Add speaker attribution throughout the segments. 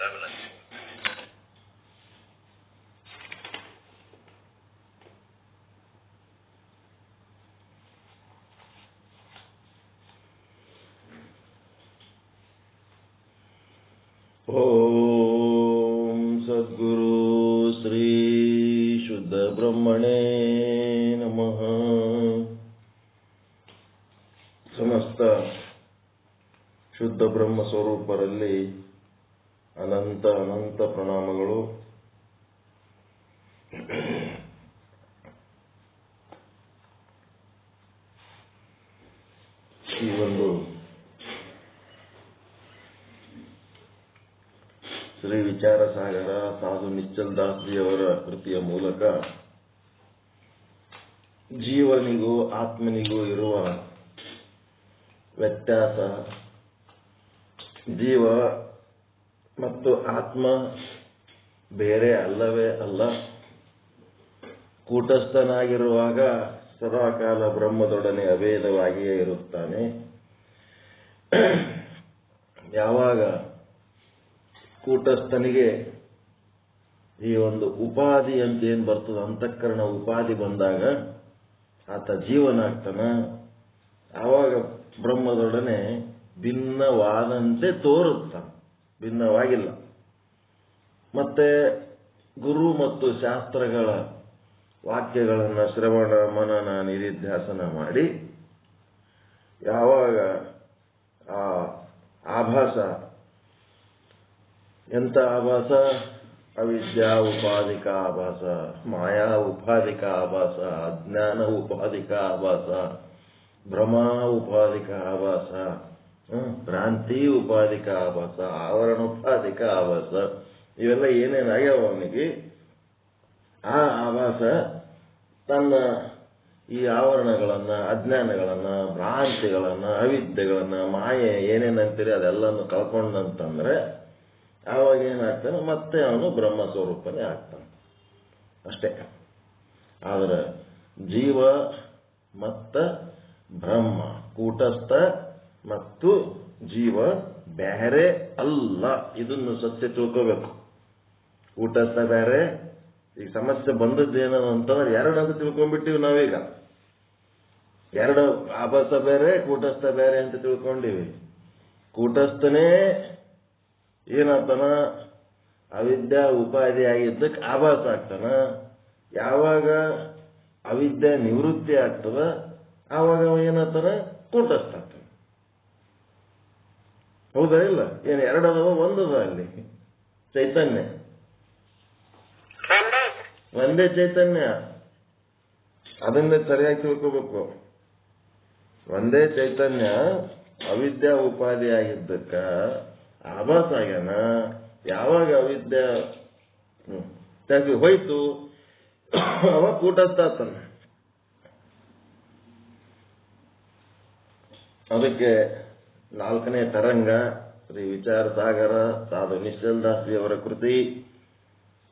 Speaker 1: ಓಂ ಸದ್ಗುರು ಶ್ರೀ ಶುದ್ಧ ಬ್ರಹ್ಮಣೇ ನಮಃ. ಸಮಸ್ತ ಶುದ್ಧ ಬ್ರಹ್ಮ ಸ್ವರೂಪರಲ್ಲಿ ಅನಂತ ಅನಂತ ಪ್ರಣಾಮಗಳು. ಈ ಒಂದು ಶ್ರೀ ವಿಚಾರ ಸಾಗರ ಸಾಧು ನಿಶ್ಚಲ್ ದಾಸ್ಜಿಯವರ ಕೃತಿಯ ಮೂಲಕ ಜೀವನಿಗೂ ಆತ್ಮನಿಗೂ ಇರುವ ವ್ಯತ್ಯಾಸ, ಜೀವ ಮತ್ತು ಆತ್ಮ ಬೇರೆ ಅಲ್ಲವೇ ಅಲ್ಲ, ಕೂಟಸ್ಥನಾಗಿರುವಾಗ ಸದಾಕಾಲ ಬ್ರಹ್ಮದೊಡನೆ ಅಭೇದವಾಗಿಯೇ ಇರುತ್ತಾನೆ. ಯಾವಾಗ ಕೂಟಸ್ಥನಿಗೆ ಈ ಒಂದು ಉಪಾಧಿ ಅಂತ ಏನ್ ಬರ್ತದ, ಅಂತಃಕರಣ ಉಪಾಧಿ ಬಂದಾಗ ಆತ ಜೀವನಾಗ್ತಾನ. ಆವಾಗ ಬ್ರಹ್ಮದೊಡನೆ ಭಿನ್ನವಾದಂತೆ ತೋರುತ್ತಾನ, ಭಿನ್ನವಾಗಿಲ್ಲ. ಮತ್ತೆ ಗುರು ಮತ್ತು ಶಾಸ್ತ್ರಗಳ ವಾಕ್ಯಗಳನ್ನು ಶ್ರವಣ ಮನನ ನಿಧಿಧ್ಯಾಸನ ಮಾಡಿ ಯಾವಾಗ ಆ ಆಭಾಸ, ಎಂಥ ಆಭಾಸ? ಅವಿದ್ಯಾ ಉಪಾಧಿಕ ಆಭಾಸ, ಮಾಯಾ ಉಪಾಧಿಕ ಆಭಾಸ, ಅಜ್ಞಾನ ಉಪಾಧಿಕ ಆಭಾಸ, ಭ್ರಮ ಉಪಾಧಿಕ ಆಭಾಸ, ಭ್ರಾಂತಿ ಉಪಾಧಿಕ ಆಭಾಸ, ಆವರಣ ಉಪಾಧಿಕ ಆಭಾಸ, ಇವೆಲ್ಲ ಏನೇನಾಗ್ಯಾವ ಅವನಿಗೆ, ಆ ಆಭಾಸ ತನ್ನ ಈ ಆವರಣಗಳನ್ನ, ಅಜ್ಞಾನಗಳನ್ನ, ಭ್ರಾಂತಿಗಳನ್ನ, ಅವಿದ್ಯೆಗಳನ್ನ, ಮಾಯೆ ಏನೇನಂತೀರಿ ಅದೆಲ್ಲನ್ನು ಕಳ್ಕೊಂಡಂತಂದ್ರೆ ಆವಾಗ ಏನಾಗ್ತಾನೆ, ಮತ್ತೆ ಅವನು ಬ್ರಹ್ಮ ಸ್ವರೂಪನೇ ಆಗ್ತಾನೆ ಅಷ್ಟೇ. ಆದ್ರೆ ಜೀವ ಮತ್ತ ಬ್ರಹ್ಮ, ಕೂಟಸ್ಥ ಮತ್ತು ಜೀವ ಬೇರೆ ಅಲ್ಲ. ಇದನ್ನು ಸತ್ಯ ತಿಳ್ಕೋಬೇಕು. ಕೂಟಸ್ಥ ಬೇರೆ. ಈಗ ಸಮಸ್ಯೆ ಬಂದದ್ದೇನೋ ಅಂತಂದ್ರೆ ಎರಡಂತ ತಿಳ್ಕೊಂಡ್ಬಿಟ್ಟಿವಿ ನಾವೀಗ. ಎರಡು ಆಭಾಸ ಬೇರೆ, ಕೂಟಸ್ಥ ಬೇರೆ ಅಂತ ತಿಳ್ಕೊಂಡಿವಿ. ಕೂಟಸ್ಥನೇ ಏನಾಗ್ತಾನ, ಅವಿದ್ಯಾ ಉಪಾಧಿ ಆಗಿದ್ದಕ್ಕೆ ಆಭಾಸ ಆಗ್ತಾನ. ಯಾವಾಗ ಅವಿದ್ಯೆ ನಿವೃತ್ತಿ ಆಗ್ತದ ಆವಾಗ ಏನಾಗ್ತಾನ, ಕೂಟಸ್ಥ ಆಗ್ತಾನ. ಹೌದಾ ಇಲ್ಲ? ಏನು ಎರಡದವ? ಒಂದದ ಅಲ್ಲಿ ಚೈತನ್ಯ, ಒಂದೇ ಚೈತನ್ಯ. ಅದನ್ನೇ ಸರಿಯಾಗಿ ತಿಳ್ಕೋಬೇಕು. ಒಂದೇ ಚೈತನ್ಯ ಅವಿದ್ಯಾ ಉಪಾಧಿ ಆಗಿದ್ದಕ್ಕ ಆಭಾಸ ಆಗ್ಯಾನ. ಯಾವಾಗ ಅವಿದ್ಯೆ ತೆಗಿ ಹೋಯ್ತು ಅವಾಗ ಕೂಟಸ್ಥ ಆಗ್ತಾನ. ಅದಕ್ಕೆ ನಾಲ್ಕನೇ ತರಂಗ ಶ್ರೀ ವಿಚಾರ ಸಾಗರ ಸಾಧು ನಿಶ್ಚಲ್ ದಾಸ್ಜಿಯವರ ಕೃತಿ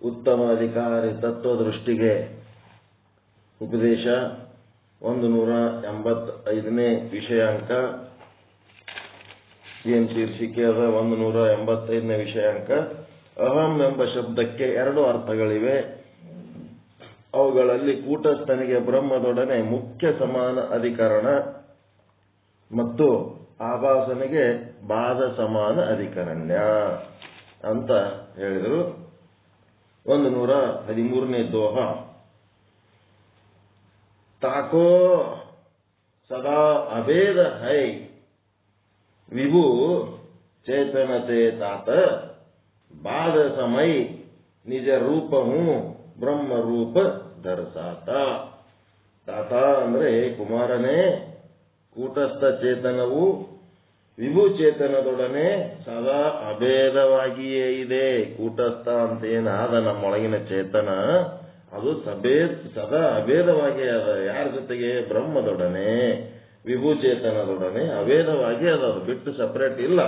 Speaker 1: ಉತ್ತಮ ಅಧಿಕಾರಿ ತತ್ವದೃಷ್ಟಿಗೆ ಉಪದೇಶ 185ನೇ ವಿಷಯಾಂಕ. ಏನ್ ಶೀರ್ಷಿಕೆ ಅದ? 185ನೇ ವಿಷಯಾಂಕ. ಅಹಂ ಎಂಬ ಶಬ್ದಕ್ಕೆ ಎರಡು ಅರ್ಥಗಳಿವೆ. ಅವುಗಳಲ್ಲಿ ಕೂಟಸ್ಥನಿಗೆ ಬ್ರಹ್ಮದೊಡನೆ ಮುಖ್ಯ ಸಮಾನ ಅಧಿಕರಣ ಮತ್ತು ಆಭಾಸನಿಗೆ ಬಾಧ ಸಮಾನ ಅಧಿಕರಣ್ಯ ಅಂತ ಹೇಳಿದರು. 113ನೇ ದೋಹ. ತಾಕೋ ಸದಾ ಅಭೇದ ಹೈ ವಿಭು ಚೇತನತೆ ತಾತ ಬಾಧ ಸಮಯ ನಿಜ ರೂಪ ಹೂ ಬ್ರಹ್ಮ ರೂಪ ದರ್ಶಾತ. ತಾತ ಅಂದ್ರೆ ಕುಮಾರನೇ, ಕೂಟಸ್ಥ ಚೇತನವು ವಿಭು ಚೇತನದೊಡನೆ ಸದಾ ಅಭೇದವಾಗಿಯೇ ಇದೆ. ಕೂಟಸ್ಥ ಅಂತ ಏನಾದ ನಮ್ಮೊಳಗಿನ ಚೇತನ ಅದು ಸದಾ ಅಭೇದವಾಗಿಯೇ ಅದ. ಯಾರ ಜೊತೆಗೆ? ಬ್ರಹ್ಮದೊಡನೆ, ವಿಭು ಚೇತನದೊಡನೆ ಅಭೇದವಾಗಿ ಅದ. ಅದು ಬಿಟ್ಟು ಸಪರೇಟ್ ಇಲ್ಲ.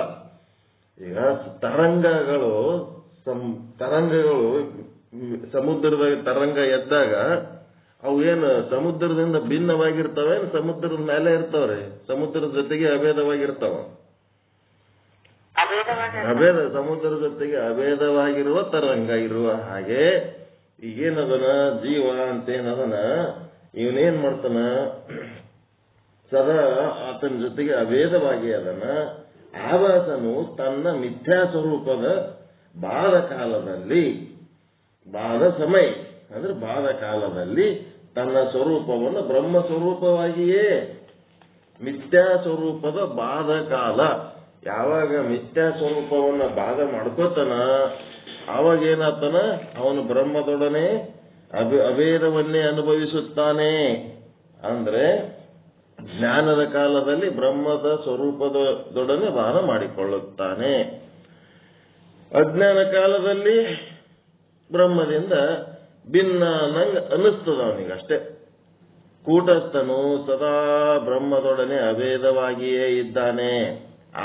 Speaker 1: ಈಗ ತರಂಗಗಳು ಸಮುದ್ರದ ತರಂಗ ಎದ್ದಾಗ ಅವು ಏನು ಸಮುದ್ರದಿಂದ ಭಿನ್ನವಾಗಿರ್ತವೆ, ಸಮುದ್ರದ ಮೇಲೆ ಇರ್ತಾವ್ರಿ, ಸಮುದ್ರದ ಜೊತೆಗೆ ಅಭೇದವಾಗಿರ್ತಾವ. ಅಭೇದ ಸಮುದ್ರ ಜೊತೆಗೆ ಅಭೇದವಾಗಿರುವ ತರಂಗ ಇರುವ ಹಾಗೆ ಈಗೇನದನ ಜೀವ ಅಂತೇನದನ ಇವನೇನ್ ಮಾಡ್ತಾನ, ಸದಾ ಆತನ ಜೊತೆಗೆ ಅಭೇದವಾಗಿ ಅದನ್ನ ಆಭಾಸನು ತನ್ನ ಮಿಥ್ಯಾ ಸ್ವರೂಪದ ಬಾಧ ಕಾಲದಲ್ಲಿ, ಬಾಧ ಸಮಯ ಅಂದ್ರೆ ಬಾಧ ಕಾಲದಲ್ಲಿ ತನ್ನ ಸ್ವರೂಪವನ್ನು ಬ್ರಹ್ಮ ಸ್ವರೂಪವಾಗಿಯೇ ಮಿಥ್ಯಾ ಸ್ವರೂಪದ ಬಾಧ ಕಾಲ, ಯಾವಾಗ ಮಿಥ್ಯಾ ಸ್ವರೂಪವನ್ನ ಬಾಧ ಮಾಡ್ಕೋತಾನ ಆವಾಗ ಏನಾಗ್ತಾನ, ಅವನು ಬ್ರಹ್ಮದೊಡನೆ ಅಭೇದವನ್ನೇ ಅನುಭವಿಸುತ್ತಾನೆ. ಅಂದ್ರೆ ಜ್ಞಾನದ ಕಾಲದಲ್ಲಿ ಬ್ರಹ್ಮದ ಸ್ವರೂಪದೊಡನೆ ಬಾಧ ಮಾಡಿಕೊಳ್ಳುತ್ತಾನೆ. ಅಜ್ಞಾನ ಕಾಲದಲ್ಲಿ ಬ್ರಹ್ಮದಿಂದ ಭಿನ್ನ ನಂಗ್ ಅನ್ನಿಸ್ತದ ಅವನಿಗಷ್ಟೇ. ಕೂಟಸ್ಥನು ಸದಾ ಬ್ರಹ್ಮದೊಡನೆ ಅಭೇದವಾಗಿಯೇ ಇದ್ದಾನೆ.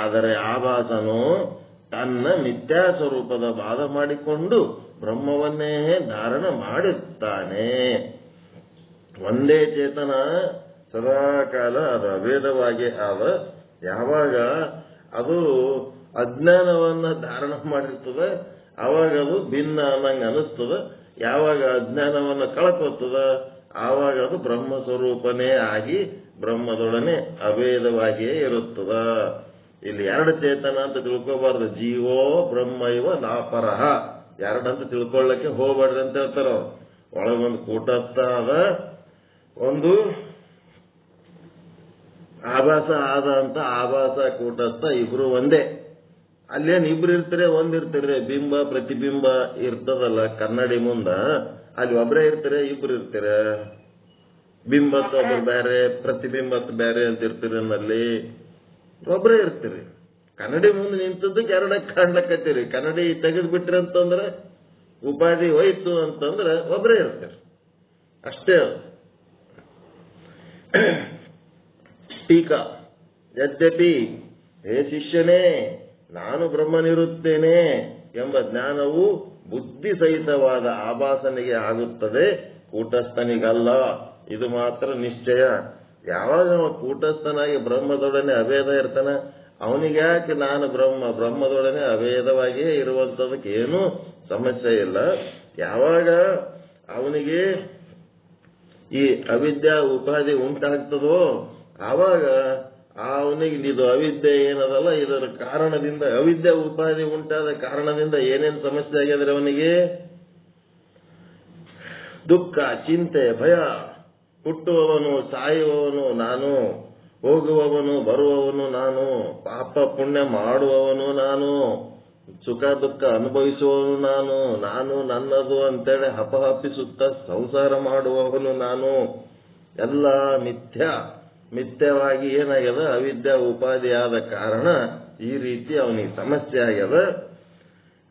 Speaker 1: ಆದರೆ ಆಭಾಸನು ತನ್ನ ಮಿಥ್ಯಾ ಸ್ವರೂಪದ ಬಾಧ ಮಾಡಿಕೊಂಡು ಬ್ರಹ್ಮವನ್ನೇ ಧಾರಣ ಮಾಡುತ್ತಾನೆ. ಒಂದೇ ಚೇತನ ಸದಾ ಕಾಲ ಅದು ಅಭೇದವಾಗಿ ಆದ, ಯಾವಾಗ ಅದು ಅಜ್ಞಾನವನ್ನ ಧಾರಣ ಮಾಡಿರ್ತದ ಆವಾಗ ಅದು ಭಿನ್ನ ಅನ್ನಂಗೆ ಅನಿಸ್ತದ. ಯಾವಾಗ ಅಜ್ಞಾನವನ್ನ ಕಳ್ಕೊತದ ಆವಾಗ ಅದು ಬ್ರಹ್ಮ ಸ್ವರೂಪನೇ ಆಗಿ ಬ್ರಹ್ಮದೊಡನೆ ಅಭೇದವಾಗಿಯೇ ಇರುತ್ತದ. ಇಲ್ಲಿ ಎರಡು ಚೇತನ ಅಂತ ತಿಳ್ಕೋಬಾರ್ದು. ಜೀವೋ ಬ್ರಹ್ಮ ಇವ ನಾಪರಹ, ಎರಡಂತ ತಿಳ್ಕೊಳ್ಳಕ್ಕೆ ಹೋಗ್ಬಾರ್ದು ಅಂತ ಹೇಳ್ತಾರ. ಒಳಗೊಂದು ಕೂಟಸ್ಥ ಅದ, ಒಂದು ಆಭಾಸ ಆದ ಅಂತ. ಆಭಾಸ ಕೂಟಸ್ಥ ಇಬ್ರು ಒಂದೇ. ಅಲ್ಲೇನ್ ಇಬ್ರು ಇರ್ತಾರೆ, ಒಂದಿರ್ತಾರೆ. ಬಿಂಬ ಪ್ರತಿಬಿಂಬ ಇರ್ತದಲ್ಲ ಕನ್ನಡಿ ಮುಂದ, ಅಲ್ಲಿ ಒಬ್ರೇ ಇರ್ತಾರೆ ಇಬ್ರು ಇರ್ತಾರೆ. ಬಿಂಬತ್ ಒಬ್ರು ಬೇರೆ, ಪ್ರತಿಬಿಂಬತ್ ಬೇರೆ ಅಂತ ಇರ್ತೀರಿ. ನಲ್ಲಿ ಒಬ್ರೇ ಇರ್ತೀರಿ. ಕನ್ನಡಿ ಮುಂದೆ ನಿಂತದ್ದಕ್ಕೆ ಎರಡಕ್ಕೆ ಕಾಣ್ಲಕತ್ತೀರಿ. ಕನ್ನಡಿ ತೆಗೆದು ಬಿಟ್ರಿ ಅಂತಂದ್ರೆ ಉಪಾಧಿ ಹೋಯ್ತು ಅಂತಂದ್ರೆ ಒಬ್ರೇ ಇರ್ತೀರಿ ಅಷ್ಟೇ. ಟೀಕಾ ಯದ್ಯಪಿ ಹೇ ಶಿಷ್ಯನೇ ನಾನು ಬ್ರಹ್ಮನಿರುತ್ತೇನೆ ಎಂಬ ಜ್ಞಾನವು ಬುದ್ಧಿ ಸಹಿತವಾದ ಆಭಾಸನಿಗೆ ಆಗುತ್ತದೆ, ಕೂಟಸ್ಥನಿಗಲ್ಲ. ಇದು ಮಾತ್ರ ನಿಶ್ಚಯ. ಯಾವಾಗ ಅವ ಕೂಟಸ್ಥನಾಗಿ ಬ್ರಹ್ಮದೊಡನೆ ಅಭೇದ ಇರ್ತಾನ ಅವನಿಗೆ ಯಾಕೆ ನಾನು ಬ್ರಹ್ಮದೊಡನೆ ಅಭೇದವಾಗಿಯೇ ಇರುವಂತದಕ್ಕೆ ಏನೂ ಸಮಸ್ಯೆ ಇಲ್ಲ. ಯಾವಾಗ ಅವನಿಗೆ ಈ ಅವಿದ್ಯಾ ಉಪಾಧಿ ಉಂಟಾಗ್ತದೋ ಆವಾಗ ಅವನಿಗೆ ಇದು ಅವಿದ್ಯೆ ಏನದಲ್ಲ, ಇದರ ಕಾರಣದಿಂದ ಅವಿದ್ಯಾ ಉಪಾಧಿ ಉಂಟಾದ ಕಾರಣದಿಂದ ಏನೇನು ಸಮಸ್ಯೆ ಆಗಿದ್ರೆ ಅವನಿಗೆ ದುಃಖ, ಚಿಂತೆ, ಭಯ, ಹುಟ್ಟುವವನು ಸಾಯುವವನು ನಾನು, ಹೋಗುವವನು ಬರುವವನು ನಾನು, ಪಾಪ ಪುಣ್ಯ ಮಾಡುವವನು ನಾನು, ಸುಖ ದುಃಖ ಅನುಭವಿಸುವವನು ನಾನು ನನ್ನದು ಅಂತೇಳಿ ಹಪಹಪಿಸುತ್ತ ಸಂಸಾರ ಮಾಡುವವನು ನಾನು. ಎಲ್ಲ ಮಿಥ್ಯವಾಗಿ ಏನಾಗ್ಯದ, ಅವಿದ್ಯಾ ಉಪಾಧಿಯಾದ ಕಾರಣ ಈ ರೀತಿ ಅವನಿಗೆ ಸಮಸ್ಯೆ ಆಗ್ಯದ.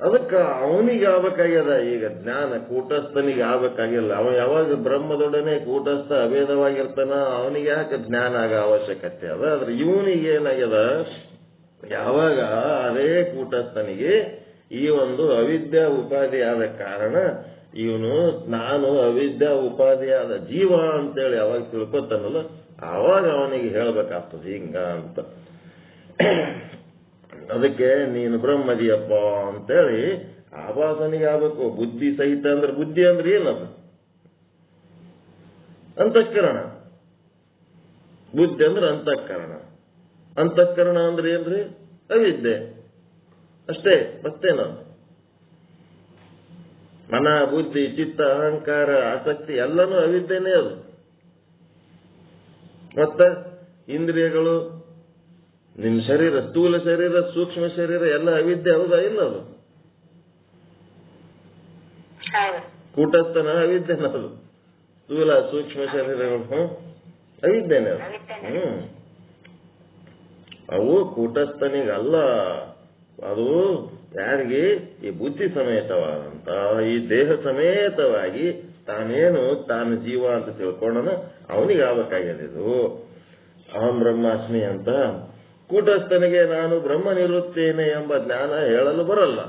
Speaker 1: ಅದಕ್ಕೆ ಅವನಿಗೆ ಆಗ್ಬೇಕಾಗ್ಯದ ಈಗ ಜ್ಞಾನ, ಕೂಟಸ್ಥನಿಗೆ ಆಗ್ಬೇಕಾಗಿಲ್ಲ. ಅವ ಯಾವಾಗ ಬ್ರಹ್ಮದೊಡನೆ ಕೂಟಸ್ಥ ಅಭೇದವಾಗಿರ್ತಾನ ಅವನಿಗೆ ಯಾಕೆ ಜ್ಞಾನ ಆಗ ಅವಶ್ಯಕತೆ ಅದ. ಆದ್ರೆ ಇವನಿಗೆ ಏನಾಗ್ಯದ, ಯಾವಾಗ ಅದೇ ಕೂಟಸ್ಥನಿಗೆ ಈ ಒಂದು ಅವಿದ್ಯಾ ಉಪಾಧಿಯಾದ ಕಾರಣ ಇವನು ನಾನು ಅವಿದ್ಯಾ ಉಪಾಧಿಯಾದ ಜೀವ ಅಂತೇಳಿ ಯಾವಾಗ ತಿಳ್ಕೊತಾನಲ್ಲ ಆವಾಗ ಅವನಿಗೆ ಹೇಳ್ಬೇಕಾಗ್ತದೆ ಹಿಂಗ ಅಂತ. ಅದಕ್ಕೆ ನೀನು ಬ್ರಹ್ಮದಿಯಪ್ಪ ಅಂತೇಳಿ ಆಭಾಸನಿಗೆ ಆಗ್ಬೇಕು. ಬುದ್ಧಿ ಸಹಿತ ಅಂದ್ರೆ ಬುದ್ಧಿ ಅಂದ್ರೆ ಏನದು? ಅಂತಃಕರಣ. ಬುದ್ಧಿ ಅಂದ್ರೆ ಅಂತಃಕರಣ. ಅಂತಃಕರಣ ಅಂದ್ರೆ ಏನ್ರಿ? ಅವಿದ್ಯೆ ಅಷ್ಟೇ, ಮತ್ತೇನದು? ಮನ, ಬುದ್ಧಿ, ಚಿತ್ತ, ಅಹಂಕಾರ, ಆಸಕ್ತಿ ಎಲ್ಲನೂ ಅವಿದ್ಯೆನೇ ಅದು. ಮತ್ತ ಇಂದ್ರಿಯಗಳು, ನಿಮ್ ಶರೀರ, ಸ್ಥೂಲ ಶರೀರ, ಸೂಕ್ಷ್ಮ ಶರೀರ ಎಲ್ಲ ಅವಿದ್ಯೆ ಹೌದಾ ಇಲ್ಲ? ಅದು ಕೂಟಸ್ಥನ ಅವಿದ್ಯೆನ ಅದು. ಸ್ಥೂಲ ಸೂಕ್ಷ್ಮ ಶರೀರಗಳು ಅವಿದ್ಯೆನೆ ಅದು. ಅವು ಕೂಟಸ್ಥನಿಗಲ್ಲ. ಅದು ಯಾರಿಗೆ? ಈ ಬುದ್ಧಿ ಸಮೇತವಾದಂತ ಈ ದೇಹ ಸಮೇತವಾಗಿ ತಾನು ಜೀವ ಅಂತ ತಿಳ್ಕೊಂಡನ ಅವನಿಗೆ ಆಗ್ಬೇಕಾಗ್ಯದಿದು. ಅಹಂ ಬ್ರಹ್ಮಾಸ್ಮಿ ಅಂತ. ಕೂಟಸ್ಥನಿಗೆ ನಾನು ಬ್ರಹ್ಮನಿರುತ್ತೇನೆ ಎಂಬ ಜ್ಞಾನ ಹೇಳಲು ಬರಲ್ಲ.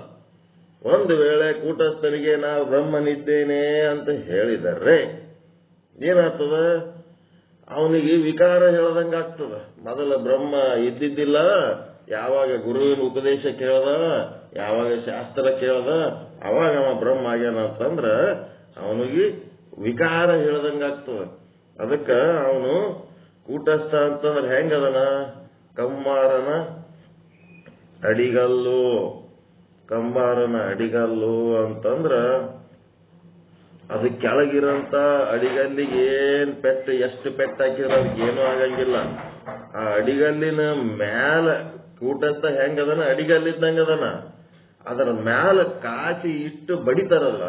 Speaker 1: ಒಂದು ವೇಳೆ ಕೂಟಸ್ಥನಿಗೆ ನಾವು ಬ್ರಹ್ಮನಿದ್ದೇನೆ ಅಂತ ಹೇಳಿದರೆ ಏನಾಗ್ತದ? ಅವನಿಗೆ ವಿಕಾರ ಹೇಳದಂಗಾಗ್ತದ. ಮೊದಲ ಬ್ರಹ್ಮ ಇದ್ದಿದ್ದಿಲ್ಲ, ಯಾವಾಗ ಗುರುವಿನ ಉಪದೇಶ ಕೇಳದ, ಯಾವಾಗ ಶಾಸ್ತ್ರ ಕೇಳದ, ಅವಾಗ ಅವ ಬ್ರಹ್ಮ ಆಗ್ಯಾನ ಅಂತಂದ್ರ ಅವನಿಗೆ ವಿಕಾರ ಹೇಳ್ದಂಗಾಗ್ತದ. ಅದಕ್ಕ ಅವನು ಕೂಟಸ್ಥ ಅಂತಂದ್ರೆ ಹೆಂಗದನ? ಕಂಬಾರನ ಅಡಿಗಲ್ಲು. ಕಂಬಾರನ ಅಡಿಗಲ್ಲು ಅಂತಂದ್ರ ಅದು ಕೆಳಗಿರಂತ ಅಡಿಗಲ್ಲಿಗೆ ಏನ್ ಪೆಟ್ಟು, ಎಷ್ಟು ಪೆಟ್ಟು ಹಾಕಿರೋ ಅದಕ್ಕೆ ಏನೂ ಆಗಂಗಿಲ್ಲ. ಆ ಅಡಿಗಲ್ಲಿನ ಮ್ಯಾಲ ಕೂಟಸ್ಥ ಹೆಂಗದನ? ಅಡಿಗಲ್ಲಿದ್ದಂಗದನ. ಅದರ ಮ್ಯಾಲ ಕಾಸಿ ಇಟ್ಟು ಬಡಿತಾರಲ್ಲ,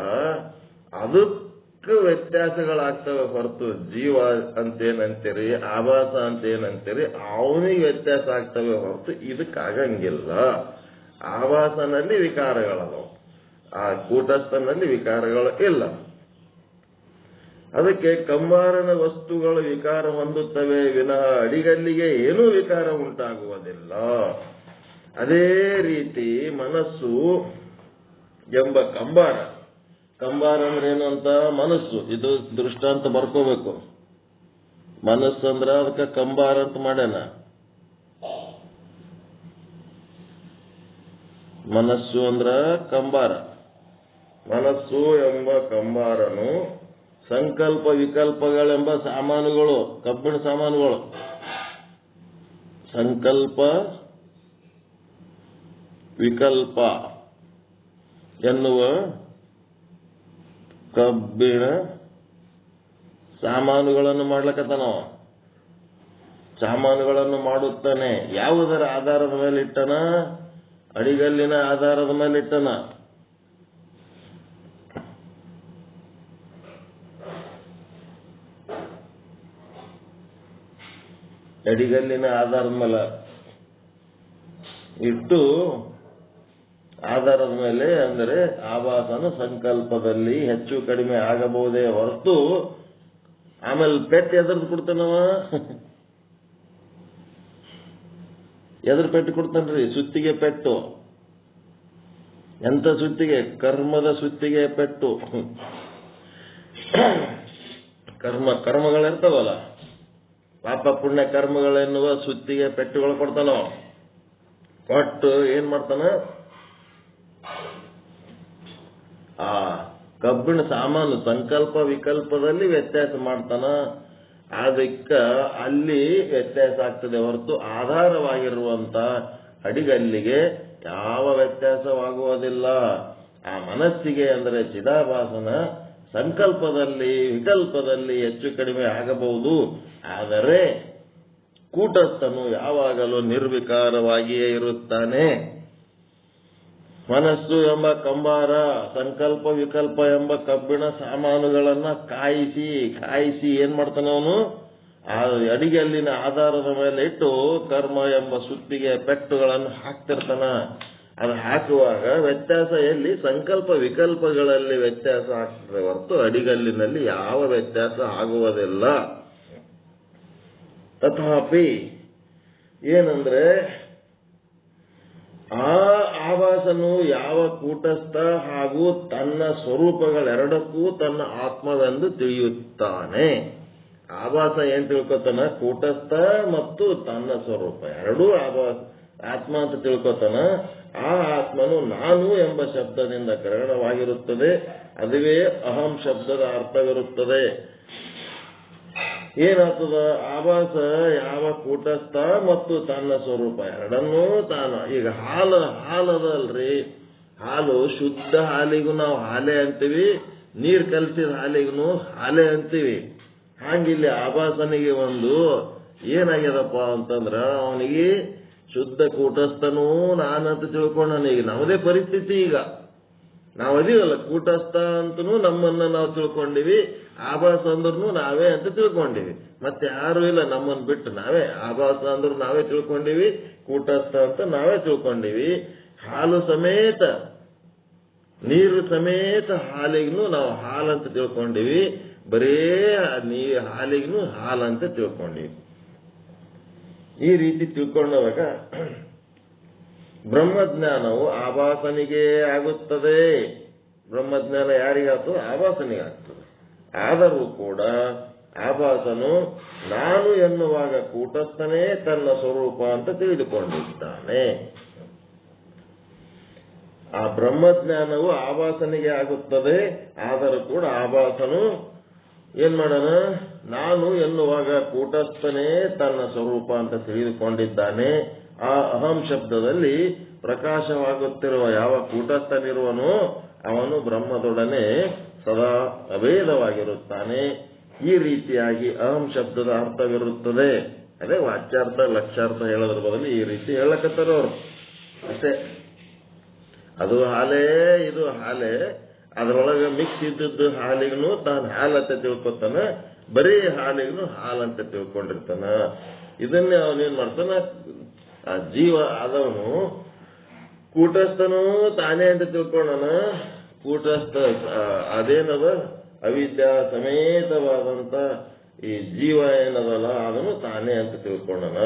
Speaker 1: ಅದಕ್ಕೆ ವ್ಯತ್ಯಾಸಗಳಾಗ್ತವೆ ಹೊರತು ಜೀವ ಅಂತೇನಂತೀರಿ, ಆಭಾಸ ಅಂತೇನಂತೀರಿ, ಅವನಿಗೆ ವ್ಯತ್ಯಾಸ ಆಗ್ತವೆ ಹೊರತು ಇದಕ್ಕಾಗಂಗಿಲ್ಲ. ಆಭಾಸನಲ್ಲಿ ವಿಕಾರಗಳದವು, ಆ ಕೂಟಸ್ಥನಲ್ಲಿ ವಿಕಾರಗಳು ಇಲ್ಲ. ಅದಕ್ಕೆ ಕಂಬಾರನ ವಸ್ತುಗಳು ವಿಕಾರ ಹೊಂದುತ್ತವೆ ವಿನಃ ಅಡಿಗಲ್ಲಿಗೆ ಏನೂ ವಿಕಾರ ಉಂಟಾಗುವುದಿಲ್ಲ. ಅದೇ ರೀತಿ ಮನಸ್ಸು ಎಂಬ ಕಂಬಾರ. ಕಂಬಾರ ಅಂದ್ರೆ ಏನು ಅಂತ? ಮನಸ್ಸು. ಇದು ದೃಷ್ಟಾಂತ ಬರ್ಕೋಬೇಕು. ಮನಸ್ಸು ಅಂದ್ರ ಅದಕ್ಕೆ ಕಂಬಾರ ಅಂತ ಮಾಡ್ಯಾನ. ಮನಸ್ಸು ಅಂದ್ರ ಕಂಬಾರ. ಮನಸ್ಸು ಎಂಬ ಕಂಬಾರನು ಸಂಕಲ್ಪ ವಿಕಲ್ಪಗಳೆಂಬ ಸಾಮಾನುಗಳು, ಕಬ್ಬಿಣ ಸಾಮಾನುಗಳು. ಸಂಕಲ್ಪ ವಿಕಲ್ಪ ಎನ್ನುವ ಕಬ್ಬಿಣ ಸಾಮಾನುಗಳನ್ನು ಮಾಡ್ಲಕತ್ತಾನ. ಸಾಮಾನುಗಳನ್ನು ಮಾಡುತ್ತಾನೆ. ಯಾವುದರ ಆಧಾರದ ಮೇಲೆ ಇಟ್ಟನ? ಅಡಿಗಲ್ಲಿನ ಆಧಾರದ ಮೇಲೆ ಇಟ್ಟನ. ಅಡಿಗಲ್ಲಿನ ಆಧಾರದ ಮೇಲೆ ಇಟ್ಟು, ಆಧಾರದ ಮೇಲೆ ಅಂದರೆ ಆಭಾಸನು ಸಂಕಲ್ಪದಲ್ಲಿ ಹೆಚ್ಚು ಕಡಿಮೆ ಆಗಬಹುದೇ ಹೊರತು ಆಮೇಲೆ ಪೆಟ್ಟು ಎದ್ರದ್ದು ಕೊಡ್ತಾನವ? ಎದ್ರ ಪೆಟ್ಟು ಕೊಡ್ತಾನ್ರಿ? ಸುತ್ತಿಗೆ ಪೆಟ್ಟು. ಎಂತ ಸುತ್ತಿಗೆ? ಕರ್ಮದ ಸುತ್ತಿಗೆ ಪೆಟ್ಟು. ಕರ್ಮಗಳಿರ್ತಾವಲ್ಲ, ಪಾಪ ಪುಣ್ಯ ಕರ್ಮಗಳೆನ್ನುವ ಸುತ್ತಿಗೆ ಪೆಟ್ಟುಗಳು ಕೊಡ್ತಾನೋ. ಕೊಟ್ಟು ಏನ್ ಮಾಡ್ತಾನ? ಆ ಕಬ್ಬಿಣ ಸಾಮಾನು ಸಂಕಲ್ಪ ವಿಕಲ್ಪದಲ್ಲಿ ವ್ಯತ್ಯಾಸ ಮಾಡ್ತಾನ. ಅದಕ್ಕ ಅಲ್ಲಿ ವ್ಯತ್ಯಾಸ ಆಗ್ತದೆ ಹೊರತು ಆಧಾರವಾಗಿರುವಂತ ಅಡಿಗಲ್ಲಿಗೆ ಯಾವ ವ್ಯತ್ಯಾಸವಾಗುವುದಿಲ್ಲ. ಆ ಮನಸ್ಸಿಗೆ ಅಂದರೆ ಚಿದಾಭಾಸನ ಸಂಕಲ್ಪದಲ್ಲಿ ವಿಕಲ್ಪದಲ್ಲಿ ಹೆಚ್ಚು ಕಡಿಮೆ ಆಗಬಹುದು. ಆದರೆ ಕೂಟಸ್ಥನು ಯಾವಾಗಲೂ ನಿರ್ವಿಕಾರವಾಗಿಯೇ ಇರುತ್ತಾನೆ. ಮನಸ್ಸು ಎಂಬ ಕಂಬಾರ ಸಂಕಲ್ಪ ವಿಕಲ್ಪ ಎಂಬ ಕಬ್ಬಿಣ ಸಾಮಾನುಗಳನ್ನ ಕಾಯಿಸಿ ಏನ್ ಮಾಡ್ತಾನ ಅವನು? ಆ ಅಡಿಗೆಯಲ್ಲಿನ ಆಧಾರದ ಮೇಲೆ ಇಟ್ಟು ಕರ್ಮ ಎಂಬ ಸುತ್ತಿಗೆ ಪೆಟ್ಟುಗಳನ್ನು ಹಾಕ್ತಿರ್ತಾನ. ಅದು ಹಾಕುವಾಗ ವ್ಯತ್ಯಾಸ ಎಲ್ಲಿ? ಸಂಕಲ್ಪ ವಿಕಲ್ಪಗಳಲ್ಲಿ ವ್ಯತ್ಯಾಸ ಆಗ್ತದೆ ಹೊರತು ಅಡಿಗಲ್ಲಿನಲ್ಲಿ ಯಾವ ವ್ಯತ್ಯಾಸ ಆಗುವುದಿಲ್ಲ. ತಥಾಪಿ ಏನಂದ್ರೆ, ಆ ಆಭಾಸನು ಯಾವ ಕೂಟಸ್ಥ ಹಾಗೂ ತನ್ನ ಸ್ವರೂಪಗಳೆರಡಕ್ಕೂ ತನ್ನ ಆತ್ಮವೆಂದು ತಿಳಿಯುತ್ತಾನೆ. ಆಭಾಸ ಏನ್ ತಿಳ್ಕೊತಾನ? ಕೂಟಸ್ಥ ಮತ್ತು ತನ್ನ ಸ್ವರೂಪ ಎರಡೂ ಆತ್ಮ ಅಂತ ತಿಳ್ಕೊತಾನ. ಆ ಆತ್ಮನು ನಾನು ಎಂಬ ಶಬ್ದದಿಂದ ಗ್ರಹಣವಾಗಿರುತ್ತದೆ. ಅದುವೇ ಅಹಂ ಶಬ್ದದ ಅರ್ಥವಿರುತ್ತದೆ. ಏನಾಗ್ತದ? ಆಭಾಸ ಯಾವ ಕೂಟಸ್ಥ ಮತ್ತು ತನ್ನ ಸ್ವರೂಪ ಎರಡನ್ನೂ ತಾನು. ಈಗ ಹಾಲದಲ್ರಿ, ಹಾಲು ಶುದ್ಧ ಹಾಲಿಗೂ ನಾವು ಹಾಲೆ ಅಂತೀವಿ, ನೀರ್ ಕಲಸಿದ ಹಾಲಿಗೂ ಹಾಲೆ ಅಂತೀವಿ. ಹಾಗಿಲ್ಲಿ ಆಭಾಸನಿಗೆ ಒಂದು ಏನಾಗ್ಯದಪ್ಪ ಅಂತಂದ್ರ, ಅವನಿಗೆ ಶುದ್ಧ ಕೂಟಸ್ಥನೂ ನಾನಂತ ತಿಳ್ಕೊಂಡ. ಈಗ ನಮ್ಮದೇ ಪರಿಸ್ಥಿತಿ. ಈಗ ನಾವು ಅದೀವಲ್ಲ ಕೂಟಸ್ಥ ಅಂತನೂ ನಮ್ಮನ್ನ ನಾವು ತಿಳ್ಕೊಂಡಿವಿ, ಆಭಾಸ ಅಂದ್ರೂ ನಾವೇ ಅಂತ ತಿಳ್ಕೊಂಡಿವಿ. ಮತ್ತೆ ಯಾರು ಇಲ್ಲ ನಮ್ಮನ್ನ ಬಿಟ್ಟು. ನಾವೇ ಆಭಾಸ ಅಂದ್ರೂ ನಾವೇ ತಿಳ್ಕೊಂಡಿವಿ, ಕೂಟಸ್ಥ ಅಂತ ನಾವೇ ತಿಳ್ಕೊಂಡಿವಿ. ಹಾಲು ಸಮೇತ ನೀರು ಸಮೇತ ಹಾಲಿಗೂ ನಾವು ಹಾಲಂತ ತಿಳ್ಕೊಂಡಿವಿ. ಬರೇ ಹಾಲಿಗೂ ಹಾಲಂತ ತಿಳ್ಕೊಂಡಿವಿ. ಈ ರೀತಿ ತಿಳ್ಕೊಂಡವಾಗ ಬ್ರಹ್ಮಜ್ಞಾನವು ಆಭಾಸನಿಗೆ ಆಗುತ್ತದೆ. ಬ್ರಹ್ಮಜ್ಞಾನ ಯಾರಿಗಾಗ್ತದೆ? ಆಭಾಸನಿಗಾಗ್ತದೆ. ಆದರೂ ಕೂಡ ಆಭಾಸನು ನಾನು ಎನ್ನುವಾಗ ಕೂಟಸ್ಥನೇ ತನ್ನ ಸ್ವರೂಪ ಅಂತ ತಿಳಿದುಕೊಂಡಿದ್ದಾನೆ. ಆ ಬ್ರಹ್ಮಜ್ಞಾನವು ಆಭಾಸನಿಗೆ ಆಗುತ್ತದೆ. ಆದರೂ ಕೂಡ ಆಭಾಸನು ಏನ್ ಮಾಡೋಣ, ನಾನು ಎನ್ನುವಾಗ ಕೂಟಸ್ಥನೇ ತನ್ನ ಸ್ವರೂಪ ಅಂತ ತಿಳಿದುಕೊಂಡಿದ್ದಾನೆ. ಆ ಅಹಂ ಶಬ್ದದಲ್ಲಿ ಪ್ರಕಾಶವಾಗುತ್ತಿರುವ ಯಾವ ಕೂಟಸ್ಥನಿರುವನೋ ಅವನು ಬ್ರಹ್ಮದೊಡನೆ ಸದಾ ಅಭೇದವಾಗಿರುತ್ತಾನೆ. ಈ ರೀತಿಯಾಗಿ ಅಹಂ ಶಬ್ದದ ಅರ್ಥವಿರುತ್ತದೆ. ಅದೇ ವಾಚ್ಯಾರ್ಥ ಲಕ್ಷ್ಯಾರ್ಥ ಹೇಳೋದ್ರ ಬದಲು ಈ ರೀತಿ ಹೇಳಕತ್ತಾರವ್ರು ಅಷ್ಟೇ. ಅದು ಹಾಲೇ ಇದು ಹಾಲೇ, ಅದರೊಳಗೆ ಮಿಕ್ಸ್ ಇದ್ದದ್ದು ಹಾಲಿಗೂ ತಾನು ಹಾಲಂತ ತಿಳ್ಕೊತಾನ, ಬರೀ ಹಾಲಿಗೂ ಹಾಲಂತ ತಿಳ್ಕೊಂಡಿರ್ತಾನ. ಇದನ್ನೇ ಅವನೇನ್ ಮಾಡ್ತಾನ, ಆ ಜೀವ ಆದವನು ಕೂಟಸ್ಥನೂ ತಾನೇ ಅಂತ ತಿಳ್ಕೊಂಡನ. ಕೂಟಸ್ಥ ಅದೇನದ ಅವಿದ್ಯಾ ಸಮೇತವಾದಂತ ಈ ಜೀವ ಏನದಲ್ಲ ಅದನ್ನು ತಾನೇ ಅಂತ ತಿಳ್ಕೊಂಡನ.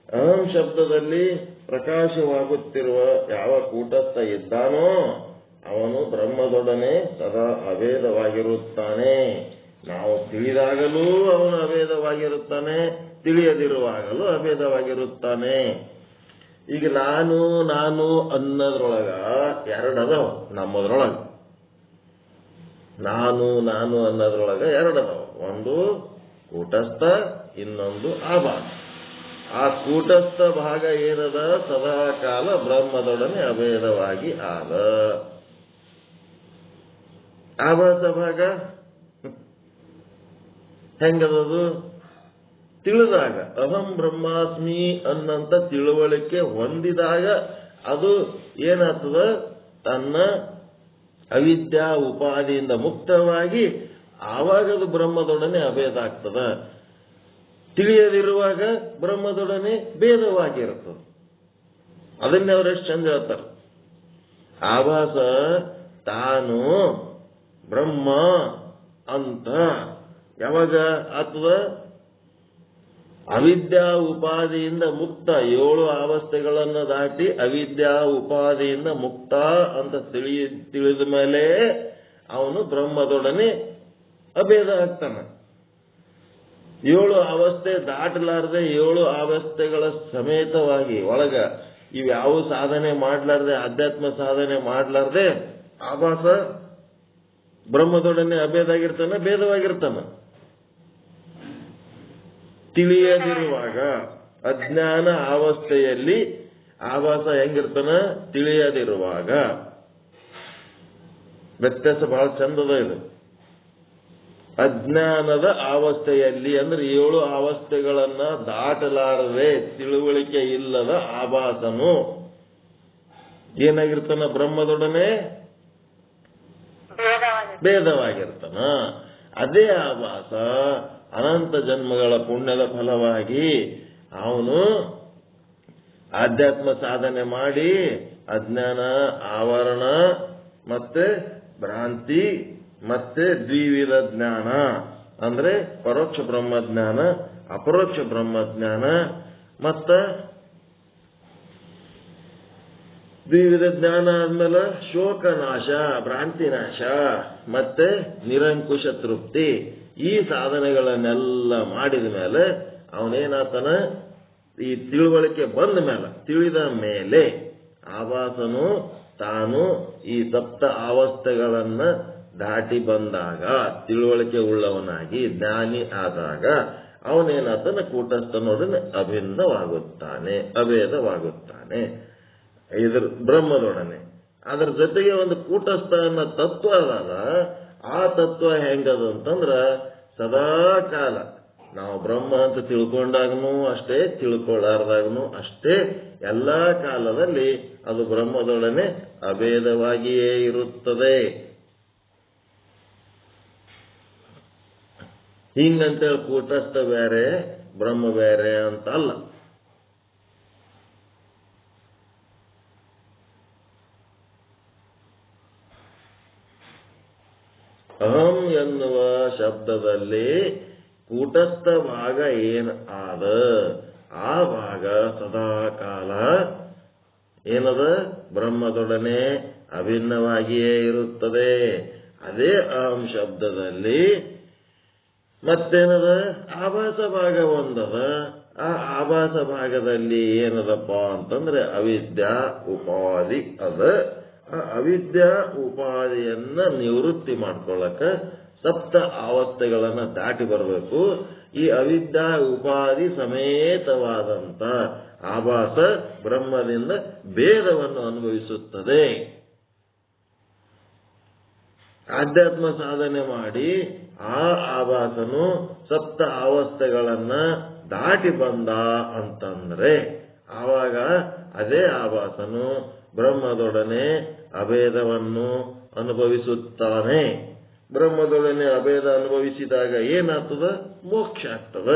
Speaker 1: ಅಹಂ ಶಬ್ದದಲ್ಲಿ ಪ್ರಕಾಶವಾಗುತ್ತಿರುವ ಯಾವ ಕೂಟಸ್ಥ ಇದ್ದಾನೋ ಅವನು ಬ್ರಹ್ಮದೊಡನೆ ಸದಾ ಅಭೇದವಾಗಿರುತ್ತಾನೆ. ನಾವು ತಿಳಿದಾಗಲೂ ಅವನು ಅಭೇದವಾಗಿರುತ್ತಾನೆ, ತಿಳಿಯದಿರುವಾಗಲೂ ಅಭೇದವಾಗಿರುತ್ತಾನೆ. ಈಗ ನಾನು ನಾನು ಅನ್ನೋದ್ರೊಳಗ ಎರಡದವ. ನಮ್ಮದ್ರೊಳಗ ನಾನು ನಾನು ಅನ್ನೋದ್ರೊಳಗ ಎರಡದವ. ಒಂದು ಕೂಟಸ್ಥ, ಇನ್ನೊಂದು ಆಭಾಸ. ಆ ಕೂಟಸ್ಥ ಭಾಗ ಏನದ ಸದಾ ಕಾಲ ಬ್ರಹ್ಮದೊಡನೆ ಅಭೇದವಾಗಿ ಆದ. ಆಭಾಸ ಭಾಗ ಹೆಂಗದದು? ತಿಳಿದಾಗ ಅಹಂ ಬ್ರಹ್ಮಾಸ್ಮಿ ಅನ್ನಂತ ತಿಳುವಳಿಕೆ ಹೊಂದಿದಾಗ ಅದು ಏನಾಗ್ತದ, ತನ್ನ ಅವಿದ್ಯಾ ಉಪಾದಿಯಿಂದ ಮುಕ್ತವಾಗಿ ಆವಾಗದು ಬ್ರಹ್ಮದೊಡನೆ ಅಭೇದ ಆಗ್ತದ. ತಿಳಿಯದಿರುವಾಗ ಬ್ರಹ್ಮದೊಡನೆ ಭೇದವಾಗಿರ್ತದೆ. ಅದನ್ನೇ ಅವರೆಷ್ಟು ಚಂದ ಹೇಳ್ತಾರೆ. ಆಭಾಸ ತಾನು ಬ್ರಹ್ಮ ಅಂತ ಯಾವಾಗ ಆಗ್ತದ? ಅವಿದ್ಯಾ ಉಪಾದಿಯಿಂದ ಮುಕ್ತ, 7 ಅವಸ್ಥೆಗಳನ್ನು ದಾಟಿ ಅವಿದ್ಯಾ ಉಪಾದಿಯಿಂದ ಮುಕ್ತ ಅಂತ ತಿಳಿದ ಮೇಲೆ ಅವನು ಬ್ರಹ್ಮದೊಡನೆ ಅಭೇದ ಆಗ್ತಾನೆ. 7 ಅವಸ್ಥೆ ದಾಟಲಾರದೆ 7 ಅವಸ್ಥೆಗಳ ಸಮೇತವಾಗಿ ಒಳಗ ಇವ್ಯಾವ ಸಾಧನೆ ಮಾಡ್ಲಾರ್ದೆ, ಅಧ್ಯಾತ್ಮ ಸಾಧನೆ ಮಾಡ್ಲಾರ್ದೆ ಆಭಾಸ ಬ್ರಹ್ಮದೊಡನೆ ಅಭೇದ ಆಗಿರ್ತಾನೆ, ಭೇದವಾಗಿರ್ತಾನ. ತಿಳಿಯದಿರುವಾಗ ಅಜ್ಞಾನ ಅವಸ್ಥೆಯಲ್ಲಿ ಆಭಾಸ ಹೆಂಗಿರ್ತಾನ? ತಿಳಿಯದಿರುವಾಗ ವ್ಯತ್ಯಾಸ ಬಹಳ ಚಂದದ ಇದು. ಅಜ್ಞಾನದ ಅವಸ್ಥೆಯಲ್ಲಿ ಅಂದ್ರೆ 7 ಅವಸ್ಥೆಗಳನ್ನ ದಾಟಲಾರದೆ ತಿಳುವಳಿಕೆ ಇಲ್ಲದ ಆಭಾಸನು ಏನಾಗಿರ್ತಾನ? ಬ್ರಹ್ಮದೊಡನೆ ಭೇದವಾಗಿರ್ತಾನ. ಅದೇ ಆಭಾಸ ಅನಂತ ಜನ್ಮಗಳ ಪುಣ್ಯದ ಫಲವಾಗಿ ಅವನು ಆಧ್ಯಾತ್ಮ ಸಾಧನೆ ಮಾಡಿ ಅಜ್ಞಾನ ಆವರಣ ಮತ್ತೆ ಭ್ರಾಂತಿ ಮತ್ತೆ ದ್ವಿವಿಧ ಜ್ಞಾನ ಅಂದ್ರೆ ಪರೋಕ್ಷ ಬ್ರಹ್ಮಜ್ಞಾನ, ಅಪರೋಕ್ಷ ಬ್ರಹ್ಮಜ್ಞಾನ, ಮತ್ತ ದ್ವಿವಿಧ ಜ್ಞಾನ ಆದ್ಮೇಲೆ ಶೋಕ ನಾಶ, ಭ್ರಾಂತಿ ನಾಶ, ಮತ್ತೆ ನಿರಂಕುಶ ತೃಪ್ತಿ, ಈ ಸಾಧನೆಗಳನ್ನೆಲ್ಲ ಮಾಡಿದ ಮೇಲೆ ಅವನೇನಾತನ? ಈ ತಿಳುವಳಿಕೆ ಬಂದ ಮೇಲೆ, ತಿಳಿದ ಮೇಲೆ ಆಭಾಸನು ತಾನು ಈ ಸಪ್ತ ಅವಸ್ಥೆಗಳನ್ನ ದಾಟಿ ಬಂದಾಗ, ತಿಳುವಳಿಕೆ ಉಳ್ಳವನಾಗಿ ಜ್ಞಾನಿ ಆದಾಗ ಅವನೇನಾತನ? ಕೂಟಸ್ಥನೊಡನೆ ಅಭಿನ್ನವಾಗುತ್ತಾನೆ, ಅಭೇದವಾಗುತ್ತಾನೆ ಇದ್ರ ಬ್ರಹ್ಮದೊಡನೆ. ಅದರ ಜೊತೆಗೆ ಒಂದು ಕೂಟಸ್ಥ ಅನ್ನೋ ತತ್ವ ಅದಲ್ಲ. ಆ ತತ್ವ ಹೆಂಗದು ಅಂತಂದ್ರ ಸದಾ ಕಾಲ ನಾವು ಬ್ರಹ್ಮ ಅಂತ ತಿಳ್ಕೊಂಡಾಗನು ಅಷ್ಟೇ, ತಿಳ್ಕೊಳ್ಳಾರ್ದಾಗನು ಅಷ್ಟೇ, ಎಲ್ಲಾ ಕಾಲದಲ್ಲಿ ಅದು ಬ್ರಹ್ಮದೊಡನೆ ಅಭೇದವಾಗಿಯೇ ಇರುತ್ತದೆ. ಹಿಂಗಂತೇಳಿ ಕೂಟಸ್ಥ ಬೇರೆ ಬ್ರಹ್ಮ ಬೇರೆ ಅಂತ ಅಲ್ಲ. ಅಹಂ ಎನ್ನುವ ಶಬ್ದದಲ್ಲಿ ಕೂಟಸ್ಥ ಭಾಗ ಏನ್ ಆದ ಆ ಭಾಗ ಸದಾ ಕಾಲ ಏನದ? ಬ್ರಹ್ಮದೊಡನೆ ಅಭಿನ್ನವಾಗಿಯೇ ಇರುತ್ತದೆ. ಅದೇ ಅಹಂ ಶಬ್ದದಲ್ಲಿ ಮತ್ತೇನದ ಆಭಾಸ ಭಾಗ ಒಂದದ. ಆ ಆಭಾಸ ಭಾಗದಲ್ಲಿ ಏನದಪ್ಪ ಅಂತಂದ್ರೆ ಅವಿದ್ಯಾ ಉಪಾಧಿ ಅದ. ಆ ಅವಿದ್ಯಾ ಉಪಾಧಿಯನ್ನ ನಿವೃತ್ತಿ ಮಾಡ್ಕೊಳ್ಳಕ ಸಪ್ತ ಅವಸ್ಥೆಗಳನ್ನ ದಾಟಿ ಬರಬೇಕು. ಈ ಅವಿದ್ಯಾ ಉಪಾಧಿ ಸಮೇತವಾದಂತ ಆಭಾಸ ಬ್ರಹ್ಮದಿಂದ ಭೇದವನ್ನು ಅನುಭವಿಸುತ್ತದೆ. ಆಧ್ಯಾತ್ಮ ಸಾಧನೆ ಮಾಡಿ ಆ ಆಭಾಸನು ಸಪ್ತ ಅವಸ್ಥೆಗಳನ್ನ ದಾಟಿ ಬಂದ ಅಂತಂದ್ರೆ ಆವಾಗ ಅದೇ ಆಭಾಸನು ಬ್ರಹ್ಮದೊಡನೆ ಅಭೇದವನ್ನು ಅನುಭವಿಸುತ್ತಾನೆ. ಬ್ರಹ್ಮದೊಡನೆ ಅಭೇದ ಅನುಭವಿಸಿದಾಗ ಏನಾಗ್ತದ? ಮೋಕ್ಷ ಆಗ್ತದ.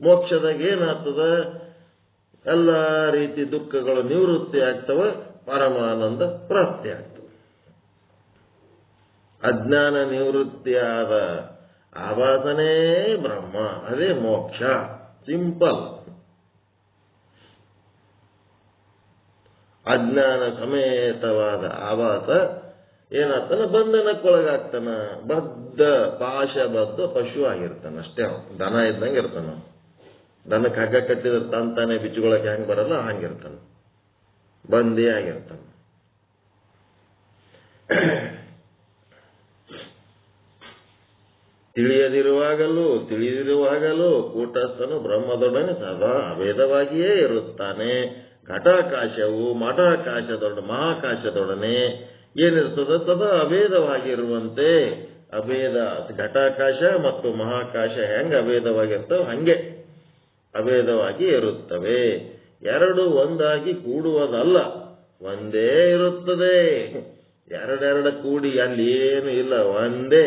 Speaker 1: ಮೋಕ್ಷದಾಗ ಏನಾಗ್ತದ? ಎಲ್ಲ ರೀತಿ ದುಃಖಗಳು ನಿವೃತ್ತಿ ಆಗ್ತವ, ಪರಮಾನಂದ ಪ್ರಾಪ್ತಿ ಆಗ್ತದೆ. ಅಜ್ಞಾನ ನಿವೃತ್ತಿಯಾದ ಆಭಾಸನೇ ಬ್ರಹ್ಮ, ಅದೇ ಮೋಕ್ಷ. ಸಿಂಪಲ್. ಅಜ್ಞಾನ ಸಮೇತವಾದ ಆಭಾಸ ಏನಾಗ್ತಾನ? ಬಂಧನಕ್ಕೊಳಗಾಗ್ತಾನ. ಪಾಶಬದ್ಧ ಪಶು ಆಗಿರ್ತಾನ ಅಷ್ಟೇ. ದನ ಇದ್ದಂಗೆ ಇರ್ತಾನ. ದನಕ್ಕೆ ಹಗ್ಗ ಕಟ್ಟಿದ್ರೆ ತಾನೇ ಬಿಚ್ಚುಗೊಳಕ್ಕೆ ಹೆಂಗ್ ಬರಲ್ಲ ಹಂಗಿರ್ತಾನ, ಬಂದಿ ಆಗಿರ್ತಾನ. ತಿಳಿದಿರುವಾಗಲೂ ಕೂಟಸ್ಥನು ಬ್ರಹ್ಮದೊಡನೆ ಸದಾ ಅಭೇದವಾಗಿಯೇ ಇರುತ್ತಾನೆ. ಘಟಾಕಾಶವು ಮಹಾಕಾಶದೊಡನೆ ಏನಿರ್ತದ? ಸದಾ ಅಭೇದವಾಗಿರುವಂತೆ. ಅಭೇದ ಘಟಾಕಾಶ ಮತ್ತು ಮಹಾಕಾಶ ಹೆಂಗ ಅಭೇದವಾಗಿರ್ತವೆ ಹಂಗೆ ಅಭೇದವಾಗಿ ಇರುತ್ತವೆ. ಎರಡು ಒಂದಾಗಿ ಕೂಡುವುದಲ್ಲ, ಒಂದೇ ಇರುತ್ತದೆ. ಎರಡೆರಡ ಕೂಡಿ ಅಲ್ಲಿ ಏನು ಇಲ್ಲ, ಒಂದೇ.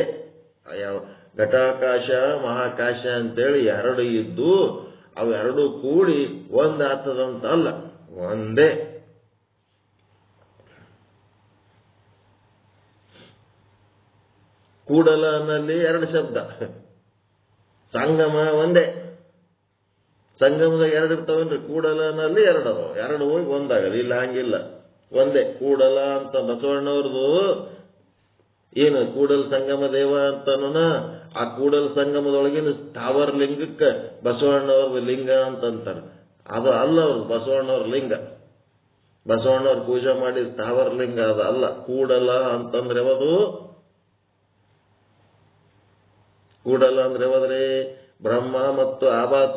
Speaker 1: ಘಟಾಕಾಶ ಮಹಾಕಾಶ ಅಂತೇಳಿ ಎರಡು ಇದ್ದು ಅವೆರಡು ಕೂಡಿ ಒಂದಾಗ್ತದಂತಲ್ಲ, ಒಂದೇ. ಕೂಡಲನಲ್ಲಿ ಎರಡು ಶಬ್ದ, ಸಂಗಮ ಒಂದೇ. ಸಂಗಮದಾಗ ಎರಡು ಇರ್ತಾವೇನ್ರಿ? ಕೂಡಲನಲ್ಲಿ ಎರಡು ಅದಾವ, ಎರಡು ಹೋಗಿ ಒಂದಾಗಲ್ಲ. ಇಲ್ಲ, ಹಂಗಿಲ್ಲ, ಒಂದೇ. ಕೂಡಲ ಅಂತ ಬಸವಣ್ಣವ್ರದು ಏನು ಕೂಡಲ ಸಂಗಮ ದೇವ ಅಂತನೂನ, ಆ ಕೂಡಲ ಸಂಗಮದೊಳಗಿನ ಸ್ಥಾವರ ಲಿಂಗಕ್ಕೆ ಬಸವಣ್ಣವ್ರ ಲಿಂಗ ಅಂತಂತಾರೆ. ಅದು ಅಲ್ಲ, ಅವ್ರು ಬಸವಣ್ಣವ್ರ ಲಿಂಗ. ಬಸವಣ್ಣವ್ರ ಪೂಜೆ ಮಾಡಿ ಸ್ಥಾವರ ಲಿಂಗ ಅದು ಅಲ್ಲ. ಕೂಡಲ ಅಂತಂದ್ರೆ ಯಾವುದು? ಕೂಡಲ ಅಂದ್ರೆ ಯಾವದ್ರಿ? ಬ್ರಹ್ಮ ಮತ್ತು ಆಭಾಸ.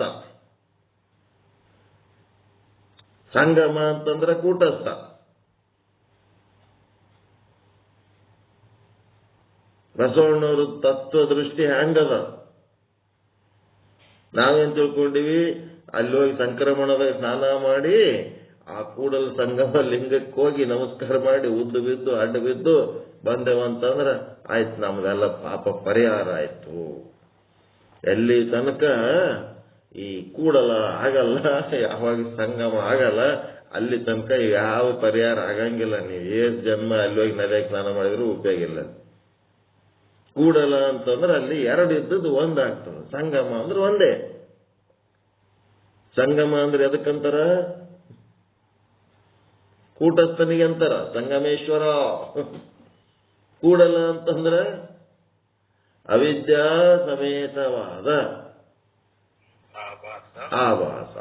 Speaker 1: ಸಂಗಮ ಅಂತಂದ್ರೆ ಕೂಟಸ್ಥ. ಬಸವಣ್ಣವ್ರ ತತ್ವ ದೃಷ್ಟಿ ಹೆಂಗದ? ನಾವೇನ್ ತಿಳ್ಕೊಂಡಿವಿ? ಅಲ್ಲಿ ಹೋಗಿ ಸಂಕ್ರಮಣದಾಗ ಸ್ನಾನ ಮಾಡಿ ಆ ಕೂಡಲ ಸಂಗಮ ಲಿಂಗಕ್ಕೆ ಹೋಗಿ ನಮಸ್ಕಾರ ಮಾಡಿ ಉದ್ದು ಬಿದ್ದು ಅಡ್ಡ ಬಿದ್ದು ಬಂದೇವಂತಂದ್ರ ಆಯ್ತು, ನಮ್ದೆಲ್ಲ ಪಾಪ ಪರಿಹಾರ ಆಯ್ತು. ಎಲ್ಲಿ ತನಕ ಈ ಕೂಡಲ ಆಗಲ್ಲ, ಯಾವಾಗ ಸಂಗಮ ಆಗಲ್ಲ, ಅಲ್ಲಿ ತನಕ ಯಾವ ಪರಿಹಾರ ಆಗಂಗಿಲ್ಲ. ನೀವು ಏಸ್ ಜನ್ಮ ಅಲ್ಲಿ ಹೋಗಿ ನದಿಯಾಗಿ ಸ್ನಾನ ಮಾಡಿದ್ರು ಉಪಯೋಗ ಇಲ್ಲ. ಕೂಡಲ ಅಂತಂದ್ರೆ ಅಲ್ಲಿ ಎರಡು ಇದ್ದದ್ದು ಒಂದಾಗ್ತದೆ. ಸಂಗಮ ಅಂದ್ರೆ ಒಂದೇ. ಸಂಗಮ ಅಂದ್ರೆ ಎದಕ್ಕಂತಾರ? ಕೂಟಸ್ಥನಿಗೆ ಅಂತಾರ ಸಂಗಮೇಶ್ವರ. ಕೂಡಲ ಅಂತಂದ್ರೆ ಅವಿದ್ಯಾ ಸಮೇತವಾದ ಆಭಾಸ.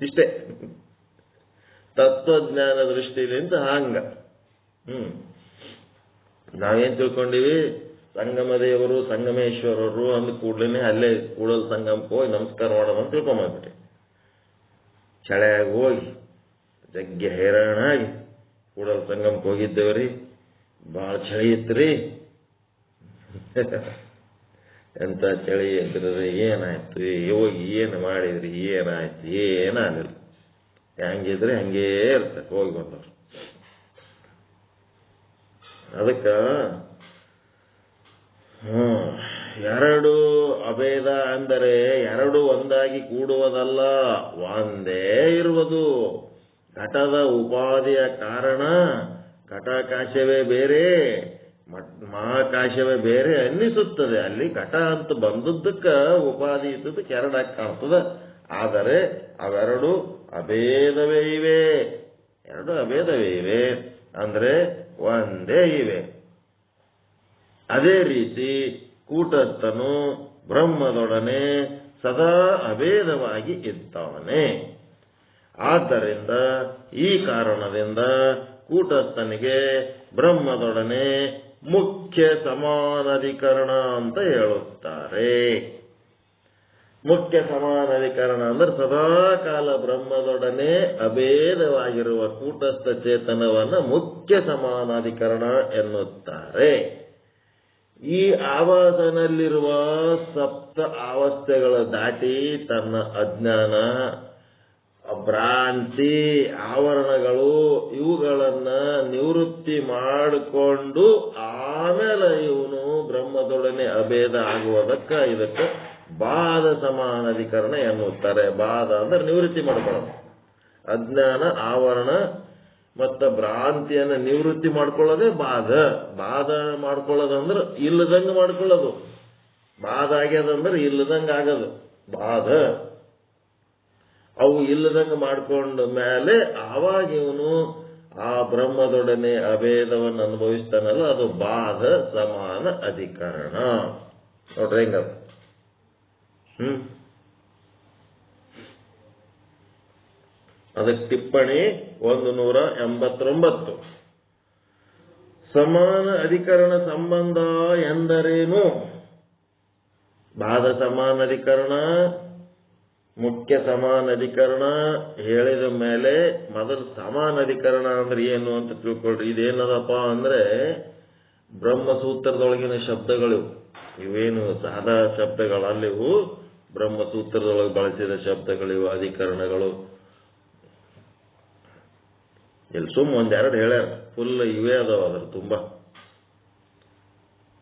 Speaker 1: ಇಷ್ಟೇ ತತ್ವಜ್ಞಾನ ದೃಷ್ಟಿಲಿಂದ ಹಂಗ. ನಾವೇನ್ ತಿಳ್ಕೊಂಡಿವಿ? ಸಂಗಮ ದೇವರು ಸಂಗಮೇಶ್ವರರು ಅಂದ ಕೂಡ್ಲೇನೆ ಅಲ್ಲೇ ಕೂಡಲ ಸಂಗಮಕ್ಕೆ ಹೋಗಿ ನಮಸ್ಕಾರ ಮಾಡೋಣ ಅಂತ ತಿಳ್ಕೊಂಬಂದ್ಬಿಟ್ರಿ. ಚಳೆಯಾಗ ಹೋಗಿ ಜಗ್ಗಿ ಹೈರಾಣಾಗಿ ಕೂಡಲ ಸಂಗಮಕ್ಕೆ ಹೋಗಿದ್ದೇವ್ರಿ. ಭಾಳ ಚಳಿ ಇತ್ರಿ. ಎಂತ ಚಳಿ ಇದ್ರಿ, ಏನಾಯ್ತು, ಹೋಗಿ ಏನು ಮಾಡಿದ್ರಿ, ಏನಾಯ್ತು, ಏನಾಗಿಲ್ಲ. ಹೆಂಗಿದ್ರಿ ಹಂಗೇ ಇರ್ತಾರೆ ಹೋಗಿ ಬಂದವ್ರು. ಅದಕ್ಕ ಎರಡು ಅಭೇದ ಅಂದರೆ ಎರಡು ಒಂದಾಗಿ ಕೂಡುವುದಲ್ಲ, ಒಂದೇ ಇರುವುದು. ಘಟದ ಉಪಾಧಿಯ ಕಾರಣ ಘಟಾಕಾಶವೇ ಬೇರೆ, ಮಹಾಕಾಶವೇ ಬೇರೆ ಅನ್ನಿಸುತ್ತದೆ. ಅಲ್ಲಿ ಘಟ ಅಂತ ಬಂದದ್ದಕ್ಕ ಉಪಾಧಿ ಇದ್ದದಕ್ಕೆ ಎರಡಾಗಿ ಕಾಣ್ತದ. ಆದರೆ ಅವೆರಡು ಅಭೇದವೇ ಇವೆ. ಎರಡು ಅಭೇದವೇ ಇವೆ ಅಂದ್ರೆ ಒಂದೇ ಇವೆ. ಅದೇ ರೀತಿ ಕೂಟಸ್ಥನು ಬ್ರಹ್ಮದೊಡನೆ ಸದಾ ಅಭೇದವಾಗಿ ಇದ್ದಾನೆ. ಆದ್ದರಿಂದ ಈ ಕಾರಣದಿಂದ ಕೂಟಸ್ಥನಿಗೆ ಬ್ರಹ್ಮದೊಡನೆ ಮುಖ್ಯ ಸಮಾನಾಧಿಕರಣ ಅಂತ ಹೇಳುತ್ತಾರೆ. ಮುಖ್ಯ ಸಮಾನಾಧಿಕರಣ ಅಂದ್ರೆ ಸದಾ ಕಾಲ ಬ್ರಹ್ಮದೊಡನೆ ಅಭೇದವಾಗಿರುವ ಕೂಟಸ್ಥ ಚೇತನವನ್ನ ಮುಖ್ಯ ಸಮಾನಾಧಿಕರಣ ಎನ್ನುತ್ತಾರೆ. ಈ ಆವಾಸನಲ್ಲಿರುವ ಸಪ್ತ ಅವಸ್ಥೆಗಳ ದಾಟಿ ತನ್ನ ಅಜ್ಞಾನ, ಭ್ರಾಂತಿ, ಆವರಣಗಳು ಇವುಗಳನ್ನ ನಿವೃತ್ತಿ ಮಾಡಿಕೊಂಡು ಆಮೇಲೆ ಇವನು ಬ್ರಹ್ಮದೊಡನೆ ಅಭೇದ ಆಗುವುದಕ್ಕೆ ಇದಕ್ಕೆ ಬಾಧ ಸಮಾನಾಧಿಕರಣ ಎನ್ನುತ್ತಾರೆ. ಬಾಧ ಅಂದ್ರೆ ನಿವೃತ್ತಿ ಮಾಡ್ಕೊಳ್ಳೋದು. ಅಜ್ಞಾನ, ಆವರಣ ಮತ್ತು ಭ್ರಾಂತಿಯನ್ನು ನಿವೃತ್ತಿ ಮಾಡ್ಕೊಳ್ಳೋದೇ ಬಾಧ. ಬಾಧ ಮಾಡ್ಕೊಳ್ಳೋದಂದ್ರೆ ಇಲ್ಲದಂಗೆ ಮಾಡ್ಕೊಳ್ಳೋದು. ಬಾಧ ಆಗ್ಯದಂದ್ರೆ ಇಲ್ಲದಂಗೆ ಆಗೋದು ಬಾಧ. ಅವು ಇಲ್ಲದಂಗೆ ಮಾಡ್ಕೊಂಡ ಮೇಲೆ ಆವಾಗ ಇವನು ಆ ಬ್ರಹ್ಮದೊಡನೆ ಅಭೇದವನ್ನು ಅನುಭವಿಸ್ತಾನಲ್ಲ, ಅದು ಬಾಧ ಸಮಾನ ಅಧಿಕರಣ. ನೋಡ್ರಿ ಹೆಂಗ ಅದಕ್ಕೆ ಟಿಪ್ಪಣಿ 189. ಸಮಾನ ಅಧಿಕರಣ ಸಂಬಂಧ ಎಂದರೇನು? ಬಾಧ ಸಮಾನಾಧಿಕರಣ, ಮುಖ್ಯ ಸಮಾನಾಧಿಕರಣ ಹೇಳಿದ ಮೇಲೆ ಮೊದಲು ಸಮಾನಾಧಿಕರಣ ಅಂದ್ರೆ ಏನು ಅಂತ ತಿಳ್ಕೊಳ್ರಿ. ಇದೇನದಪ್ಪ ಅಂದ್ರೆ ಬ್ರಹ್ಮಸೂತ್ರದೊಳಗಿನ ಶಬ್ದಗಳು. ಇವೇನು ಸಾದಾ ಶಬ್ದಗಳಲ್ಲಿವು, ಬ್ರಹ್ಮಸೂತ್ರದೊಳಗೆ ಬಳಸಿದ ಶಬ್ದಗಳಿವು, ಅಧಿಕರಣಗಳು. ಇಲ್ಲಿ ಸುಮ್ಮ ಒಂದೆರಡು ಹೇಳ್ಯಾರ, ಫುಲ್ ಇವೇ ಅದಾವ ಅದ್ರ ತುಂಬ.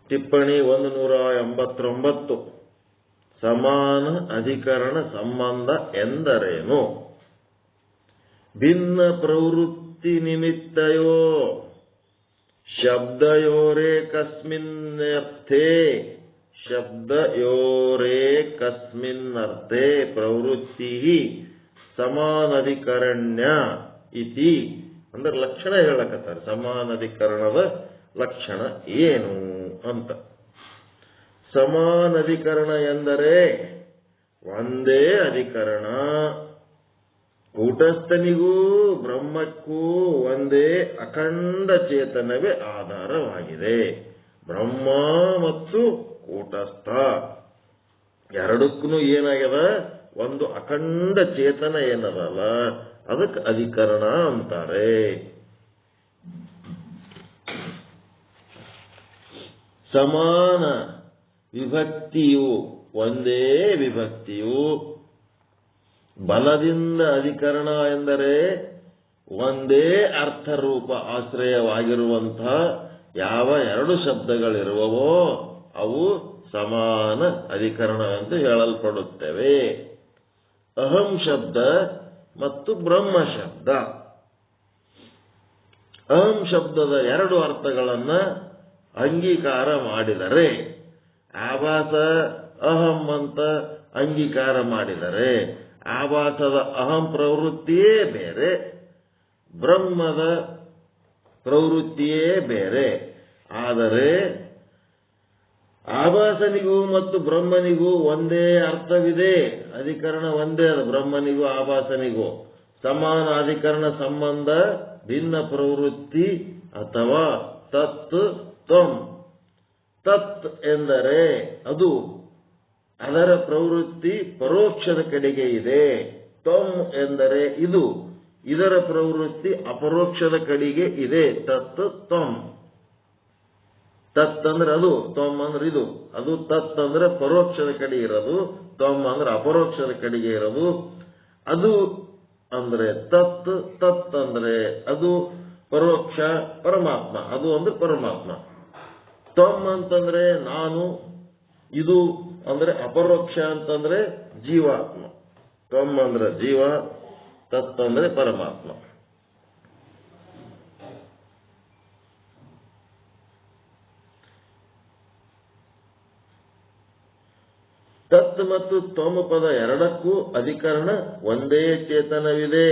Speaker 1: ಟಿಪ್ಪಣಿ 189. ಸಮಾನ ಅಧಿಕರಣ ಸಂಬಂಧ ಎಂದರೇನು? ಭಿನ್ನ ಪ್ರವೃತ್ತಿ ನಿಮಿತ್ತಯೋ ಶಬ್ದಯೋರೇ ಕಸ್ಮಿನ್ನರ್ಥೇ ಪ್ರವೃತ್ತಿ ಸಮಾನಾಧಿಕರಣ್ಯ ಇತಿ. ಅಂದ್ರೆ ಲಕ್ಷಣ ಹೇಳಕತ್ತಾರೆ. ಸಮಾನಾಧಿಕರಣದ ಲಕ್ಷಣ ಏನು ಅಂತ. ಸಮಾನಾಧಿಕರಣ ಎಂದರೆ ಒಂದೇ ಅಧಿಕರಣ, ಕೂಟಸ್ಥನಿಗೂ ಬ್ರಹ್ಮಕ್ಕೂ ಒಂದೇ ಅಖಂಡ ಚೇತನವೇ ಆಧಾರವಾಗಿದೆ. ಬ್ರಹ್ಮ ಮತ್ತು ಕೂಟಸ್ಥ ಎರಡಕ್ಕೂ ಏನಾಗ್ಯದ? ಒಂದು ಅಖಂಡ ಚೇತನ ಏನದಲ್ಲ, ಅದಕ್ಕೆ ಅಧಿಕರಣ ಅಂತಾರೆ. ಸಮಾನ ವಿಭಕ್ತಿಯು ಒಂದೇ ವಿಭಕ್ತಿಯು ಬಲದಿಂದ ಅಧಿಕರಣ ಎಂದರೆ ಒಂದೇ ಅರ್ಥರೂಪ ಆಶ್ರಯವಾಗಿರುವಂತಹ ಯಾವ ಎರಡು ಶಬ್ದಗಳಿರುವವೋ ಅವು ಸಮಾನ ಅಧಿಕರಣ ಎಂದು ಹೇಳಲ್ಪಡುತ್ತವೆ. ಅಹಂ ಶಬ್ದ ಮತ್ತು ಬ್ರಹ್ಮ ಶಬ್ದ. ಅಹಂ ಶಬ್ದದ ಎರಡು ಅರ್ಥಗಳನ್ನ ಅಂಗೀಕಾರ ಮಾಡಿದರೆ, ಆಭಾಸ ಅಹಂ ಅಂತ ಅಂಗೀಕಾರ ಮಾಡಿದರೆ, ಆಭಾಸದ ಅಹಂ ಪ್ರವೃತ್ತಿಯೇ ಬೇರೆ, ಬ್ರಹ್ಮದ ಪ್ರವೃತ್ತಿಯೇ ಬೇರೆ. ಆದರೆ ಆಭಾಸನಿಗೂ ಮತ್ತು ಬ್ರಹ್ಮನಿಗೂ ಒಂದೇ ಅರ್ಥವಿದೆ. ಅಧಿಕರಣ ಒಂದೇ ಅದು, ಬ್ರಹ್ಮನಿಗೂ ಆಭಾಸನಿಗೂ. ಸಮಾನ ಅಧಿಕರಣ ಸಂಬಂಧ ಭಿನ್ನ ಪ್ರವೃತ್ತಿ ಅಥವಾ ತತ್ ತ್ವಂ. ತತ್ ಎಂದರೆ ಅದು, ಅದರ ಪ್ರವೃತ್ತಿ ಪರೋಕ್ಷದ ಕಡೆಗೆ ಇದೆ. ತ್ವಂ ಎಂದರೆ ಇದು, ಇದರ ಪ್ರವೃತ್ತಿ ಅಪರೋಕ್ಷದ ಕಡೆಗೆ ಇದೆ. ತತ್ ತ್ವಂ. ತತ್ ಅಂದ್ರೆ ಅದು, ತ್ವಂ ಅಂದ್ರೆ ಇದು. ಅದು ತತ್ ಅಂದ್ರೆ ಪರೋಕ್ಷದ ಕಡೆ ಇರೋದು, ತ್ವಂ ಅಂದ್ರೆ ಅಪರೋಕ್ಷದ ಕಡೆಗೆ ಇರೋದು. ಅದು ಅಂದ್ರೆ ತತ್, ತತ್ ಅಂದ್ರೆ ಅದು ಪರೋಕ್ಷ ಪರಮಾತ್ಮ, ಅದು ಅಂದ್ರೆ ಪರಮಾತ್ಮ. ತ್ವಂ ಅಂತಂದ್ರೆ ನಾನು, ಇದು ಅಂದ್ರೆ ಅಪರೋಕ್ಷ ಅಂತಂದ್ರೆ ಜೀವಾತ್ಮ. ತ್ವಂ ಅಂದ್ರೆ ಜೀವ, ತತ್ ಅಂದ್ರೆ ಪರಮಾತ್ಮ. ತತ್ ಮತ್ತು ತ್ವಂ ಪದ ಎರಡಕ್ಕೂ ಅಧಿಕರಣ ಒಂದೇ ಚೇತನವಿದೆ.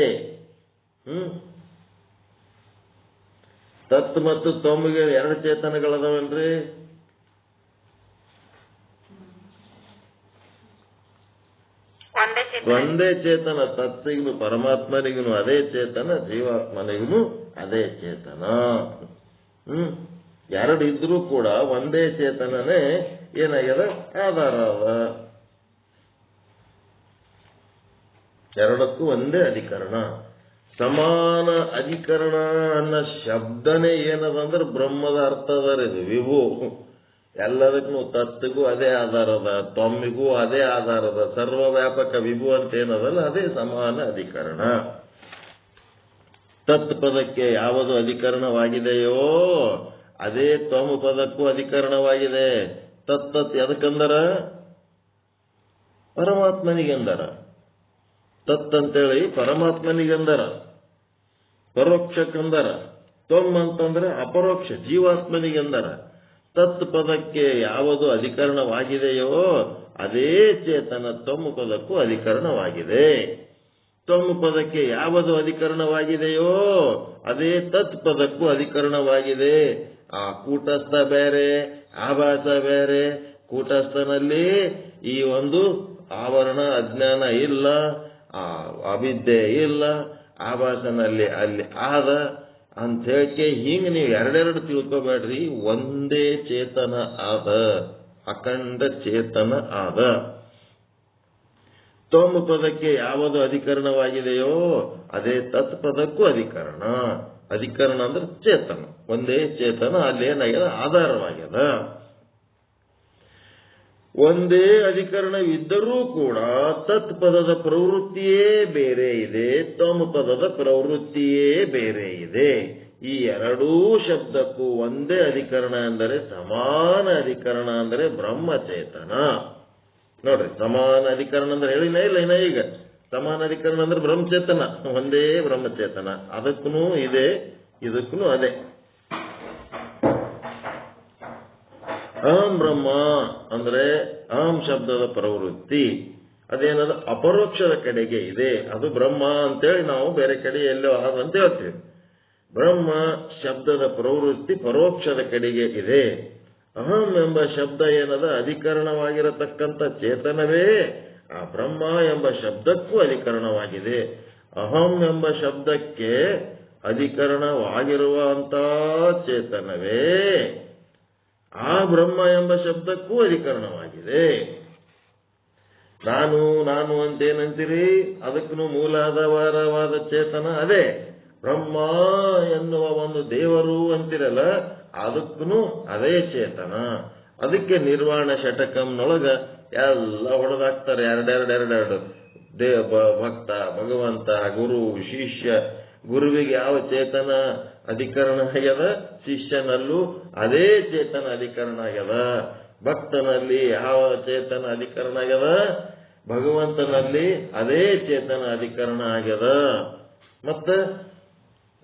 Speaker 1: ತತ್ ಮತ್ತು ತ್ವಮ್ಗೆ ಎರಡು ಚೇತನಗಳದವನ್ರಿ. ಒಂದೇ ಚೇತನ, ತತ್ಸಿಗೂ ಪರಮಾತ್ಮನಿಗೂ ಅದೇ ಚೇತನ, ಜೀವಾತ್ಮನಿಗೂ ಅದೇ ಚೇತನ. ಎರಡು ಇದ್ರೂ ಕೂಡ ಒಂದೇ ಚೇತನನೇ ಏನಾಗ್ಯದ, ಆಧಾರ ಅದ. ಎರಡಕ್ಕೂ ಒಂದೇ ಅಧಿಕರಣ. ಸಮಾನ ಅಧಿಕರಣ ಅನ್ನೋ ಶಬ್ದನೇ ಏನದಂದ್ರೆ ಬ್ರಹ್ಮದ ಅರ್ಥ ಅದ. ಇದು ವಿಭು ಎಲ್ಲದಕ್ಕೂ, ತತ್ಗೂ ಅದೇ ಆಧಾರದ, ತ್ವಮ್ಮಿಗೂ ಅದೇ ಆಧಾರದ, ಸರ್ವವ್ಯಾಪಕ ವಿಭು ಅಂತ ಏನದಲ್ಲ ಅದೇ ಸಮಾನ ಅಧಿಕರಣ. ತತ್ ಪದಕ್ಕೆ ಯಾವುದು ಅಧಿಕರಣವಾಗಿದೆಯೋ ಅದೇ ತ್ವಮ್ ಪದಕ್ಕೂ ಅಧಿಕರಣವಾಗಿದೆ. ತತ್ ಎದಕ್ಕಂದರ? ಪರಮಾತ್ಮನಿಗೆಂದರ. ತತ್ ಅಂತೇಳಿ ಪರಮಾತ್ಮನಿಗೆಂದರ, ಪರೋಕ್ಷಕ್ಕಂದರ. ತ್ವಮ್ ಅಂತಂದ್ರೆ ಅಪರೋಕ್ಷ ಜೀವಾತ್ಮನಿಗೆಂದರ. ತತ್ ಪದಕ್ಕೆ ಯಾವುದು ಅಧಿಕರಣವಾಗಿದೆಯೋ ಅದೇ ಚೇತನ ತ್ವಮ್ ಪದಕ್ಕೂ ಅಧಿಕರಣವಾಗಿದೆ. ತ್ವಮ್ ಪದಕ್ಕೆ ಯಾವುದು ಅಧಿಕರಣವಾಗಿದೆಯೋ ಅದೇ ತತ್ ಪದಕ್ಕೂ ಅಧಿಕರಣವಾಗಿದೆ. ಆ ಕೂಟಸ್ಥ ಬೇರೆ, ಆಭಾಸ ಬೇರೆ. ಕೂಟಸ್ಥನಲ್ಲಿ ಈ ಒಂದು ಆವರಣ ಅಜ್ಞಾನ ಇಲ್ಲ, ಅವಿದ್ಯೆ ಇಲ್ಲ. ಆಭಾಸನಲ್ಲಿ ಅಲ್ಲಿ ಆದ ಅಂತ ಹೇಳಿಕೆ ಹಿಂಗೆ ನೀವು ಎರಡೆರಡು ತಿಳ್ಕೊಬೇಡ್ರಿ. ಒಂದೇ ಚೇತನ ಆದ, ಅಖಂಡ ಚೇತನ ಆದ. ತ್ವಮ್ ಪದಕ್ಕೆ ಯಾವುದು ಅಧಿಕರಣವಾಗಿದೆಯೋ ಅದೇ ತತ್ ಪದಕ್ಕೂ ಅಧಿಕರಣ. ಅಧಿಕರಣ ಅಂದ್ರೆ ಚೇತನ, ಒಂದೇ ಚೇತನ ಅಲ್ಲೇನಾಗ್ಯದ, ಆಧಾರವಾಗ್ಯದ. ಒಂದೇ ಅಧಿಕರಣವಿದ್ದರೂ ಕೂಡ ತತ್ ಪದದ ಪ್ರವೃತ್ತಿಯೇ ಬೇರೆ ಇದೆ, ತ್ವಮ್ ಪದದ ಪ್ರವೃತ್ತಿಯೇ ಬೇರೆ ಇದೆ. ಈ ಎರಡೂ ಶಬ್ದಕ್ಕೂ ಒಂದೇ ಅಧಿಕರಣ ಅಂದರೆ ಸಮಾನ ಅಧಿಕರಣ ಅಂದರೆ ಬ್ರಹ್ಮಚೇತನ. ನೋಡ್ರಿ, ಸಮಾನ ಅಧಿಕರಣ ಅಂದ್ರೆ ಹೇಳಿನೇ ಇಲ್ಲ ಈಗ. ಸಮಾನ ಅಧಿಕರಣ ಅಂದ್ರೆ ಬ್ರಹ್ಮಚೇತನ, ಒಂದೇ ಬ್ರಹ್ಮಚೇತನ. ಅದಕ್ಕೂ ಇದೆ, ಇದಕ್ಕೂ ಅದೇ. ಅಹಂ ಬ್ರಹ್ಮ ಅಂದ್ರೆ ಅಹಂ ಶಬ್ದದ ಪ್ರವೃತ್ತಿ ಅದೇನದ ಅಪರೋಕ್ಷದ ಕಡೆಗೆ ಇದೆ. ಅದು ಬ್ರಹ್ಮ ಅಂತೇಳಿ ನಾವು ಬೇರೆ ಕಡೆ ಎಲ್ಲೋ ಅಂತ ಹೇಳ್ತೀವಿ. ಬ್ರಹ್ಮ ಶಬ್ದದ ಪ್ರವೃತ್ತಿ ಪರೋಕ್ಷದ ಕಡೆಗೆ ಇದೆ. ಅಹಂ ಎಂಬ ಶಬ್ದ ಏನದ ಅಧಿಕರಣವಾಗಿರತಕ್ಕಂಥ ಚೇತನವೇ ಆ ಬ್ರಹ್ಮ ಎಂಬ ಶಬ್ದಕ್ಕೂ ಅಧಿಕರಣವಾಗಿದೆ. ಅಹಂ ಎಂಬ ಶಬ್ದಕ್ಕೆ ಅಧಿಕರಣವಾಗಿರುವಂತ ಚೇತನವೇ ಆ ಬ್ರಹ್ಮ ಎಂಬ ಶಬ್ದಕ್ಕೂ ಅಧಿಕರಣವಾಗಿದೆ. ನಾನು ನಾನು ಅಂತೇನಂತೀರಿ, ಅದಕ್ಕೂ ಮೂಲಾಧಾರವಾದ ಚೇತನ ಅದೇ. ಬ್ರಹ್ಮ ಎನ್ನುವ ಒಂದು ದೇವರು ಅಂತಿರಲ್ಲ, ಅದಕ್ಕೂ ಅದೇ ಚೇತನ. ಅದಕ್ಕೆ ನಿರ್ವಾಣ ಷಟಕಂನೊಳಗ ಎಲ್ಲ ಹೊಡೆದಾಕ್ತಾರೆ, ಎರಡೆರಡು. ಭಕ್ತ, ಭಗವಂತ, ಗುರು, ಶಿಷ್ಯ. ಗುರುವಿಗೆ ಯಾವ ಚೇತನ ಅಧಿಕರಣ ಆಗ್ಯದ, ಶಿಷ್ಯನಲ್ಲೂ ಅದೇ ಚೇತನ ಅಧಿಕರಣ ಆಗ್ಯದ. ಭಕ್ತನಲ್ಲಿ ಯಾವ ಚೇತನ ಅಧಿಕರಣ ಆಗ್ಯದ, ಭಗವಂತನಲ್ಲಿ ಅದೇ ಚೇತನ ಅಧಿಕರಣ ಆಗ್ಯದ. ಮತ್ತ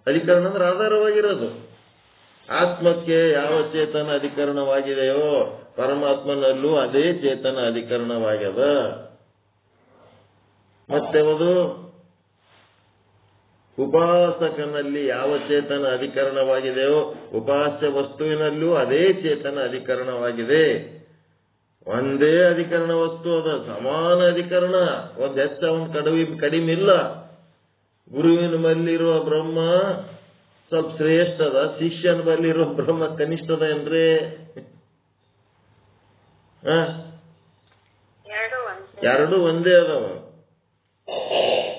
Speaker 1: ಅಧಿಕರಣ ಅಂದ್ರೆ ಆಧಾರವಾಗಿರೋದು. ಆತ್ಮಕ್ಕೆ ಯಾವ ಚೇತನ ಅಧಿಕರಣವಾಗಿದೆಯೋ ಪರಮಾತ್ಮನಲ್ಲೂ ಅದೇ ಚೇತನ ಅಧಿಕರಣವಾಗ್ಯದ. ಮತ್ತೆವುದು ಉಪಾಸಕನಲ್ಲಿ ಯಾವ ಚೇತನ ಅಧಿಕರಣವಾಗಿದೆಯೋ ಉಪಾಸ್ಯ ವಸ್ತುವಿನಲ್ಲೂ ಅದೇ ಚೇತನ ಅಧಿಕರಣವಾಗಿದೆ. ಒಂದೇ ಅಧಿಕರಣ ವಸ್ತು ಅದ, ಸಮಾನ ಅಧಿಕರಣ. ಒಂದ್ ಹೆಚ್ಚ ಒಂದು ಕಡಿಮೆ ಇಲ್ಲ. ಗುರುವಿನ ಬಲ್ಲಿರುವ ಬ್ರಹ್ಮ ಸ್ವಲ್ಪ ಶ್ರೇಷ್ಠದ, ಶಿಷ್ಯನ ಬಲ್ಲಿರುವ ಬ್ರಹ್ಮ ಕನಿಷ್ಠದ ಏನ್ರಿ? ಎರಡು ಒಂದೇ ಅದಾವ.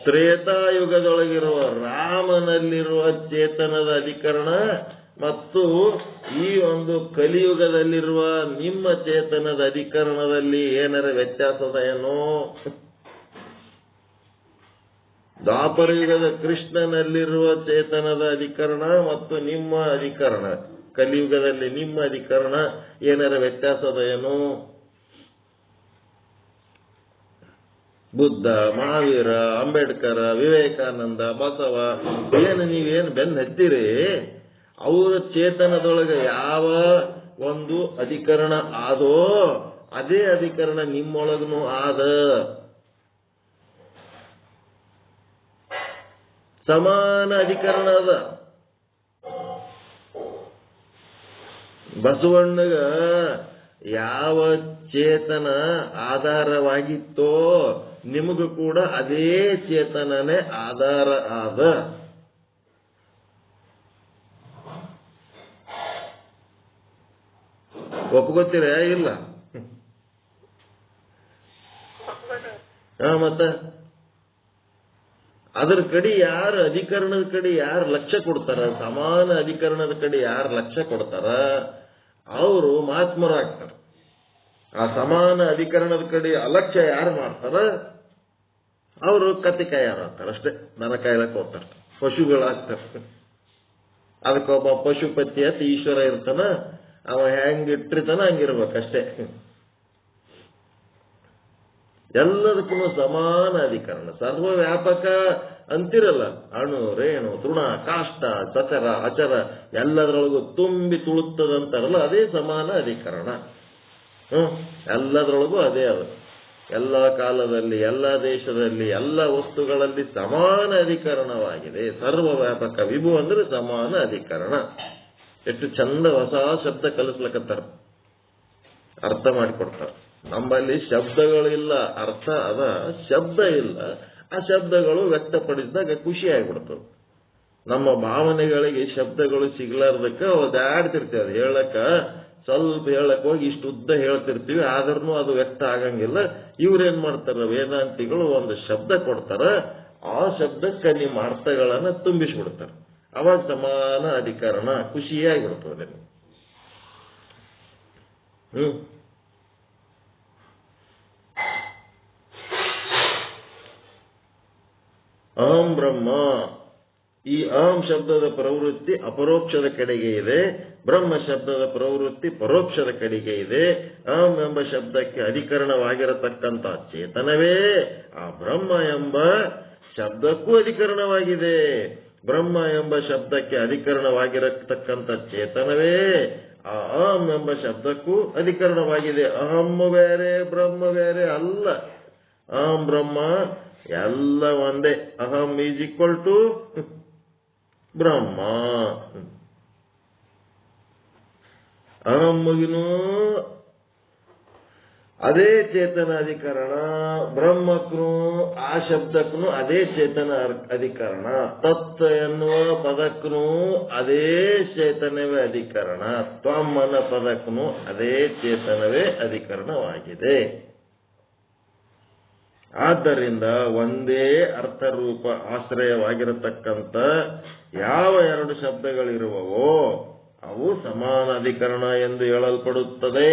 Speaker 1: ತ್ರೇತಾಯುಗದೊಳಗಿರುವ ರಾಮನಲ್ಲಿರುವ ಚೇತನದ ಅಧಿಕರಣ ಮತ್ತು ಈ ಒಂದು ಕಲಿಯುಗದಲ್ಲಿರುವ ನಿಮ್ಮ ಚೇತನದ ಅಧಿಕರಣದಲ್ಲಿ ಏನಾರ ವ್ಯತ್ಯಾಸದ ಏನೋ? ದ್ವಾಪರಯುಗದ ಕೃಷ್ಣನಲ್ಲಿರುವ ಚೇತನದ ಅಧಿಕರಣ ಮತ್ತು ನಿಮ್ಮ ಅಧಿಕರಣ, ಕಲಿಯುಗದಲ್ಲಿ ನಿಮ್ಮ ಅಧಿಕರಣ ಏನಾರ ವ್ಯತ್ಯಾಸದ ಏನು? ಬುದ್ಧ, ಮಹಾವೀರ, ಅಂಬೇಡ್ಕರ್, ವಿವೇಕಾನಂದ, ಬಸವ ನೀವೇನು ಬೆನ್ನು ಹತ್ತೀರಿ, ಅವರ ಚೇತನದೊಳಗೆ ಯಾವ ಒಂದು ಅಧಿಕರಣ ಆದೋ ಅದೇ ಅಧಿಕರಣ ನಿಮ್ಮೊಳಗನು ಆದ. ಸಮಾನ ಅಧಿಕರಣ ಅದ. ಬಸವಣ್ಣಗ ಯಾವ ಚೇತನ ಆಧಾರವಾಗಿತ್ತೋ ನಿಮಗೂ ಕೂಡ ಅದೇ ಚೇತನನೇ ಆಧಾರ ಆದ. ಒಪ್ಕೋತೀರ ಇಲ್ಲ? ಮತ್ತೆ ಅದ್ರ ಕಡೆ ಯಾರು ಅಧಿಕರಣದ ಕಡೆ ಯಾರು ಲಕ್ಷ್ಯ ಕೊಡ್ತಾರ, ಸಮಾನ ಅಧಿಕರಣದ ಕಡೆ ಯಾರು ಲಕ್ಷ್ಯ ಕೊಡ್ತಾರ ಅವರು ಮಹಾತ್ಮರಾಗ್ತಾರೆ. ಆ ಸಮಾನ ಅಧಿಕರಣದ ಕಡೆ ಅಲಕ್ಷ್ಯ ಯಾರು ಮಾಡ್ತಾರ ಅವರು ಕತ್ತಿಕಾಯಾರಾಗ್ತಾರೆ, ಅಷ್ಟೇ. ದನ ಕಾಯ್ಲಕ್ಕೆ ಹೋಗ್ತಾರೆ, ಪಶುಗಳಾಗ್ತಾರೆ. ಅದಕ್ಕೊಬ್ಬ ಪಶುಪತಿ ಅಂತ ಈಶ್ವರ ಇರ್ತಾನ, ಅವ ಹೆಂಗಿಟ್ಟಿರ್ತಾನ ಹಂಗಿರ್ಬೇಕಷ್ಟೇ. ಎಲ್ಲದಕ್ಕೂ ಸಮಾನ ಅಧಿಕರಣ, ಸರ್ವ ವ್ಯಾಪಕ ಅಂತಿರಲ್ಲ. ಅಣು, ರೇಣು, ತೃಣ, ಕಾಷ್ಟ, ಸಚರ, ಅಚರ ಎಲ್ಲದರೊಳಗೂ ತುಂಬಿ ತುಳುತ್ತದಂತಾರಲ್ಲ, ಅದೇ ಸಮಾನ ಅಧಿಕರಣ. ಎಲ್ಲದರೊಳಗೂ ಅದೇ ಅದು. ಎಲ್ಲ ಕಾಲದಲ್ಲಿ, ಎಲ್ಲ ದೇಶದಲ್ಲಿ, ಎಲ್ಲ ವಸ್ತುಗಳಲ್ಲಿ ಸಮಾನ ಅಧಿಕರಣವಾಗಿದೆ. ಸರ್ವ ವ್ಯಾಪಕ ವಿಭು ಅಂದ್ರೆ ಸಮಾನ ಅಧಿಕರಣ. ಎಷ್ಟು ಚಂದ ಹೊಸ ಶಬ್ದ ಕಲಿಸ್ಲಕತ್ತಾರ, ಅರ್ಥ ಮಾಡಿಕೊಡ್ತಾರೆ. ನಮ್ಮಲ್ಲಿ ಶಬ್ದಗಳಿಲ್ಲ, ಅರ್ಥ ಅದ, ಶಬ್ದ ಇಲ್ಲ. ಆ ಶಬ್ದಗಳು ವ್ಯಕ್ತಪಡಿಸಿದಾಗ ಖುಷಿ ಆಗ್ಬಿಡ್ತದೆ. ನಮ್ಮ ಭಾವನೆಗಳಿಗೆ ಶಬ್ದಗಳು ಸಿಗ್ಲಾರ್ದಕ್ಕೆ ಓದಾಡ್ತಿರ್ತೀವಿ. ಅದು ಹೇಳಕ್ಕ ಸ್ವಲ್ಪ ಹೇಳಕ್ ಹೋಗಿ ಇಷ್ಟು ಉದ್ದ ಹೇಳ್ತಿರ್ತೀವಿ, ಆದ್ರೂ ಅದು ವ್ಯಕ್ತ ಆಗಂಗಿಲ್ಲ. ಇವ್ರೇನ್ ಮಾಡ್ತಾರ, ವೇದಾಂತಿಗಳು ಒಂದು ಶಬ್ದ ಕೊಡ್ತಾರ, ಆ ಶಬ್ದಕ್ಕೆ ನಿಮ್ಮ ಅರ್ಥಗಳನ್ನ ತುಂಬಿಸ್ಬಿಡ್ತಾರೆ. ಅವಾಗ ಸಮಾನ ಅಧಿಕರಣ ಖುಷಿಯಾಗಿಬಿಡ್ತದೆ. ಅಹಂ ಬ್ರಹ್ಮ, ಈ ಅಹಂ ಶಬ್ದದ ಪ್ರವೃತ್ತಿ ಅಪರೋಕ್ಷದ ಕಡೆಗೆ ಇದೆ, ಬ್ರಹ್ಮ ಶಬ್ದದ ಪ್ರವೃತ್ತಿ ಪರೋಕ್ಷದ ಕಡೆಗೆ ಇದೆ. ಅಹಂ ಎಂಬ ಶಬ್ದಕ್ಕೆ ಅಧಿಕರಣವಾಗಿರತಕ್ಕಂಥ ಚೇತನವೇ ಆ ಬ್ರಹ್ಮ ಎಂಬ ಶಬ್ದಕ್ಕೂ ಅಧಿಕರಣವಾಗಿದೆ. ಬ್ರಹ್ಮ ಎಂಬ ಶಬ್ದಕ್ಕೆ ಅಧಿಕರಣವಾಗಿರತಕ್ಕಂಥ ಚೇತನವೇ ಆ ಅಹಂ ಎಂಬ ಶಬ್ದಕ್ಕೂ ಅಧಿಕರಣವಾಗಿದೆ. ಅಹಂ ಬೇರೆ ಬ್ರಹ್ಮ ಬೇರೆ ಅಲ್ಲ. ಅಹಂ ಬ್ರಹ್ಮ ಎಲ್ಲ ಒಂದೇ. ಅಹಂ ಈಸ್ ಈಕ್ವಲ್ ಟು ಬ್ರಹ್ಮ. ಅಹಂಗಿನೂ ಅದೇ ಚೇತನ ಅಧಿಕರಣ, ಬ್ರಹ್ಮಕ್ಕೂ ಆ ಶಬ್ದಕ್ಕೂ ಅದೇ ಚೇತನ ಅಧಿಕರಣ, ತತ್ ಎನ್ನುವ ಪದಕ್ಕೂ ಅದೇ ಚೇತನವೇ ಅಧಿಕರಣ, ತ್ವಮ್ಮನ ಪದಕ್ಕೂ ಅದೇ ಚೇತನವೇ ಅಧಿಕರಣವಾಗಿದೆ. ಆದ್ದರಿಂದ ಒಂದೇ ಅರ್ಥರೂಪ ಆಶ್ರಯವಾಗಿರತಕ್ಕಂಥ ಯಾವ ಎರಡು ಶಬ್ದಗಳಿರುವವೋ ಅವು ಸಮಾನ ಅಧಿಕರಣ ಎಂದು ಹೇಳಲ್ಪಡುತ್ತದೆ.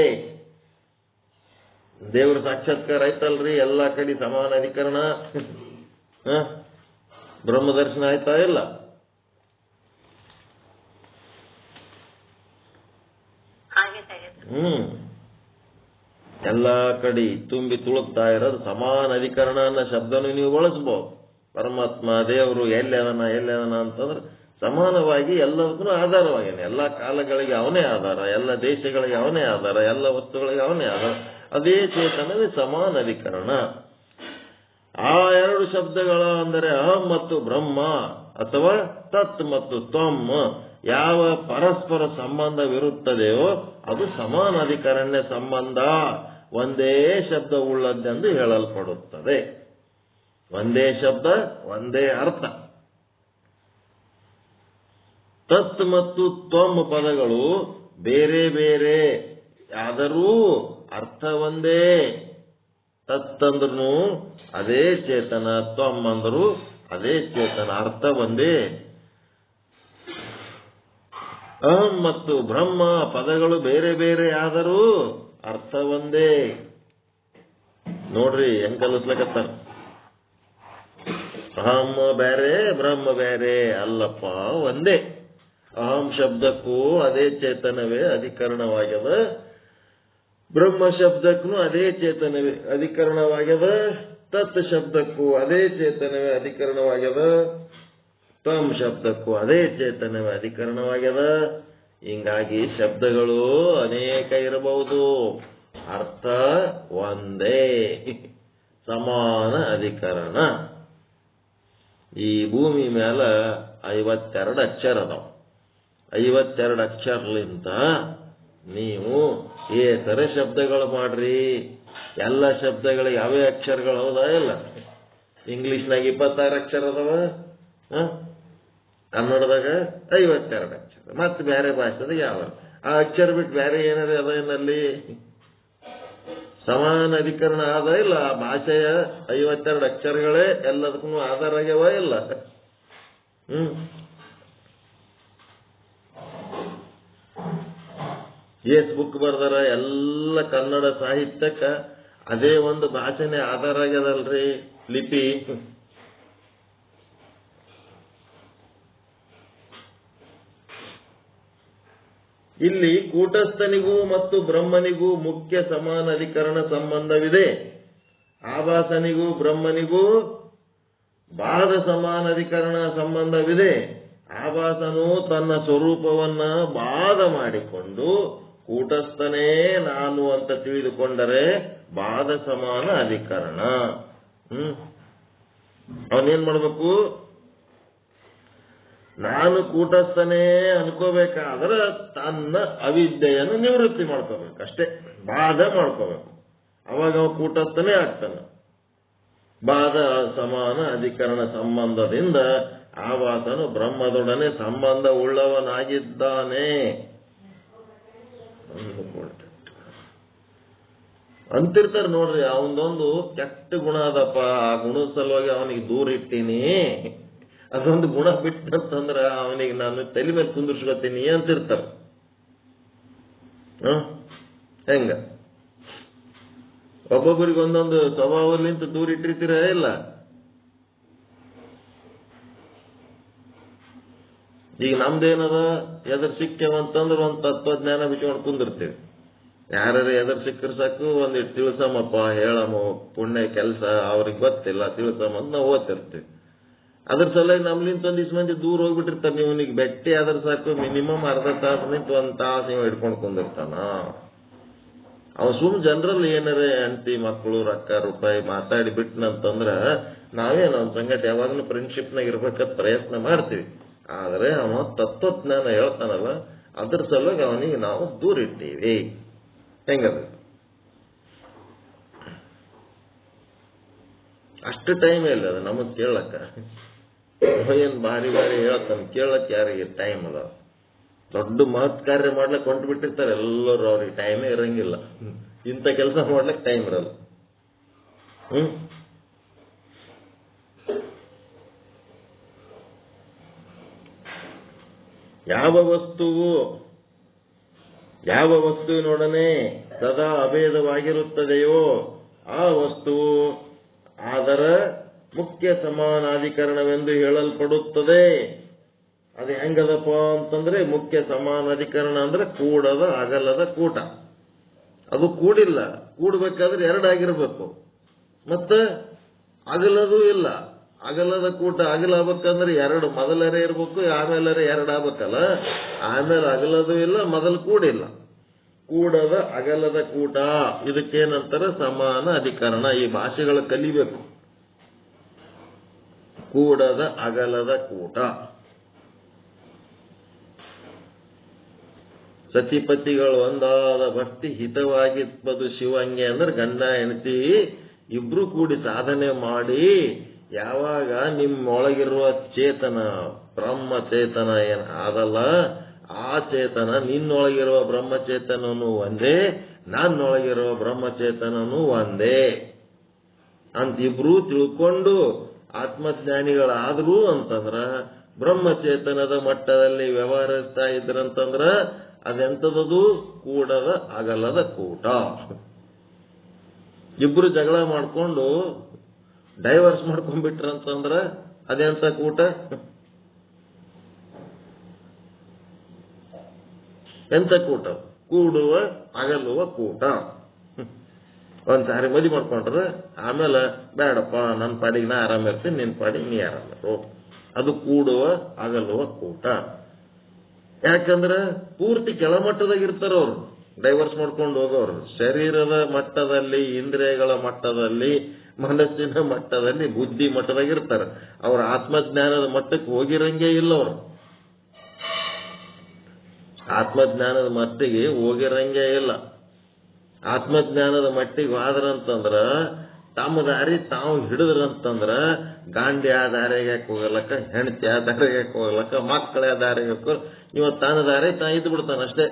Speaker 1: ದೇವರ ಸಾಕ್ಷಾತ್ಕಾರ ಆಯ್ತಲ್ರಿ, ಎಲ್ಲ ಕಡೆ ಸಮಾನ ಅಧಿಕರಣ. ಬ್ರಹ್ಮದರ್ಶನ ಆಯ್ತಾ ಇಲ್ಲ? ಎಲ್ಲ ಕಡೆ ತುಂಬಿ ತುಳುಕ್ತಾ ಇರೋದು ಸಮಾನ ಅಧಿಕರಣ ಅನ್ನೋ ಶಬ್ದನು ನೀವು ಬಳಸಬಹುದು. ಪರಮಾತ್ಮ ದೇವರು ಎಲ್ಲೆದನ ಅಂತಂದ್ರೆ ಸಮಾನವಾಗಿ ಎಲ್ಲದಕ್ಕೂ ಆಧಾರವಾಗೇನೆ. ಎಲ್ಲ ಕಾಲಗಳಿಗೆ ಅವನೇ ಆಧಾರ, ಎಲ್ಲ ದೇಶಗಳಿಗೆ ಅವನೇ ಆಧಾರ, ಎಲ್ಲ ವಸ್ತುಗಳಿಗೆ ಅವನೇ ಆಧಾರ. ಅದೇ ಚೇತನವೇ ಸಮಾನ ಅಧಿಕರಣ. ಆ ಎರಡು ಶಬ್ದಗಳ ಅಂದರೆ ಅಹಂ ಮತ್ತು ಬ್ರಹ್ಮ ಅಥವಾ ತತ್ ಮತ್ತು ತ್ವಮ್ ಯಾವ ಪರಸ್ಪರ ಸಂಬಂಧವಿರುತ್ತದೆಯೋ ಅದು ಸಮಾನ ಅಧಿಕರಣ್ಯ ಸಂಬಂಧ, ಒಂದೇ ಶಬ್ದ ಉಳ್ಳದ್ದೆಂದು ಹೇಳಲ್ಪಡುತ್ತದೆ. ಒಂದೇ ಶಬ್ದ ಒಂದೇ ಅರ್ಥ. ತತ್ ಮತ್ತು ತ್ವಮ್ ಪದಗಳು ಬೇರೆ ಬೇರೆ ಆದರೂ ಅರ್ಥ ಒಂದೇ. ತತ್ ಅಂದ್ರೂ ಅದೇ ಚೇತನ, ತ್ವಮ್ ಅಂದ್ರು ಅದೇ ಚೇತನ, ಅರ್ಥ ಒಂದೇ. ಅಹಂ ಮತ್ತು ಬ್ರಹ್ಮ ಪದಗಳು ಬೇರೆ ಬೇರೆ ಆದರೂ ಅರ್ಥ ಒಂದೇ. ನೋಡ್ರಿ ಹೆಂಗ್ ಕಲಿಸ್ಲಕತ್ತಾರ. ಅಹಂ ಬೇರೆ ಬ್ರಹ್ಮ ಬೇರೆ ಅಲ್ಲಪ್ಪ, ಒಂದೇ. ಅಹಂ ಶಬ್ದಕ್ಕೂ ಅದೇ ಚೇತನವೇ ಅಧಿಕರಣವಾಗ್ಯದ, ಬ್ರಹ್ಮ ಶಬ್ದಕ್ಕೂ ಅದೇ ಚೇತನವೇ ಅಧಿಕರಣವಾಗ್ಯದ, ತತ್ ಶಬ್ದಕ್ಕೂ ಅದೇ ಚೇತನವೇ ಅಧಿಕರಣವಾಗ್ಯದ, ತ್ವಂ ಶಬ್ದಕ್ಕೂ ಅದೇ ಚೇತನವೇ ಅಧಿಕರಣವಾಗ್ಯದ. ಹಿಂಗಾಗಿ ಶಬ್ದಗಳು ಅನೇಕ ಇರಬಹುದು, ಅರ್ಥ ಒಂದೇ, ಸಮಾನ ಅಧಿಕರಣ. ಈ ಭೂಮಿ ಮೇಲೆ 52 ಅಕ್ಷರ ಅದಾವ. 52 ಅಕ್ಷರಲಿಂತ ನೀವು ಏತರ ಶಬ್ದಗಳು ಮಾಡ್ರಿ, ಎಲ್ಲ ಶಬ್ದಗಳಿಗೆ ಅವೇ ಅಕ್ಷರಗಳು ಹೌದಾ ಇಲ್ಲ? ಇಂಗ್ಲಿಷ್ನಾಗ 26 ಅಕ್ಷರ ಅದಾವ, ಕನ್ನಡದಾಗ 52 ಅಕ್ಷರ, ಮತ್ತೆ ಬೇರೆ ಭಾಷೆದಾಗ ಯಾವ ಆ ಅಕ್ಷರ ಬಿಟ್ಟು ಬೇರೆ ಏನಾರ ಅದ ಏನಲ್ಲಿ? ಸಮಾನ ಅಧಿಕರಣ ಆದ ಇಲ್ಲ? ಆ ಭಾಷೆಯ 52 ಅಕ್ಷರಗಳೇ ಎಲ್ಲದಕ್ಕೂ ಆಧಾರ ಆಗ್ಯಾವ ಇಲ್ಲ? ಎಸ್ ಬುಕ್ ಬರ್ದಾರ ಎಲ್ಲ ಕನ್ನಡ ಸಾಹಿತ್ಯಕ್ಕ ಅದೇ ಒಂದು ಭಾಷೆನೇ ಆಧಾರ ಆಗ್ಯದಲ್ರಿ, ಲಿಪಿ. ಇಲ್ಲಿ ಕೂಟಸ್ಥನಿಗೂ ಮತ್ತು ಬ್ರಹ್ಮನಿಗೂ ಮುಖ್ಯ ಸಮಾನ ಅಧಿಕರಣ ಸಂಬಂಧವಿದೆ. ಆಭಾಸನಿಗೂ ಬ್ರಹ್ಮನಿಗೂ ಬಾಧ ಸಮಾನಾಧಿಕರಣ ಸಂಬಂಧವಿದೆ. ಆಭಾಸನು ತನ್ನ ಸ್ವರೂಪವನ್ನ ಬಾಧ ಮಾಡಿಕೊಂಡು ಕೂಟಸ್ಥನೇ ನಾನು ಅಂತ ತಿಳಿದುಕೊಂಡರೆ ಬಾಧ ಸಮಾನ ಅಧಿಕರಣ. ಅವನೇನ್ ಮಾಡ್ಬೇಕು? ನಾನು ಕೂಟಸ್ಥನೇ ಅನ್ಕೋಬೇಕಾದ್ರೆ ತನ್ನ ಅವಿದ್ಯೆಯನ್ನು ನಿವೃತ್ತಿ ಮಾಡ್ಕೋಬೇಕು, ಅಷ್ಟೇ. ಬಾಧ ಮಾಡ್ಕೋಬೇಕು, ಅವಾಗ ಅವ ಕೂಟಸ್ಥನೇ ಆಗ್ತಾನ. ಬಾಧ ಸಮಾನ ಅಧಿಕರಣ ಸಂಬಂಧದಿಂದ ಆವಾತನು ಬ್ರಹ್ಮದೊಡನೆ ಸಂಬಂಧ ಉಳ್ಳವನಾಗಿದ್ದಾನೆ ಅಂತಿರ್ತಾರೆ ನೋಡ್ರಿ. ಅವನದೊಂದು ಕೆಟ್ಟ ಗುಣ ಅದಪ್ಪ, ಆ ಗುಣದ ಸಲುವಾಗಿ ಅವನಿಗೆ ದೂರ ಇಟ್ಟೀನಿ, ಅದೊಂದು ಗುಣ ಬಿಟ್ಟಂತಂದ್ರ ಅವನಿಗೆ ನಾನು ತಲೆ ಮೇಲೆ ಕುಂದಿರ್ಸ್ಕೊತೀನಿ ಅಂತಿರ್ತಾರ. ಹೆಂಗ ಒಬ್ಬೊಬ್ಬರಿಗೆ ಒಂದೊಂದು ಸ್ವಭಾವಲಿಂತ ದೂರ ಇಟ್ಟಿರ್ತೀರ ಇಲ್ಲ? ಈಗ ನಮ್ದೇನದ, ಎದುರು ಸಿಕ್ಕೇವಂತಂದ್ರೆ ಒಂದು ತತ್ವಜ್ಞಾನ ಬಿಚ್ಕೊಂಡು ಕುಂದಿರ್ತೀವಿ. ಯಾರು ಎದುರು ಸಿಕ್ಕರು ಸಾಕು ಒಂದಿಟ್ಟು ತಿಳ್ಸಮ್ಮಪ್ಪ, ಹೇಳಮ್ಮ, ಪುಣ್ಯ ಕೆಲಸ ಅವ್ರಿಗೆ ಗೊತ್ತಿಲ್ಲ, ತಿಳ್ಸಮ್ಮ ಅಂತ ನಾವು ಓದ್ತಿರ್ತೀವಿ. ಅದ್ರ ಸಲುವಾಗಿ ನಮ್ಲಿಂತ ಒಂದಿಷ್ಟು ಮಂದಿ ದೂರ ಹೋಗ್ಬಿಟ್ಟಿರ್ತಾರೆ. ನೀವು ನಿಗೆ ಬೆಟ್ಟಿ ಅದ್ರ ಸಾಕು ಮಿನಿಮಮ್ ಅರ್ಧ ತಾಸು ನಿಂತು 1 ತಾಸು ನೀವು ಹಿಡ್ಕೊಂಡು ಕುಂದಿರ್ತಾನ. ಅವ್ ಸುಮ್ ಜನರಲ್ಲಿ ಏನಾರ ಹೆಂಡತಿ ಮಕ್ಕಳು ರೊಕ್ಕ ರೂಪಾಯಿ ಮಾತಾಡಿ ಬಿಟ್ನಂತಂದ್ರ ನಾವೇನು ಅವ್ನ ಸಂಗತಿ ಯಾವಾಗಲೂ ಫ್ರೆಂಡ್ಶಿಪ್ನಾಗ ಇರ್ಬೇಕಂತ ಪ್ರಯತ್ನ ಮಾಡ್ತೀವಿ. ಆದ್ರೆ ಅವ ತತ್ವಜ್ಞಾನ ಹೇಳ್ತಾನಲ್ಲ, ಅದ್ರ ಸಲುವಾಗಿ ಅವನಿಗೆ ನಾವು ದೂರ ಇಟ್ಟೀವಿ. ಹೆಂಗದ? ಅಷ್ಟು ಟೈಮ್ ಇಲ್ಲ ಅದು ನಮಗ್ ಕೇಳಕ್ಕ. ಏನ್ ಭಾರಿ ಭಾರಿ ಹೇಳ್ತಾನೆ, ಕೇಳಕ್ ಯಾರಿಗೆ ಟೈಮ್ ಅದ? ದೊಡ್ಡ ಮಹತ್ ಕಾರ್ಯ ಮಾಡ್ಲಕ್ ಹೊಂಟು ಬಿಟ್ಟಿರ್ತಾರೆ ಎಲ್ಲರೂ, ಅವ್ರಿಗೆ ಟೈಮೇ ಇರಂಗಿಲ್ಲ. ಇಂಥ ಕೆಲಸ ಮಾಡ್ಲಕ್ ಟೈಮ್ ಇರಲ್ಲ. ಯಾವ ವಸ್ತುವಿನೊಡನೆ ಸದಾ ಅಭೇದವಾಗಿರುತ್ತದೆಯೋ ಆ ವಸ್ತುವು ಅದರ ಮುಖ್ಯ ಸಮಾನಾಧಿಕರಣವೆಂದು ಹೇಳಲ್ಪಡುತ್ತದೆ. ಅದು ಹೆಂಗದಪ್ಪ ಅಂತಂದ್ರೆ, ಮುಖ್ಯ ಸಮಾನಾಧಿಕರಣ ಅಂದ್ರೆ ಕೂಡದ ಅಗಲದ ಕೂಟ. ಅದು ಕೂಡಿಲ್ಲ, ಕೂಡ್ಬೇಕಾದ್ರೆ 2 ಆಗಿರ್ಬೇಕು. ಮತ್ತೆ ಅಗಲದು ಇಲ್ಲ, ಅಗಲದ ಕೂಟ ಅಗಲ ಆಗ್ಬೇಕಂದ್ರೆ 2 ಮೊದಲರೆ ಇರ್ಬೇಕು, ಆಮೇಲೆ 2 ಆಗ್ಬೇಕಲ್ಲ. ಆಮೇಲೆ ಅಗಲದು ಇಲ್ಲ, ಮೊದಲು ಕೂಡಿಲ್ಲ. ಕೂಡದ ಅಗಲದ ಕೂಟ, ಇದಕ್ಕೇನಂತಾರೆ? ಸಮಾನ ಅಧಿಕರಣ. ಈ ಭಾಷೆಗಳು ಕಲಿಬೇಕು. ಕೂಡದ ಅಗಲದ ಕೂಟ. ಸತಿಪತಿಗಳು ಒಂದಾದ ಭಕ್ತಿ ಹಿತವಾಗಿರ್ಬೋದು ಶಿವಂಗೆ ಅಂದ್ರೆ ಗಂಡ ಹೆಂಡತಿ ಇಬ್ರು ಕೂಡಿ ಸಾಧನೆ ಮಾಡಿ ಯಾವಾಗ ನಿಮ್ಮೊಳಗಿರುವ ಚೇತನ ಬ್ರಹ್ಮ ಚೇತನ ಏನ್ ಆದಲ್ಲ, ಆ ಚೇತನ ನಿನ್ನೊಳಗಿರುವ ಬ್ರಹ್ಮಚೇತನನು ಒಂದೇ, ನನ್ನೊಳಗಿರುವ ಬ್ರಹ್ಮಚೇತನನು ಒಂದೇ ಅಂತಿಬ್ರು ತಿಳ್ಕೊಂಡು ಆತ್ಮಜ್ಞಾನಿಗಳಾದ್ರು ಅಂತಂದ್ರ, ಬ್ರಹ್ಮಚೇತನದ ಮಟ್ಟದಲ್ಲಿ ವ್ಯವಹರಿಸ್ತಾ ಇದ್ರಂತಂದ್ರ ಅದೆಂತದದು? ಕೂಡದ ಅಗಲದ ಕೂಟ. ಇಬ್ರು ಜಗಳ ಮಾಡ್ಕೊಂಡು ಡೈವರ್ಸ್ ಮಾಡ್ಕೊಂಡ್ಬಿಟ್ರಂತಂದ್ರ ಅದೆಂತ ಕೂಟ? ಎಂತ ಕೂಟ? ಕೂಡುವ ಅಗಲುವ ಕೂಟ. ಒಂದ್ಸಾರಿ ಮದುವೆ ಮಾಡ್ಕೊಂಡ್ರೆ ಆಮೇಲೆ ಬೇಡಪ್ಪ, ನನ್ನ ಪಾಡಿಗೆ ನಾ ಆರಾಮಿರ್ತೀನಿ, ನಿನ್ ಪಾಡಿಗೆ ನೀ ಆರಾಮಿರು. ಅದು ಕೂಡುವ ಅಗಲುವ ಕೂಟ. ಯಾಕಂದ್ರೆ ಪೂರ್ತಿ ಕೆಳಮಟ್ಟದಾಗ ಇರ್ತಾರ ಅವ್ರು, ಡೈವರ್ಸ್ ಮಾಡ್ಕೊಂಡು ಹೋಗೋರು. ಶರೀರದ ಮಟ್ಟದಲ್ಲಿ, ಇಂದ್ರಿಯಗಳ ಮಟ್ಟದಲ್ಲಿ, ಮನಸ್ಸಿನ ಮಟ್ಟದಲ್ಲಿ, ಬುದ್ಧಿ ಮಟ್ಟದಾಗ ಇರ್ತಾರೆ. ಅವ್ರ ಆತ್ಮಜ್ಞಾನದ ಮಟ್ಟಕ್ಕೆ ಹೋಗಿರಂಗೇ ಇಲ್ಲ. ಅವರು ಆತ್ಮಜ್ಞಾನದ ಮಟ್ಟಿಗೆ ಹೋಗಿರಂಗೇ ಇಲ್ಲ. ಆತ್ಮಜ್ಞಾನದ ಮಟ್ಟಿಗೆ ಹೋದ್ರಂತಂದ್ರ ತಮ್ಮ ದಾರಿ ತಾವು ಹಿಡಿದ್ರಂತಂದ್ರ ಗಾಂಡಿ ಆ ದಾರಿಗೆ ಹೋಗ್ಲಕ್ಕ, ಹೆಂಡತಿ ಆ ದಾರಿಗೆ ಹೋಗ್ಲಕ್ಕ, ಮಕ್ಕಳ ದಾರಿಗೆ ಇವತ್ತು ತನ್ನ ದಾರಿ ತಾ ಇದ್ದು ಬಿಡ್ತಾನ ಅಷ್ಟೇ.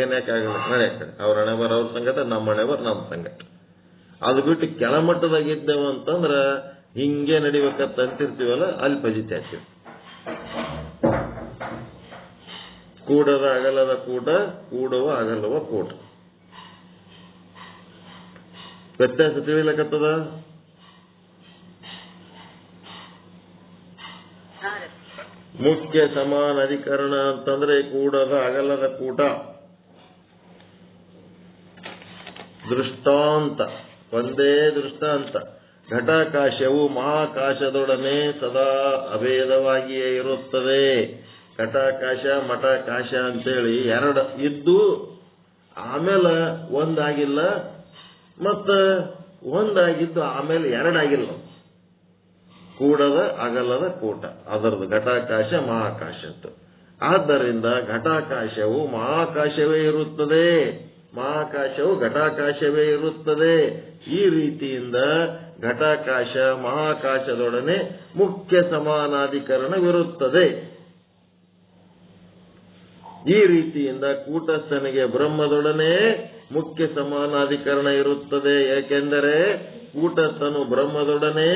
Speaker 1: ಏನೇಕಾಗಲ್ಲ ನಡೆ ಅವ್ರ ಹಣೆ ಬರ ಅವ್ರ ಸಂಗಟ, ನಮ್ಮ ಹಣೆ ಬರ ನಮ್ಮ ಸಂಗಟ. ಅದು ಬಿಟ್ಟು ಕೆಳಮಟ್ಟದಾಗ ಇದ್ದೇವ ಅಂತಂದ್ರ ಹಿಂಗೆ ನಡಿಬೇಕಂತ ಅಂತಿರ್ತೀವಲ್ಲ, ಅಲ್ಲಿ ಫಜಿತಿ ಆಗ್ತೀವಿ. ಕೂಡದ ಅಗಲದ ಕೂಟ, ಕೂಡುವ ಅಗಲವ ಕೂಟ. ವ್ಯತ್ಯಾಸ ತಿಳಿಲಕತ್ತದ? ಮುಖ್ಯ ಸಮಾನ ಅಧಿಕರಣ ಅಂತಂದ್ರೆ ಕೂಡದ ಅಗಲದ ಕೂಟ. ದೃಷ್ಟಾಂತ ಒಂದೇ ದೃಷ್ಟಾಂತ. ಘಟಾಕಾಶವು ಮಹಾಕಾಶದೊಡನೆ ಸದಾ ಅಭೇದವಾಗಿಯೇ ಇರುತ್ತದೆ. ಘಟಾಕಾಶ ಮಠಾಕಾಶ ಅಂತೇಳಿ ಎರಡು ಇದ್ದು ಆಮೇಲೆ ಒಂದಾಗಿಲ್ಲ, ಮತ್ತ ಒಂದಾಗಿದ್ದು ಆಮೇಲೆ ಎರಡಾಗಿಲ್ಲ. ಕೂಡದ ಅಗಲದ ಕೂಟ ಅದರದ್ದು ಘಟಾಕಾಶ ಮಹಾಕಾಶದ್ದು. ಆದ್ದರಿಂದ ಘಟಾಕಾಶವು ಮಹಾಕಾಶವೇ ಇರುತ್ತದೆ, ಮಹಾಕಾಶವು ಘಟಾಕಾಶವೇ ಇರುತ್ತದೆ. ಈ ರೀತಿಯಿಂದ ಘಟಾಕಾಶ ಮಹಾಕಾಶದೊಡನೆ ಮುಖ್ಯ ಸಮಾನಾಧಿಕರಣವಿರುತ್ತದೆ. ಈ ರೀತಿಯಿಂದ ಕೂಟಸ್ಥನಿಗೆ ಬ್ರಹ್ಮದೊಡನೆ ಮುಖ್ಯ ಸಮಾನಾಧಿಕರಣ ಇರುತ್ತದೆ. ಏಕೆಂದರೆ ಕೂಟಸ್ಥನು ಬ್ರಹ್ಮದೊಡನೆ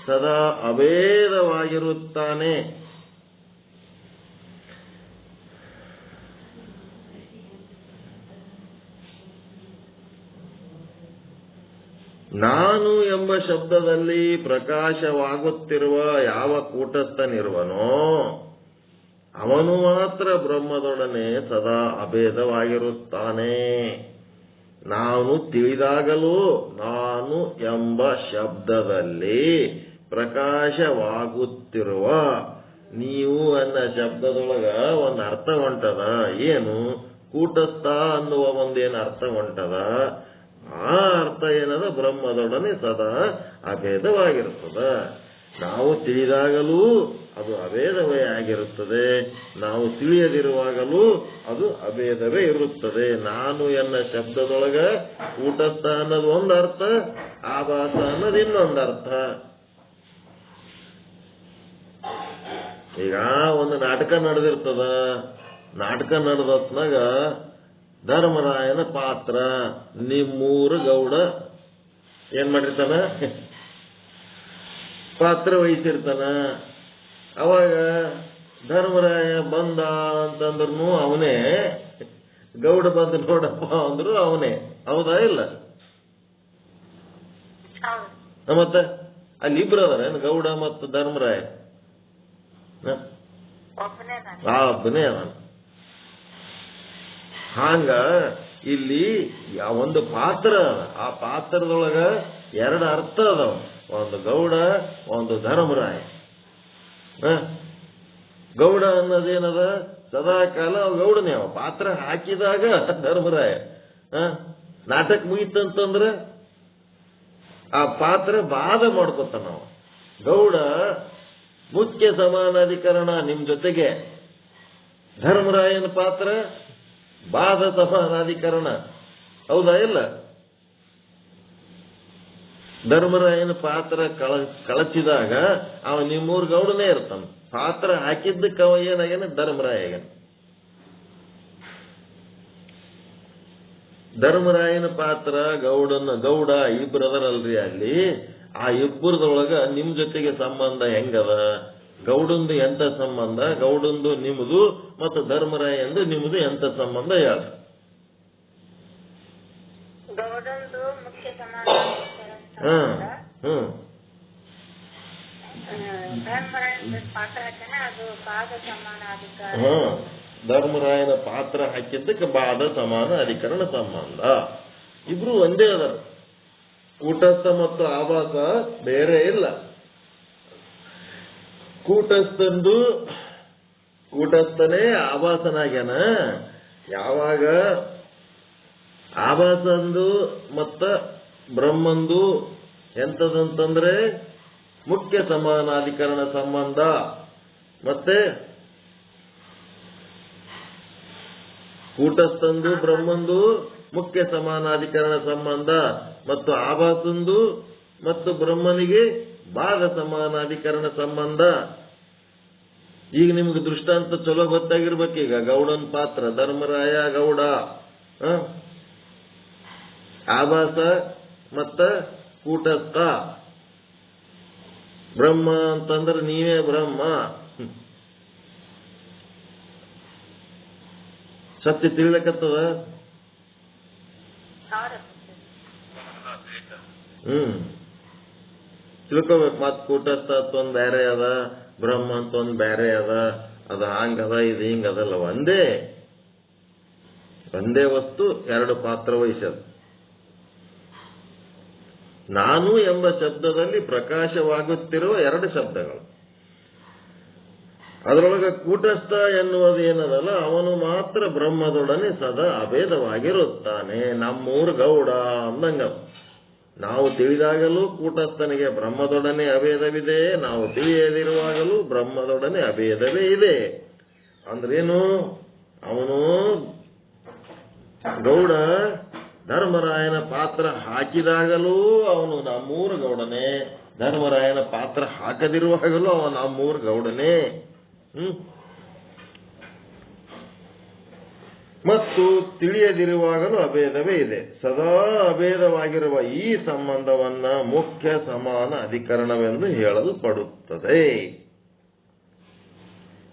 Speaker 1: ಸದಾ ಅಭೇದವಾಗಿರುತ್ತಾನೆ. ನಾನು ಎಂಬ ಶಬ್ದದಲ್ಲಿ ಪ್ರಕಾಶವಾಗುತ್ತಿರುವ ಯಾವ ಕೂಟಸ್ಥನಿರುವನೋ ಅವನು ಮಾತ್ರ ಬ್ರಹ್ಮದೊಡನೆ ಸದಾ ಅಭೇದವಾಗಿರುತ್ತಾನೆ. ನಾನು ತಿಳಿದಾಗಲೂ ನಾನು ಎಂಬ ಶಬ್ದದಲ್ಲಿ ಪ್ರಕಾಶವಾಗುತ್ತಿರುವ ನೀವು ಅನ್ನೋ ಶಬ್ದದೊಳಗ ಒಂದು ಅರ್ಥ ಹೊಂಟದ. ಏನು? ಕೂಟಸ್ಥ ಅನ್ನುವ ಒಂದೇನು ಅರ್ಥ ಹೊಂಟದ. ಆ ಅರ್ಥ ಏನದ? ಬ್ರಹ್ಮದೊಡನೆ ಸದಾ ಅಭೇದವಾಗಿರುತ್ತದ. ನಾವು ತಿಳಿದಾಗಲೂ ಅದು ಅಭೇದವೇ ಆಗಿರುತ್ತದೆ, ನಾವು ತಿಳಿಯದಿರುವಾಗಲೂ ಅದು ಅಭೇದವೇ ಇರುತ್ತದೆ. ನಾನು ಎನ್ನ ಶಬ್ದದೊಳಗ ಕೂಟಸ್ಥ ಅನ್ನೋದು ಒಂದು ಅರ್ಥ, ಆಭಾಸ ಅನ್ನೋದು ಇನ್ನೊಂದು ಅರ್ಥ. ಈಗ ಒಂದು ನಾಟಕ ನಡೆದಿರ್ತದ, ನಾಟಕ ನಡೆದತ್ನಾಗ ಧರ್ಮರಾಯನ ಪಾತ್ರ ನಿಮ್ಮೂರು ಗೌಡ ಏನ್ ಮಾಡಿರ್ತಾನ? ಪಾತ್ರ ವಹಿಸಿರ್ತಾನ. ಅವಾಗ ಧರ್ಮರಾಯ ಬಂದ ಅಂತಂದ್ರೂ ಅವನೇ, ಗೌಡ ಬಂದು ನೋಡಪ್ಪ ಅಂದ್ರು ಅವನೇ. ಹೌದಾ ಇಲ್ಲ? ಮತ್ತೆ ಅಲ್ಲಿ ಇಬ್ರು ಅದಾರ, ಗೌಡ ಮತ್ತು ಧರ್ಮರಾಯ. ಒಬ್ಬನೇ ಅದ. ಹಾಂಗ ಇಲ್ಲಿ ಒಂದು ಪಾತ್ರ ಅದ, ಆ ಪಾತ್ರದೊಳಗ ಎರಡು ಅರ್ಥ ಅದಾವ. ಒಂದು ಗೌಡ, ಒಂದು ಧರ್ಮರಾಯ. ಗೌಡ ಅನ್ನೋದೇನದ? ಸದಾ ಕಾಲ ಗೌಡನೇ. ಅವ ಪಾತ್ರ ಹಾಕಿದಾಗ ಧರ್ಮರಾಯ. ನಾಟಕ ಮುಗಿತಂತಂದ್ರೆ ಆ ಪಾತ್ರ ಬಾಧ ಮಾಡ್ಕೊತಾನ. ಗೌಡ ಮುಖ್ಯ ಸಮಾನಾಧಿಕರಣ ನಿಮ್ ಜೊತೆಗೆ, ಧರ್ಮರಾಯನ ಪಾತ್ರ ಬಾಧ ಸಮಾನಾಧಿಕರಣ. ಹೌದಾ ಇಲ್ಲ? ಧರ್ಮರಾಯನ ಪಾತ್ರ ಕಳಚಿದಾಗ ಅವ ನಿಮ್ಮೂರ್ ಗೌಡನೇ ಇರ್ತಾನ. ಪಾತ್ರ ಹಾಕಿದ್ದಕ್ಕೆ ಅವ ಏನಾಗೇನ? ಧರ್ಮರಾಯ. ಧರ್ಮರಾಯನ ಪಾತ್ರ ಗೌಡ ಇಬ್ಬರದರಲ್ರಿ. ಅಲ್ಲಿ ಆ ಇಬ್ಬರದೊಳಗ ನಿಮ್ ಜೊತೆಗೆ ಸಂಬಂಧ ಹೆಂಗದ? ಗೌಡಂದು ಎಂತ ಸಂಬಂಧ? ಗೌಡಂದು ನಿಮ್ದು ಮತ್ತು ಧರ್ಮರಾಯಂದು ನಿಮ್ದು ಎಂತ ಸಂಬಂಧ? ಯಾರು? ಧರ್ಮರಾಯನ ಪಾತ್ರ ಹಾಕಿದ್ದಕ್ಕೆ ಬಾಧ ಸಮಾನ ಅಧಿಕರಣ ಸಂಬಂಧ. ಇಬ್ರು ಒಂದೇ ಅದರ. ಕೂಟಸ್ಥ ಮತ್ತು ಆಭಾಸ ಬೇರೆ ಇಲ್ಲ. ಕೂಟಸ್ಥನೇ ಆಭಾಸನಾಗ್ಯಾನ. ಯಾವಾಗ ಆಭಾಸಂದು ಮತ್ತ ಬ್ರಹ್ಮಂದು ಎಂತದಂತಂದ್ರೆ ಮುಖ್ಯ ಸಮಾನಾಧಿಕರಣ ಸಂಬಂಧ. ಮತ್ತೆ ಕೂಟಸ್ಥಂದು ಬ್ರಹ್ಮಂದು ಮುಖ್ಯ ಸಮಾನಾಧಿಕರಣ ಸಂಬಂಧ ಮತ್ತು ಆಭಾಸಂದು ಮತ್ತು ಬ್ರಹ್ಮನಿಗೆ ಬಾಧ ಸಮಾನಾಧಿಕರಣ ಸಂಬಂಧ. ಈಗ ನಿಮ್ಗೆ ದೃಷ್ಟಾಂತ ಚಲೋ ಗೊತ್ತಾಗಿರ್ಬೇಕೀಗ. ಗೌಡನ್ ಪಾತ್ರ ಧರ್ಮರಾಯ ಗೌಡ, ಆಭಾಸ ಮತ್ತ ಕೂಟಸ್ಥ. ಬ್ರಹ್ಮ ಅಂತಂದ್ರೆ ನೀವೇ ಬ್ರಹ್ಮ. ಸತ್ಯ ತಿಳಿಲಕತ್ತದ. ತಿಳ್ಕೊಬೇಕು. ಮತ್ ಕೂಟಸ್ಥ ಅಂತ ಒಂದ್ ಬೇರೆ ಅದ, ಬ್ರಹ್ಮ ಅಂತ ಒಂದ್ ಬೇರೆ ಅದ. ಅದ ಹಂಗದ, ಇದು ಹಿಂಗದಲ್ಲ. ಒಂದೇ ವಸ್ತು ಎರಡು ಪಾತ್ರ ವಹಿಸದು. ನಾನು ಎಂಬ ಶಬ್ದದಲ್ಲಿ ಪ್ರಕಾಶವಾಗುತ್ತಿರುವ ಎರಡು ಶಬ್ದಗಳು. ಅದರೊಳಗೆ ಕೂಟಸ್ಥ ಎನ್ನುವುದು ಏನದಲ್ಲ, ಅವನು ಮಾತ್ರ ಬ್ರಹ್ಮದೊಡನೆ ಸದಾ ಅಭೇದವಾಗಿರುತ್ತಾನೆ. ನಮ್ಮೂರ್ ಗೌಡ ಅಂದಂಗ. ನಾವು ತಿಳಿದಾಗಲೂ ಕೂಟಸ್ಥನಿಗೆ ಬ್ರಹ್ಮದೊಡನೆ ಅಭೇದವಿದೆ, ನಾವು ತಿಳಿಯದಿರುವಾಗಲೂ ಬ್ರಹ್ಮದೊಡನೆ ಅಭೇದವೇ ಇದೆ. ಅಂದ್ರೇನು? ಅವನು ಗೌಡ ಧರ್ಮರಾಯನ ಪಾತ್ರ ಹಾಕಿದಾಗಲೂ ಅವನು ನಮ್ಮೂರ ಗೌಡನೇ, ಧರ್ಮರಾಯನ ಪಾತ್ರ ಹಾಕದಿರುವಾಗಲೂ ಅವನು ನಮ್ಮೂರ ಗೌಡನೇ. ಮತ್ತು ತಿಳಿಯದಿರುವಾಗಲೂ ಅಭೇದವೇ ಇದೆ. ಸದಾ ಅಭೇದವಾಗಿರುವ ಈ ಸಂಬಂಧವನ್ನ ಮುಖ್ಯ ಸಮಾನ ಅಧಿಕರಣವೆಂದು ಹೇಳಲ್ಪಡುತ್ತದೆ.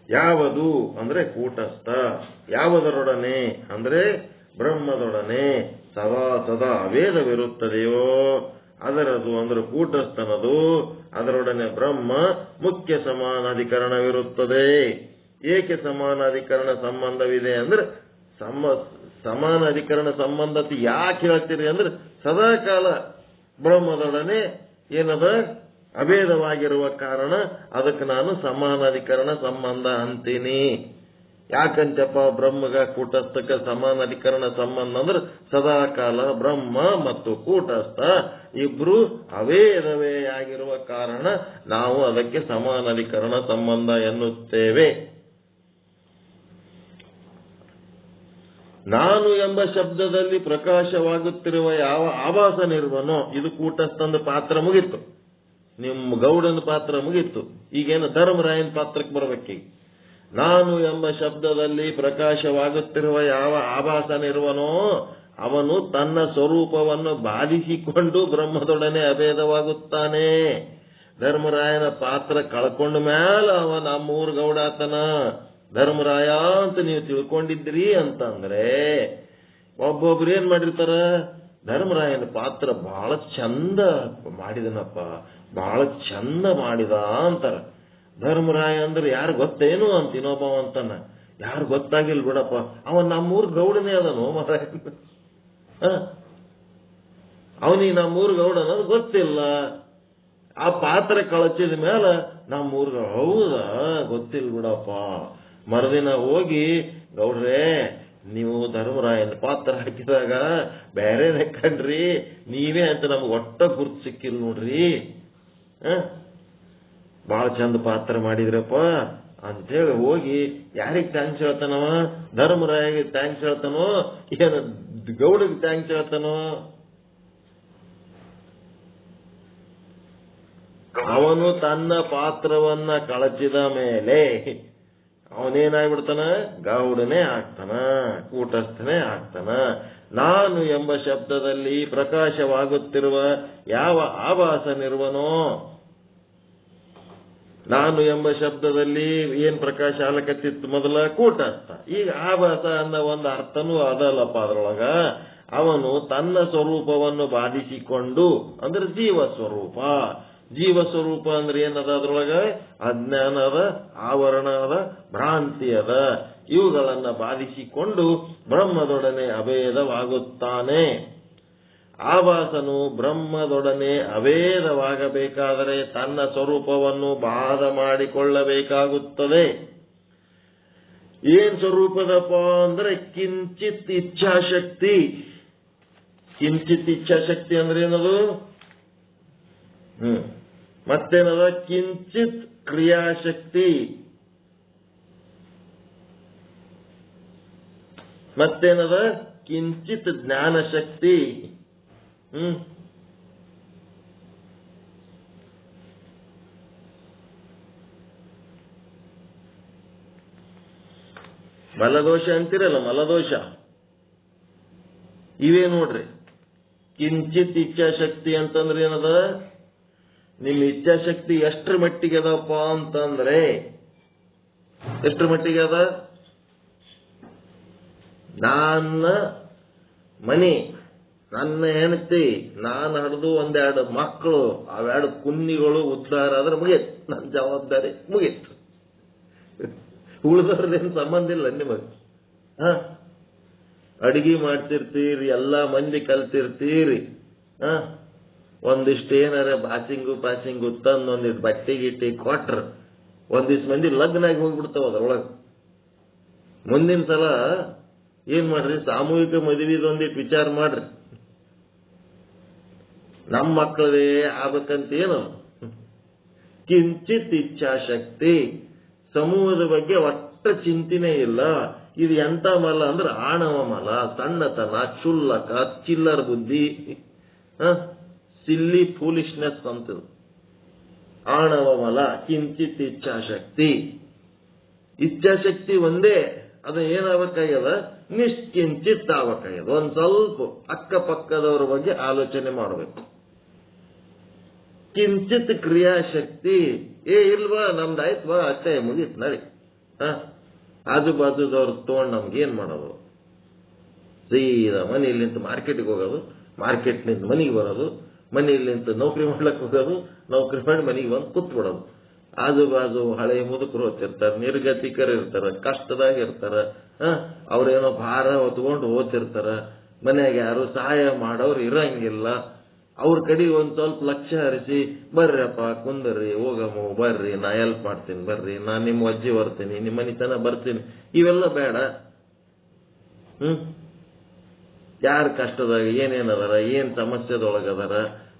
Speaker 1: ಯಾವುದು ಅಂದ್ರೆ ಕೂಟಸ್ಥ. ಯಾವುದರೊಡನೆ ಅಂದ್ರೆ ಬ್ರಹ್ಮದೊಡನೆ ಸದಾ ಅಭೇದವಿರುತ್ತದೆಯೋ ಅದರದು ಅಂದ್ರೆ ಕೂಟಸ್ಥನದು, ಅದರೊಡನೆ ಬ್ರಹ್ಮ ಮುಖ್ಯ ಸಮಾನಾಧಿಕರಣವಿರುತ್ತದೆ. ಏಕೆ ಸಮಾನಾಧಿಕರಣ ಸಂಬಂಧವಿದೆ ಅಂದ್ರೆ ಸಮಾನ ಅಧಿಕರಣ ಸಂಬಂಧ ಯಾಕೆ ಹೇಳ್ತೀರಿ ಅಂದ್ರೆ ಸದಾಕಾಲ ಬ್ರಹ್ಮದೊಡನೆ ಏನದ ಅಭೇದವಾಗಿರುವ ಕಾರಣ ಅದಕ್ಕೆ ನಾನು ಸಮಾನಾಧಿಕರಣ ಸಂಬಂಧ ಅಂತೀನಿ. ಯಾಕಂತಪ್ಪ ಬ್ರಹ್ಮಗ ಕೂಟಸ್ಥಕ ಸಮಾನಾಧಿಕರಣ ಸಂಬಂಧ ಅಂದ್ರೆ ಸದಾಕಾಲ ಬ್ರಹ್ಮ ಮತ್ತು ಕೂಟಸ್ಥ ಇಬ್ರು ಅಭೇದವೇ ಆಗಿರುವ ಕಾರಣ ನಾವು ಅದಕ್ಕೆ ಸಮಾನಾಧಿಕರಣ ಸಂಬಂಧ ಎನ್ನುತ್ತೇವೆ. ನಾನು ಎಂಬ ಶಬ್ದದಲ್ಲಿ ಪ್ರಕಾಶವಾಗುತ್ತಿರುವ ಯಾವ ಆಭಾಸನಿರುವನೋ, ಇದು ಕೂಟಸ್ಥಂದ ಪಾತ್ರ ಮುಗಿತ್ತು, ನಿಮ್ಮ ಗೌಡನ ಪಾತ್ರ ಮುಗಿತ್ತು. ಈಗೇನು ಧರ್ಮರಾಯನ ಪಾತ್ರಕ್ಕೆ ಬರ್ಬೇಕೀಗ. ನಾನು ಎಂಬ ಶಬ್ದದಲ್ಲಿ ಪ್ರಕಾಶವಾಗುತ್ತಿರುವ ಯಾವ ಆಭಾಸನಿರುವನೋ ಅವನು ತನ್ನ ಸ್ವರೂಪವನ್ನು ಬಾಧಿಸಿಕೊಂಡು ಬ್ರಹ್ಮದೊಡನೆ ಅಭೇದವಾಗುತ್ತಾನೆ. ಧರ್ಮರಾಯನ ಪಾತ್ರ ಕಳ್ಕೊಂಡ ಮೇಲೆ ಅವ ನಮ್ಮೂರ ಗೌಡಾತನ ಧರ್ಮರಾಯ ಅಂತ ನೀವು ತಿಳ್ಕೊಂಡಿದ್ರಿ ಅಂತಂದ್ರೆ ಒಬ್ಬೊಬ್ರು ಏನ್ ಮಾಡಿರ್ತಾರ, ಧರ್ಮರಾಯನ ಪಾತ್ರ ಬಹಳ ಚಂದ ಮಾಡಿದನಪ್ಪ, ಬಹಳ ಚಂದ ಮಾಡಿದ ಅಂತಾರ. ಧರ್ಮರಾಯ ಅಂದ್ರೆ ಯಾರು ಗೊತ್ತೇನು ಅಂತ ಇನ್ನೊಬ್ಬ ಅಂತಾನ. ಯಾರು ಗೊತ್ತಾಗಿಲ್ ಬಿಡಪ್ಪ, ಅವನ್ ನಮ್ಮೂರ್ ಗೌಡನೇ ಅದನು ಮರ. ಅವನಿಗೆ ನಮ್ಮೂರ್ ಗೌಡ ಅನ್ನೋದು ಗೊತ್ತಿಲ್ಲ. ಆ ಪಾತ್ರ ಕಳಚಿದ ಮೇಲೆ ನಮ್ಮೂರ್ ಹೌದಾ ಗೊತ್ತಿಲ್ಲ ಬಿಡಪ್ಪ. ಮರುದಿನ ಹೋಗಿ ಗೌಡ್ರೆ ನೀವು ಧರ್ಮರಾಯನ ಪಾತ್ರ ಹಾಕಿದಾಗ ಬೇರೆ ಕಣ್ರಿ, ನೀವೇ ಅಂತ ನಮ್ಗೆ ಒಟ್ಟ ಗುರ್ತು ಸಿಕ್ಕಿಲ್ಲ ನೋಡ್ರಿ, ಬಹಳ ಚಂದ ಪಾತ್ರ ಮಾಡಿದ್ರಪ್ಪ ಅಂತೇಳಿ ಹೋಗಿ ಯಾರಿಗ್ ಥ್ಯಾಂಕ್ಸ್ ಹೇಳ್ತಾನವ? ಧರ್ಮರಾಯಗೆ ಥ್ಯಾಂಕ್ಸ್ ಹೇಳ್ತಾನೋ ಏನು ಗೌಡಿಗೆ ಥ್ಯಾಂಕ್ಸ್ ಹೇಳ್ತಾನೋ? ಅವನು ತನ್ನ ಪಾತ್ರವನ್ನ ಕಳಚಿದ ಮೇಲೆ ಅವನೇನಾಗ್ಬಿಡ್ತಾನ? ಗೌಡನೇ ಆಗ್ತಾನ, ಕೂಟಸ್ಥನೇ ಆಗ್ತಾನ. ನಾನು ಎಂಬ ಶಬ್ದದಲ್ಲಿ ಪ್ರಕಾಶವಾಗುತ್ತಿರುವ ಯಾವ ಆಭಾಸನಿರುವನೋ, ನಾನು ಎಂಬ ಶಬ್ದದಲ್ಲಿ ಏನ್ ಪ್ರಕಾಶ ಆಲಕತ್ತಿತ್ತು ಮೊದಲ? ಕೂಟಸ್ಥ. ಈಗ ಆಭಾಸ ಅನ್ನೋ ಒಂದು ಅರ್ಥನೂ ಅದಲ್ಲಪ್ಪ ಅದ್ರೊಳಗ. ಅವನು ತನ್ನ ಸ್ವರೂಪವನ್ನು ಬಾಧಿಸಿಕೊಂಡು ಅಂದ್ರೆ ಜೀವ ಸ್ವರೂಪ. ಜೀವ ಸ್ವರೂಪ ಅಂದ್ರೆ ಏನದ? ಅದ್ರೊಳಗ ಅಜ್ಞಾನ ಅದ, ಆವರಣ ಅದ, ಭ್ರಾಂತಿ ಅದ. ಇವುಗಳನ್ನ ಬಾಧಿಸಿಕೊಂಡು ಬ್ರಹ್ಮದೊಡನೆ ಅಭೇದವಾಗುತ್ತಾನೆ. ಆಭಾಸನು ಬ್ರಹ್ಮದೊಡನೆ ಅಭೇದವಾಗಬೇಕಾದರೆ ತನ್ನ ಸ್ವರೂಪವನ್ನು ಬಾಧ ಮಾಡಿಕೊಳ್ಳಬೇಕಾಗುತ್ತದೆ. ಏನ್ ಸ್ವರೂಪದಪ್ಪ ಅಂದ್ರೆ ಕಿಂಚಿತ್ ಇಚ್ಛಾಶಕ್ತಿ. ಕಿಂಚಿತ್ ಇಚ್ಛಾಶಕ್ತಿ ಅಂದ್ರೆ ಏನದು? ಮತ್ತೇನದ? ಕಿಂಚಿತ್ ಕ್ರಿಯಾಶಕ್ತಿ. ಮತ್ತೇನದ ಕಿಂಚಿತ್ ಜ್ಞಾನ ಶಕ್ತಿ. ಮಲದೋಷ ಅಂತಿರಲ್ಲ, ಮಲದೋಷ ಇವೇ ನೋಡ್ರಿ. ಕಿಂಚಿತ್ ಇಚ್ಛಾಶಕ್ತಿ ಅಂತಂದ್ರೆ ಏನದ? ನಿಮ್ ಇಚ್ಛಾಶಕ್ತಿ ಎಷ್ಟರ ಮಟ್ಟಿಗೆ ಅದಪ್ಪ ಅಂತಂದ್ರೆ, ಎಷ್ಟರ ಮಟ್ಟಿಗೆ ಅದ? ನನ್ನ ಮನಿ, ನನ್ನ ಹೆಂಡತಿ, ನಾನು ಹಡ್ದು ಒಂದೆರಡು ಮಕ್ಕಳು, ಅವೆರಡು ಕುನ್ನಿಗಳು ಉದ್ಧಾರ ಆದ್ರೆ ಮುಗಿಯತ್, ನನ್ನ ಜವಾಬ್ದಾರಿ ಮುಗಿಯತ್. ಉಳಿದವ್ರದೇನು ಸಂಬಂಧ ಇಲ್ಲ ನಿಮಗೆ. ಅಡಿಗೆ ಮಾಡ್ತಿರ್ತೀರಿ, ಎಲ್ಲಾ ಮಂದಿ ಕಲ್ತಿರ್ತೀರಿ, ಒಂದಿಷ್ಟು ಏನಾರ ಪಾಸಿಂಗು ತಂದು ಒಂದಿಷ್ಟು ಬಟ್ಟೆ ಗಿಟ್ಟಿ ಕೊಟ್ರ ಒಂದಿಷ್ಟು ಮಂದಿ ಲಗ್ನ ಆಗಿ ಹೋಗ್ಬಿಡ್ತಾವ ಅದ್ರೊಳಗೆ. ಮುಂದಿನ ಸಲ ಏನ್ ಮಾಡ್ರಿ, ಸಾಮೂಹಿಕ ಮದುವೆದೊಂದಿಟ್ಟು ವಿಚಾರ ಮಾಡ್ರಿ. ನಮ್ಮ ಮಕ್ಕಳದೇ ಆಗ್ಬೇಕಂತ ಏನು? ಕಿಂಚಿತ್ ಇಚ್ಛಾಶಕ್ತಿ. ಸಮೂಹದ ಬಗ್ಗೆ ಒಟ್ಟ ಚಿಂತನೆ ಇಲ್ಲ. ಇದು ಎಂತ ಮಲ ಅಂದ್ರೆ ಆಣವ ಮಲ, ಸಣ್ಣತನ, ಕ್ಷುಲ್ಲಕ, ಚಿಲ್ಲರ್ ಬುದ್ಧಿ, ಸಿಲ್ಲಿ ಫೂಲಿಶ್ನೆಸ್ ಅಂತ. ಆಣವ ಮಲ, ಕಿಂಚಿತ್ ಇಚ್ಛಾಶಕ್ತಿ. ಇಚ್ಛಾಶಕ್ತಿ ಒಂದೇ, ಅದು ಏನಾಗಬೇಕಾಗ್ಯದ? ನಿಶ್ಕಿಂಚಿತ್ ಆಗ್ಬೇಕಾಗ್ಯದ. ಒಂದ್ ಸ್ವಲ್ಪ ಅಕ್ಕಪಕ್ಕದವ್ರ ಬಗ್ಗೆ ಆಲೋಚನೆ ಮಾಡಬೇಕು. ಕಿಂಚಿತ್ ಕ್ರಿಯಾಶಕ್ತಿ. ಇಲ್ವಾ, ನಮ್ದಾಯ್ತು ಬಾ, ಅಷ್ಟೇ ಮುಗೀತು ನಡಿ. ಆಜು ಬಾಜುದವ್ರು ತಗೊಂಡು ನಮ್ಗೆ ಏನ್ ಮಾಡೋದು? ಸೀದಾ ಮನೆಯಲ್ಲಿಂತ ಮಾರ್ಕೆಟ್ಗೆ ಹೋಗೋದು, ಮಾರ್ಕೆಟ್ನಿಂದ ಮನೆಗೆ ಬರೋದು, ಮನೆಯಲ್ಲಿಂತ ನೌಕರಿ ಮಾಡ್ಲಕ್ಕೆ ಹೋಗೋದು, ನೌಕರಿ ಮಾಡಿ ಮನೆಗೆ ಬಂದು ಕೂತ್ ಬಿಡೋದು. ಆಜು ಬಾಜು ಹಳೆ ಮುದುಕರು ಓದ್ತಿರ್ತಾರೆ, ನಿರ್ಗತಿಕರು ಇರ್ತಾರ, ಕಷ್ಟದಾಗ ಇರ್ತಾರ, ಅವ್ರೇನೋ ಭಾರ ಹೊತ್ಕೊಂಡು ಓದ್ತಿರ್ತಾರ. ಮನೆಯಾಗ ಯಾರು ಸಹಾಯ ಮಾಡೋರು ಇರಂಗಿಲ್ಲ. ಅವ್ರ ಕಡೆ ಒಂದ್ ಸ್ವಲ್ಪ ಲಕ್ಷ್ಯ ಹರಿಸಿ, ಬರ್ರಪ್ಪ ಕುಂದರ್ರಿ, ಹೋಗಮ್ಮ, ಬರ್ರಿ, ನಾ ಹೆಲ್ಪ್ ಮಾಡ್ತೀನಿ, ಬರ್ರಿ, ನಾ ನಿಮ್ಮ ಅಜ್ಜಿ ಬರ್ತೀನಿ, ನಿಮ್ಮ ಮನಿತನ ಬರ್ತೀನಿ, ಇವೆಲ್ಲ ಬೇಡ. ಯಾರ ಕಷ್ಟದಾಗ ಏನೇನದಾರ, ಏನ್ ಸಮಸ್ಯೆದೊಳಗದಾರ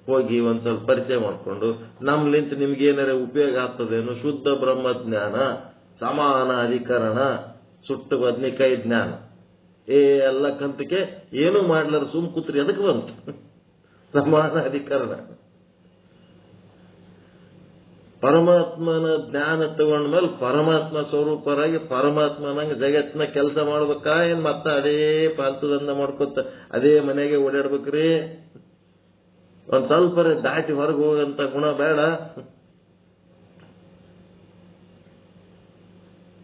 Speaker 1: ಹೋಗಿ ಒಂದ್ ಸ್ವಲ್ಪ ಪರಿಚಯ ಮಾಡ್ಕೊಂಡು, ನಮ್ಲಿಂತ ನಿಮ್ಗೆ ಏನಾರ ಉಪಯೋಗ ಆಗ್ತದೇನು? ಶುದ್ಧ ಬ್ರಹ್ಮಜ್ಞಾನ, ಸಮಾನ ಅಧಿಕರಣ, ಸುಟ್ಟು ಬದ್ನಿಕಾಯಿ ಜ್ಞಾನ, ಎಲ್ಲ ಕಂತಕ್ಕೆ ಏನು ಮಾಡ್ಲಾರ ಸುಮ್ ಕೂತ್ರಿ, ಅದಕ್ಕೆ ಬಂತು ಸಮಾನ ಅಧಿಕರಣ. ಪರಮಾತ್ಮನ ಜ್ಞಾನ ತಗೊಂಡ್ಮೇಲೆ ಪರಮಾತ್ಮ ಸ್ವರೂಪರಾಗಿ ಪರಮಾತ್ಮನಂಗೆ ಜಗತ್ತಿನ ಕೆಲಸ ಮಾಡ್ಬೇಕಾ? ಏನ್ ಮತ್ತ ಅದೇ ಪಾಲ್ತುದಂದ ಮಾಡ್ಕೊತ ಅದೇ ಮನೆಗೆ ಓಡಾಡ್ಬೇಕ್ರಿ? ಒಂದ್ ಸ್ವಲ್ಪ ದಾಟಿ ಹೊರಗೆ ಹೋಗಂತ ಗುಣ ಬೇಡ.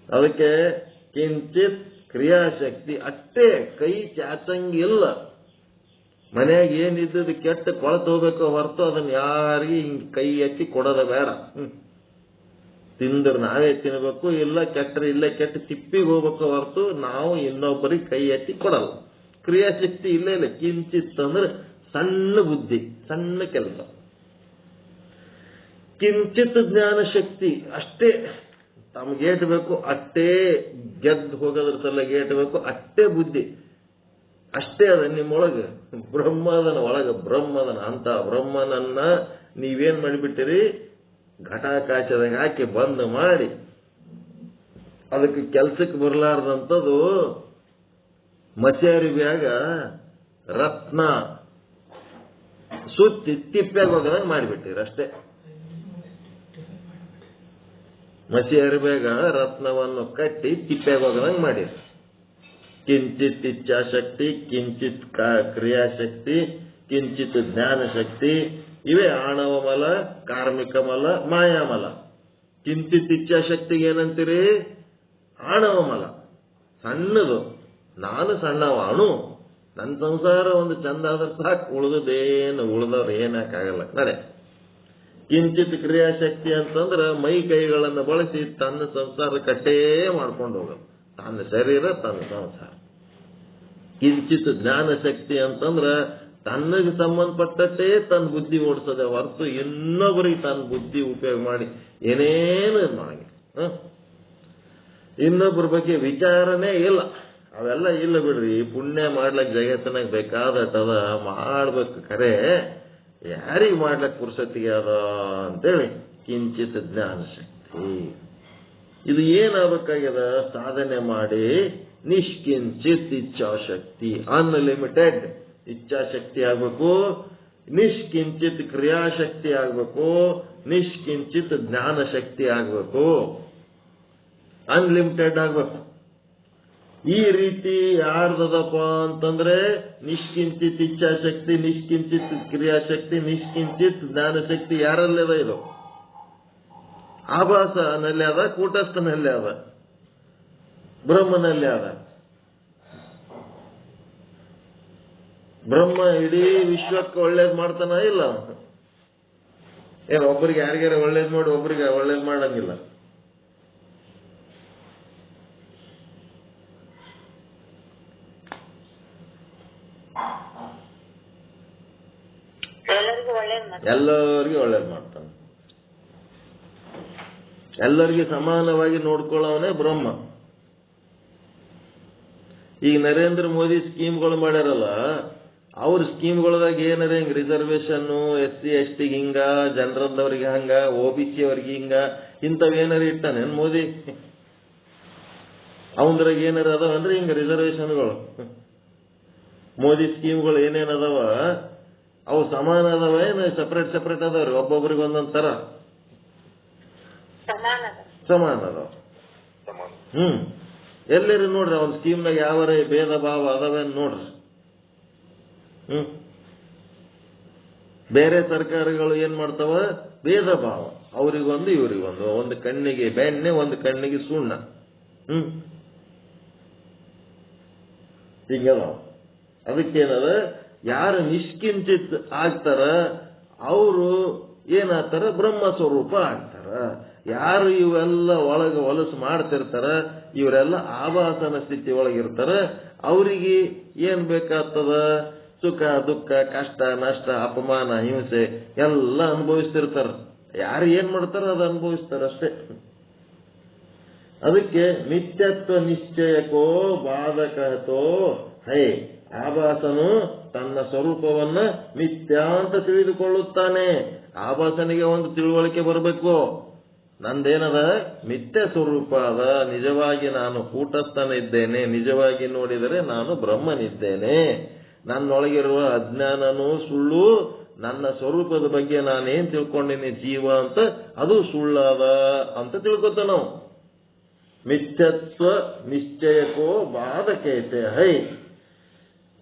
Speaker 1: ಅದಕ್ಕೆ ಕಿಂಚಿತ್ ಕ್ರಿಯಾಶಕ್ತಿ ಅಷ್ಟೇ. ಕೈ ಚಾಚಂಗಿಲ್ಲ. ಮನೆಯಾಗ ಏನಿದ್ದದು ಕೆಟ್ಟ ಕೊಳತು ಹೋಗ್ಬೇಕು ಹೊರತು ಅದನ್ನ ಯಾರಿಗೆ ಹಿಂಗ್ ಕೈ ಎತ್ತಿ ಕೊಡೋದ ಬೇಡ. ತಿಂದ್ರೆ ನಾವೇ ತಿನ್ಬೇಕು, ಇಲ್ಲ ಕೆಟ್ಟರೆ ಇಲ್ಲೇ ಕೆಟ್ಟ ತಿಪ್ಪಿಗೆ ಹೋಗ್ಬೇಕು ಹೊರತು ನಾವು ಇನ್ನೊಬ್ಬರಿಗೆ ಕೈ ಎತ್ತಿ ಕೊಡಲ್ಲ. ಕ್ರಿಯಾಶಕ್ತಿ ಇಲ್ಲೇ ಇಲ್ಲ. ಕಿಂಚಿತ್ ಅಂದ್ರೆ ಸಣ್ಣ ಬುದ್ಧಿ, ಸಣ್ಣ ಕೆಲಸ. ಕಿಂಚಿತ್ ಜ್ಞಾನ ಶಕ್ತಿ ಅಷ್ಟೇ. ತಮ್ಗೇಟ್ ಬೇಕು ಅಷ್ಟೇ ಗೆದ್ದು ಹೋಗೋದ್ರ ಸಲ ಗೇಟ್ಬೇಕು, ಅಷ್ಟೇ ಬುದ್ಧಿ ಅಷ್ಟೇ ಅದ ನಿಮ್ಮೊಳಗೆ. ಬ್ರಹ್ಮದನ ಒಳಗೆ ಬ್ರಹ್ಮದನ ಅಂತ ಬ್ರಹ್ಮನನ್ನ ನೀವೇನ್ ಮಾಡಿಬಿಟ್ಟಿರಿ? ಘಟಾಕಾಶದಾಗ ಹಾಕಿ ಬಂದ್ ಮಾಡಿ ಅದಕ್ಕೆ ಕೆಲ್ಸಕ್ಕೆ ಬರಲಾರ್ದಂಥದ್ದು ಮಸೇರಿ ಬ್ಯಾಗ ರತ್ನ ಸುತ್ತಿ ತಿಪ್ಪ್ಯಾಗ ಹೋಗದಂಗೆ ಮಾಡಿಬಿಟ್ಟಿರಿ ಅಷ್ಟೇ. ಮಸೇರಿ ಬ್ಯಾಗ ರತ್ನವನ್ನು ಕಟ್ಟಿ ತಿಪ್ಪ್ಯಾಗ ಹೋಗದಂಗೆ ಮಾಡಿರಿ. ಕಿಂಚಿತ್ ಇಚ್ಛಾಶಕ್ತಿ, ಕಿಂಚಿತ್ ಕ್ರಿಯಾಶಕ್ತಿ, ಕಿಂಚಿತ್ ಜ್ಞಾನ ಶಕ್ತಿ, ಇವೇ ಆಣವ ಮಲ, ಕಾರ್ಮಿಕ ಮಲ, ಮಾಯಾಮಲ. ಕಿಂಚಿತ್ ಇಚ್ಛಾಶಕ್ತಿಗೆ ಏನಂತೀರಿ? ಆಣವ ಮಲ, ಸಣ್ಣದು. ನಾನು ಸಣ್ಣವ, ಅಣು. ನನ್ನ ಸಂಸಾರ ಒಂದು ಚಂದ ಆದ್ರೆ ಸಾಕು, ಉಳಿದವ್ರು ಏನಾಕಾಗಲ್ಲ ನಡೆ. ಕಿಂಚಿತ್ ಕ್ರಿಯಾಶಕ್ತಿ ಅಂತಂದ್ರೆ ಮೈ ಕೈಗಳನ್ನು ಬಳಸಿ ತನ್ನ ಸಂಸಾರ ಕಟ್ಟೇ ಮಾಡ್ಕೊಂಡು ಹೋಗೋದು, ತನ್ನ ಶರೀರ, ತನ್ನ ಸಂಸಾರ. ಕಿಂಚಿತ್ ಜ್ಞಾನ ಶಕ್ತಿ ಅಂತಂದ್ರ ತನ್ನಗೆ ಸಂಬಂಧಪಟ್ಟಷ್ಟೇ ತನ್ನ ಬುದ್ಧಿ ಓಡಿಸೋದೆ ಹೊರತು ಇನ್ನೊಬ್ಬರಿಗೆ ತನ್ನ ಬುದ್ಧಿ ಉಪಯೋಗ ಮಾಡಿ ಏನೇನು ಮಾಡಂಗಿಲ್ಲ. ಇನ್ನೊಬ್ಬರ ಬಗ್ಗೆ ವಿಚಾರನೇ ಇಲ್ಲ. ಅವೆಲ್ಲ ಇಲ್ಲ ಬಿಡ್ರಿ. ಪುಣ್ಯ ಮಾಡ್ಲಕ್ ಜಗತ್ತಿನಾಗ ಬೇಕಾದಟ್ಟದ ಮಾಡ್ಬೇಕು, ಖರೆ ಯಾರಿಗೆ ಮಾಡ್ಲಕ್ ಪುರುಸತಿಗೆ ಅದ ಅಂತೇಳಿ ಕಿಂಚಿತ್ ಜ್ಞಾನ ಶಕ್ತಿ. ಇದು ಏನಾಗಬೇಕಾಗ್ಯದ? ಸಾಧನೆ ಮಾಡಿ ನಿಷ್ಕಿಂಚಿತ್ ಇಚ್ಛಾಶಕ್ತಿ. ಅನ್ಲಿಮಿಟೆಡ್ ಇಚ್ಛಾಶಕ್ತಿ ಆಗ್ಬೇಕು, ನಿಷ್ಕಿಂಚಿತ್ ಕ್ರಿಯಾಶಕ್ತಿ ಆಗ್ಬೇಕು, ನಿಷ್ಕಿಂಚಿತ್ ಜ್ಞಾನ ಶಕ್ತಿ ಆಗ್ಬೇಕು, ಅನ್ಲಿಮಿಟೆಡ್ ಆಗ್ಬೇಕು. ಈ ರೀತಿ ಯಾರ್ದದಪ್ಪ ಅಂತಂದ್ರೆ ನಿಷ್ಕಿಂಚಿತ್ ಇಚ್ಛಾಶಕ್ತಿ, ನಿಷ್ಕಿಂಚಿತ್ ಕ್ರಿಯಾಶಕ್ತಿ, ನಿಷ್ಕಿಂಚಿತ್ ಜ್ಞಾನಶಕ್ತಿ ಯಾರಲ್ಲದ? ಇದು ಆಭಾಸನಲ್ಲಿ ಅದ, ಕೂಟಸ್ಥನಲ್ಲಿ ಅದ, ಬ್ರಹ್ಮನಲ್ಲಿ ಅದ. ಬ್ರಹ್ಮ ಇಡೀ ವಿಶ್ವಕ್ಕೆ ಒಳ್ಳೇದ್ ಮಾಡ್ತಾನ ಇಲ್ಲ? ಏನು ಒಬ್ಬರಿಗೆ ಯಾರಿಗಾರ ಒಳ್ಳೇದ್ ಮಾಡಿ ಒಬ್ಬರಿಗೆ ಒಳ್ಳೇದ್ ಮಾಡಂಗಿಲ್ಲ. ಎಲ್ಲರಿಗೂ ಒಳ್ಳೇದ್ ಮಾಡ್ತಾನೆ. ಎಲ್ಲರಿಗೂ ಸಮಾನವಾಗಿ ನೋಡ್ಕೊಳ್ಳೋವನೇ ಬ್ರಹ್ಮ. ಈಗ ನರೇಂದ್ರ ಮೋದಿ ಸ್ಕೀಮ್ಗಳು ಮಾಡ್ಯಾರಲ್ಲ, ಅವ್ರ ಸ್ಕೀಮ್ಗಳದಾಗ ಏನರ ಹಿಂಗ ರಿಸರ್ವೇಶನ್, SC ST ಹಿಂಗ, ಜನರಲ್ದವ್ರಿಗೆ ಹಂಗ, OBC ಅವ್ರಿಗೆ ಹಿಂಗ, ಇಂಥವೇನಾರ ಇಟ್ಟಾನೆ ಮೋದಿ? ಅವಂದ್ರಾಗ ಏನಾರ ಅದಾವಂದ್ರೆ ಹಿಂಗ ರಿಸರ್ವೇಶನ್ಗಳು, ಮೋದಿ ಸ್ಕೀಮ್ಗಳು ಏನೇನದಾವ ಅವು ಸಮಾನ ಅದಾವ, ಏನು ಸಪ್ರೇಟ್ ಸಪ್ರೇಟ್ ಅದಾವ್ರಿ? ಒಬ್ಬೊಬ್ರಿಗೆ ಒಂದೊಂದ್ ತರ ಸಮಾನ ಅದಾವ. ಎಲ್ಲರೂ ನೋಡ್ರಿ ಅವ್ನ ಸ್ಕೀಮ್ನಾಗ ಯಾವರೇ ಭೇದ ಭಾವ ಅದಾವೇನ್ ನೋಡ್ರಿ. ಬೇರೆ ಸರ್ಕಾರಗಳು ಏನ್ ಮಾಡ್ತಾವ? ಭೇದ ಭಾವ, ಅವ್ರಿಗೊಂದು ಇವ್ರಿಗೊಂದು, ಒಂದು ಕಣ್ಣಿಗೆ ಬೆಣ್ಣೆ, ಒಂದು ಕಣ್ಣಿಗೆ ಸುಣ್ಣ. ಹಿಂಗದಾವ. ಅದಕ್ಕೇನದ, ಯಾರು ನಿಷ್ಕಿಂಚಿತ್ ಆಗ್ತಾರ ಅವರು ಏನಾಗ್ತಾರ? ಬ್ರಹ್ಮ ಸ್ವರೂಪ ಆಗ್ತಾರ. ಯಾರು ಇವೆಲ್ಲ ಒಳಗ ಹೊಲಸು ಮಾಡ್ತಿರ್ತಾರ, ಇವರೆಲ್ಲ ಆಭಾಸನ ಸ್ಥಿತಿ ಒಳಗಿರ್ತಾರ. ಅವರಿಗೆ ಏನ್ ಬೇಕಾಗ್ತದ? ಸುಖ ದುಃಖ, ಕಷ್ಟ ನಷ್ಟ, ಅಪಮಾನ, ಹಿಂಸೆ ಎಲ್ಲ ಅನುಭವಿಸ್ತಿರ್ತಾರ. ಯಾರು ಏನ್ ಮಾಡ್ತಾರ ಅದು ಅನುಭವಿಸ್ತಾರ ಅಷ್ಟೇ. ಅದಕ್ಕೆ ನಿತ್ಯತ್ವ ನಿಶ್ಚಯಕೋ ಬಾಧಕತೋ ಹೇ, ಆಭಾಸನು ತನ್ನ ಸ್ವರೂಪವನ್ನ ಮಿಥ್ಯ ಅಂತ ತಿಳಿದುಕೊಳ್ಳುತ್ತಾನೆ. ಆಭಾಸನಿಗೆ ಒಂದು ತಿಳುವಳಿಕೆ ಬರಬೇಕು, ನಂದೇನದ ಮಿಥ್ಯ ಸ್ವರೂಪ ಅದ, ನಿಜವಾಗಿ ನಾನು ಕೂಟಸ್ಥನಿದ್ದೇನೆ, ನಿಜವಾಗಿ ನೋಡಿದರೆ ನಾನು ಬ್ರಹ್ಮನಿದ್ದೇನೆ, ನನ್ನೊಳಗಿರುವ ಅಜ್ಞಾನನೂ ಸುಳ್ಳು, ನನ್ನ ಸ್ವರೂಪದ ಬಗ್ಗೆ ನಾನೇನ್ ತಿಳ್ಕೊಂಡಿನಿ ಜೀವ ಅಂತ ಅದು ಸುಳ್ಳದ ಅಂತ ತಿಳ್ಕೊತ ನಾವು. ಮಿಥ್ಯತ್ವ ನಿಶ್ಚಯಕೋ ಬಾಧಕೈತೆ ಹೈ,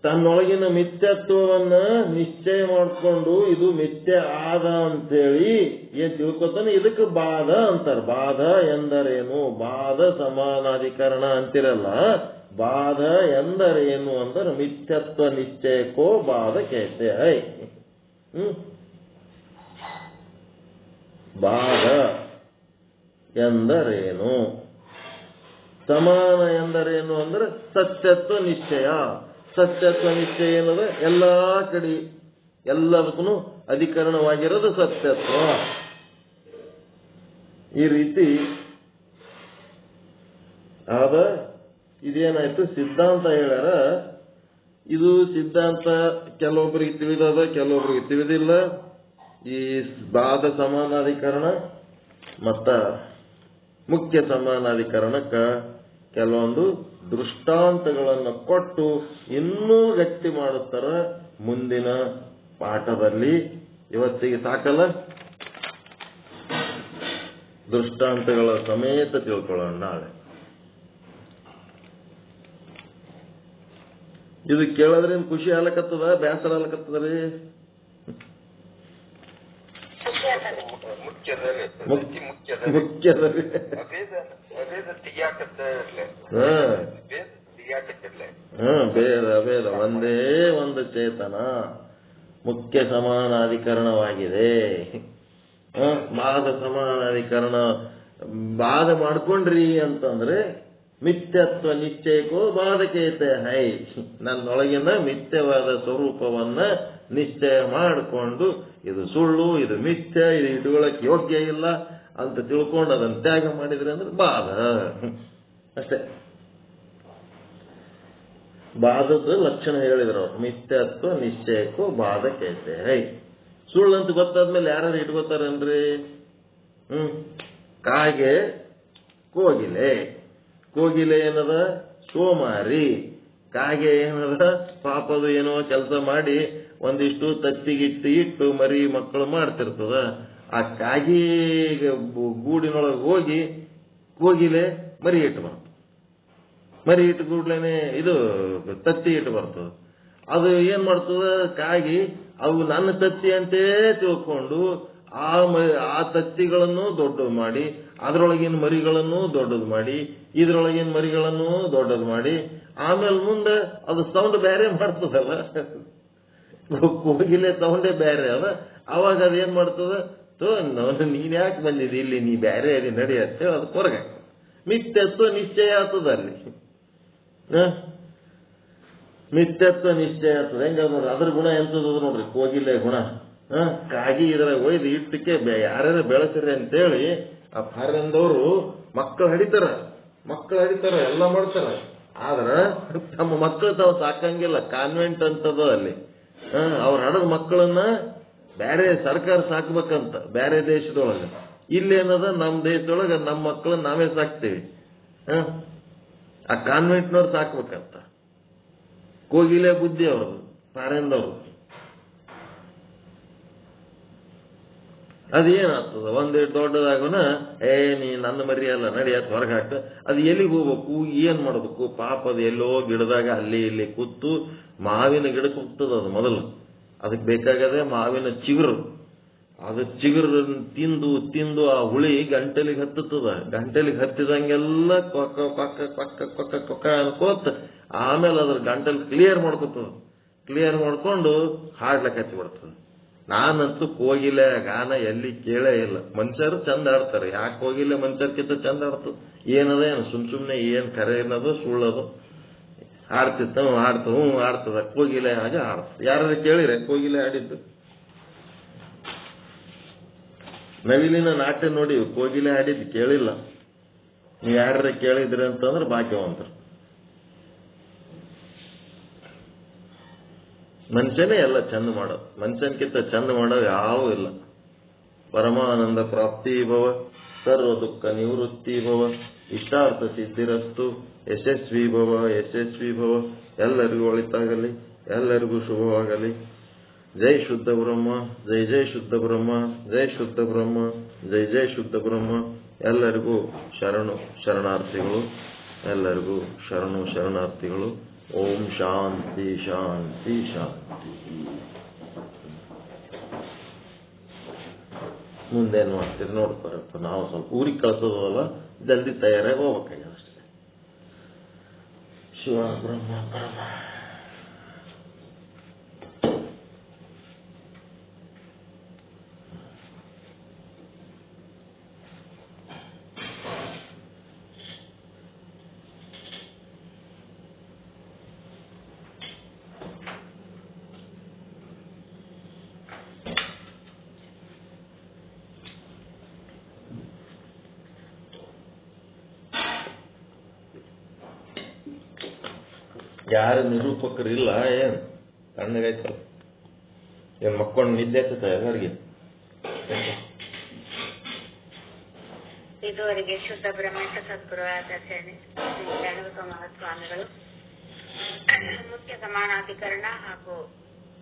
Speaker 1: ತನ್ನೊಳಗಿನ ಮಿಥ್ಯತ್ವವನ್ನ ನಿಶ್ಚಯ ಮಾಡಿಕೊಂಡು ಇದು ಮಿಥ್ಯ ಆದ ಅಂತೇಳಿ ಏನ್ ತಿಳ್ಕೊತಾನೆ, ಇದಕ್ಕೆ ಬಾಧ ಅಂತಾರ. ಬಾಧ ಎಂದರೇನು? ಬಾಧ ಸಮಾನಾಧಿಕರಣ ಅಂತಿರಲ್ಲ, ಬಾಧ ಎಂದರೇನು ಅಂದ್ರೆ ಮಿಥ್ಯತ್ವ ನಿಶ್ಚಯಕ್ಕೋ ಬಾಧಕೈತೆ ಹೈ. ಬಾಧ ಎಂದರೇನು? ಸಮಾನ ಎಂದರೇನು ಅಂದ್ರೆ ಸತ್ಯತ್ವ ನಿಶ್ಚಯ. ಸತ್ಯತ್ವ ನಿಶ್ಚಯ ಏನದ? ಎಲ್ಲಾ ಕಡೆ ಎಲ್ಲದಕ್ಕೂ ಅಧಿಕರಣವಾಗಿರೋದು ಸತ್ಯತ್ವ. ಈ ರೀತಿ ಆದ ಇದೇನಾಯ್ತು? ಸಿದ್ಧಾಂತ ಹೇಳ್ಯಾರ. ಇದು ಸಿದ್ಧಾಂತ ಕೆಲವೊಬ್ಬರಿಗೆ ತಿಳಿದದ, ಕೆಲವೊಬ್ಬರಿಗೆ ತಿಳಿದಿಲ್ಲ. ಈ ಬಾಧ ಸಮಾನಾಧಿಕರಣ ಮತ್ತ ಮುಖ್ಯ ಸಮಾನಾಧಿಕರಣಕ್ಕ ಕೆಲವೊಂದು ದೃಷ್ಟಾಂತಗಳನ್ನು ಕೊಟ್ಟು ಇನ್ನೂ ಗಟ್ಟಿ ಮಾಡುತ್ತಾರೆ ಮುಂದಿನ ಪಾಠದಲ್ಲಿ. ಇವತ್ತಿಗೆ ಸಾಕಲ್ಲ, ದೃಷ್ಟಾಂತಗಳ ಸಮೇತ ತಿಳ್ಕೊಳ್ಳೋಣ ನಾಳೆ. ಇದು ಕೇಳೋದ್ರಿಂದ ಖುಷಿ ಆಗ್ಲಕತ್ತದ, ಬೇಸರ ಆಗ್ಲಕತ್ತದ್ರಿ? ಮುಖ್ಯದಲ್ಲಿ ಭೇದ ಭೇದ ಒಂದೇ ಒಂದು ಚೇತನ, ಮುಖ್ಯ ಸಮಾನಾಧಿಕರಣವಾಗಿದೆ. ಬಾಧ ಸಮಾನಾಧಿಕರಣ ಬಾಧ ಮಾಡ್ಕೊಂಡ್ರಿ ಅಂತಂದ್ರೆ ಮಿಥ್ಯತ್ವ ನಿಶ್ಚಯಕ್ಕೋ ಬಾಧಕೈತೆ ಹೈ, ನನ್ನೊಳಗಿನ ಮಿಥ್ಯವಾದ ಸ್ವರೂಪವನ್ನ ನಿಶ್ಚಯ ಮಾಡಿಕೊಂಡು ಇದು ಸುಳ್ಳು, ಇದು ಮಿಥ್ಯ, ಇದು ಇಟ್ಕೊಳ್ಳಕ್ಕೆ ಯೋಗ್ಯ ಇಲ್ಲ ಅಂತ ತಿಳ್ಕೊಂಡು ಅದನ್ನು ತ್ಯಾಗ ಮಾಡಿದ್ರೆ ಅಂದ್ರೆ ಬಾಧ ಅಷ್ಟೇ. ಬಾಧದ ಲಕ್ಷಣ ಹೇಳಿದ್ರು ಅವ್ರು, ಮಿಥ್ಯತ್ವ ನಿಶ್ಚಯಕ್ಕೂ ಬಾಧಕೈತೆ ಹೈ. ಸುಳ್ಳಂತ ಗೊತ್ತಾದ್ಮೇಲೆ ಯಾರು ಇಟ್ಕೋತಾರನ್ರಿ? ಕಾಗೆ ಕೋಗಿಲೆ, ಕೋಗಿಲೆ ಏನದ? ಸೋಮಾರಿ. ಕಾಗೆ ಏನದ ಪಾಪದು ಏನೋ ಕೆಲಸ ಮಾಡಿ ಒಂದಿಷ್ಟು ತತ್ತಿಗಿಟ್ಟು ಇಟ್ಟು ಮರಿ ಮಕ್ಕಳು ಮಾಡ್ತಿರ್ತದ. ಆ ಕಾಗಿ ಗೂಡಿನೊಳಗೆ ಹೋಗಿ ಕೋಗಿಲೆ ಮರಿ ಇಟ್ಟು ಬರ್ತದೆ. ಮರಿ ಇಟ್ಟು ಕೂಡ್ಲೇನೆ ಇದು ತತ್ತಿ ಇಟ್ಟು ಬರ್ತದೆ. ಅದು ಏನ್ ಮಾಡ್ತದ ಕಾಗಿ ಅವು ನನ್ನ ತತ್ತಿ ಅಂತೇ ತಿಳ್ಕೊಂಡು ಆ ತತ್ತಿಗಳನ್ನು ದೊಡ್ಡದು ಮಾಡಿ ಅದರೊಳಗಿನ ಮರಿಗಳನ್ನು ದೊಡ್ಡದು ಮಾಡಿ ಇದ್ರೊಳಗಿನ ಮರಿಗಳನ್ನು ದೊಡ್ಡದು ಮಾಡಿ ಆಮೇಲೆ ಮುಂದೆ ಅದು ಸೌಂಡ್ ಬೇರೆ ಮಾಡ್ತದಲ್ಲ, ಕೋಗಿಲೆ ಸೌಂಡೇ ಬೇರೆ ಅದ. ಅವಾಗ ಅದೇನ್ ಮಾಡ್ತದ, ನೀನ್ ಯಾಕೆ ಬಂದಿದ್ದಿ ಇಲ್ಲಿ, ನೀ ಬೇರೆ ಅಲ್ಲಿ ನಡೆಯತ್ತೆ, ಅದು ಹೊರಗೆ ಮಿಥ್ಯತ್ವ ನಿಶ್ಚಯ ಆಗ್ತದ. ಅಲ್ಲಿ ಮಿಥ್ಯತ್ವ ನಿಶ್ಚಯ ಆಗ್ತದೆ. ಹೆಂಗ ನೋಡ್ರಿ ಅದ್ರ ಗುಣ ಎಂತದ ನೋಡ್ರಿ, ಕೋಗಿಲೆ ಗುಣ. ಕಾಗಿ ಇದರ ಒಯ್ದು ಇಟ್ಟಕ್ಕೆ ಯಾರ್ಯಾರ ಬೆಳೆಸ್ರಿ ಅಂತೇಳಿ ಆ ಫಾರಿನ್ದವರು ಮಕ್ಕಳು ಹಡಿತಾರ, ಎಲ್ಲ ಮಾಡ್ತಾರ. ಆದ್ರ ತಮ್ಮ ಮಕ್ಕಳು ತಾವು ಸಾಕಂಗಿಲ್ಲ. ಕಾನ್ವೆಂಟ್ ಅಂತದ ಅಲ್ಲಿ. ಅವ್ರು ಹಡದ ಮಕ್ಕಳನ್ನ ಬೇರೆ ಸರ್ಕಾರ ಸಾಕ್ಬೇಕಂತ ಬೇರೆ ದೇಶದೊಳಗೆ. ಇಲ್ಲೇನದ ನಮ್ಮ ದೇಶದೊಳಗೆ ನಮ್ಮ ಮಕ್ಕಳನ್ನ ನಾವೇ ಸಾಕ್ತೀವಿ. ಆ ಕಾನ್ವೆಂಟ್ನವ್ರು ಸಾಕ್ಬೇಕಂತ. ಕೋಗಿಲೆ ಬುದ್ಧಿ ಅವ್ರದ್ದು ಫಾರಿನ್ದವ್ರು. ಅದೇನಾಗ್ತದ, ಒಂದೇ ದೊಡ್ಡದಾಗುನ ನೀ ನನ್ನ ಮರಿ ಅಲ್ಲ ನಡಿಯತ್ ಹೊರಗೆ ಹಾಕ್ತ. ಅದು ಎಲ್ಲಿಗೆ ಹೋಗ್ಬೇಕು, ಏನ್ ಮಾಡ್ಬೇಕು, ಪಾಪ ಅದು ಎಲ್ಲೋ ಗಿಡದಾಗ ಅಲ್ಲಿ ಇಲ್ಲಿ ಕೂತು ಮಾವಿನ ಗಿಡಕ್ಕೆ ಹೋಗ್ತದ. ಅದು ಮೊದಲು ಅದಕ್ಕೆ ಬೇಕಾಗದೆ ಮಾವಿನ ಚಿಗುರು. ಅದು ಚಿಗುರು ತಿಂದು ತಿಂದು ಆ ಹುಳಿ ಗಂಟಲಿಗೆ ಹತ್ತದ. ಗಂಟಲಿಗೆ ಹತ್ತಿದಂಗೆಲ್ಲ ಕೊಕ್ಕ ಕೊಕ್ಕ ಕೊಕ್ಕ ಕೊಕ್ಕ ಕೊಕ್ಕ ಅನ್ಕೋತ ಆಮೇಲೆ ಅದ್ರ ಗಂಟಲು ಕ್ಲಿಯರ್ ಮಾಡ್ಕೊತದ. ಕ್ಲಿಯರ್ ಮಾಡ್ಕೊಂಡು ಹಾಡ್ಲಕ್ಕೆ ಹಚ್ಚಿ ಬಿಡ್ತದೆ. ನಾನಂತೂ ಕೋಗಿಲೆ ಗಾನ ಎಲ್ಲಿ ಕೇಳೇ ಇಲ್ಲ. ಮನುಷ್ಯರು ಚಂದ ಆಡ್ತಾರೆ, ಯಾಕೆ ಕೋಗಿಲೆ ಮನುಷ್ಯರ್ಕಿಂತ ಚಂದ ಆಡ್ತದ? ಏನದ ಏನು ಸುಮ್ನೆ ಏನ್ ಕರೆ ಏನದು ಸುಳ್ಳದು ಆಡ್ತದ. ಕೋಗಿಲೆ ಹಾಗೆ ಆಡ್ತದ. ಯಾರು ಕೇಳಿರೆ ಕೋಗಿಲೆ ಆಡಿದ್ದು? ನವಿಲಿನ ನಾಟ್ಯ ನೋಡಿ, ಕೋಗಿಲೆ ಆಡಿದ್ದು ಕೇಳಿಲ್ಲ. ನೀವು ಯಾರ ಕೇಳಿದ್ರಿ ಅಂತಂದ್ರೆ ಭಾಗ್ಯವಂತರು. ಮನುಷ್ಯನೇ ಎಲ್ಲ ಚಂದ ಮಾಡೋದು, ಮನುಷ್ಯನ್ಕಿಂತ ಚಂದ ಮಾಡೋದು ಯಾವೂ ಇಲ್ಲ. ಪರಮಾನಂದ ಪ್ರಾಪ್ತಿ ಭವ, ಸರ್ವ ದುಃಖ ನಿವೃತ್ತಿ ಭವ, ಇಷ್ಟಾರ್ಥ ಸಿದ್ಧಿರಸ್ತು, ಯಶಸ್ವಿ ಭವ. ಎಲ್ಲರಿಗೂ ಒಳಿತಾಗಲಿ, ಎಲ್ಲರಿಗೂ ಶುಭವಾಗಲಿ. ಜೈ ಶುದ್ಧ ಬ್ರಹ್ಮ, ಜೈ ಶುದ್ಧ ಬ್ರಹ್ಮ, ಜೈ ಶುದ್ಧ ಬ್ರಹ್ಮ, ಜೈ ಶುದ್ಧ ಬ್ರಹ್ಮ. ಎಲ್ಲರಿಗೂ ಶರಣಾರ್ಥಿಗಳು, ಎಲ್ಲರಿಗೂ ಶರಣಾರ್ಥಿಗಳು. ಓಂ ಶಾಂತಿ ಶಾಂತಿ ಶಾಂತಿ. ಮುಂದೇನು ಮಾಡ್ತೀರಿ ನೋಡ್ಕೊರಪ್ಪ. ನಾವು ಸ್ವಲ್ಪ ಊರಿಗೆ ಕಳ್ಸೋದಲ್ಲ, ಜಲ್ದಿ ತಯಾರಾಗಿ ಹೋಗ್ಬೇಕಾಗ್ಯದ ಅಷ್ಟೇ. ಶಿವ ಬ್ರಹ್ಮ ಪರಮ. ಯಾರು ನಿರೂಪಕರು ಇಲ್ಲ, ಏನ್ ತಣ್ಣಗಾಯ್ತಲ್ಲ, ಏನ್ ಮಕ್ಕೊಂಡು ನಿದ್ದೆ ಆಗ್ತದ ಎಲ್ಲರಿಗೆ?
Speaker 2: ಇದುವರೆಗೆ ಶುದ್ಧ ಬ್ರಹ್ಮೇಂದ್ರ ಸದ್ಗುರುವಾದ ಜ್ಞಾನವಿಕ ಮಹಾಸ್ವಾಮಿಗಳು ಮುಖ್ಯ ಸಮಾನಾಧಿಕರಣ ಹಾಗೂ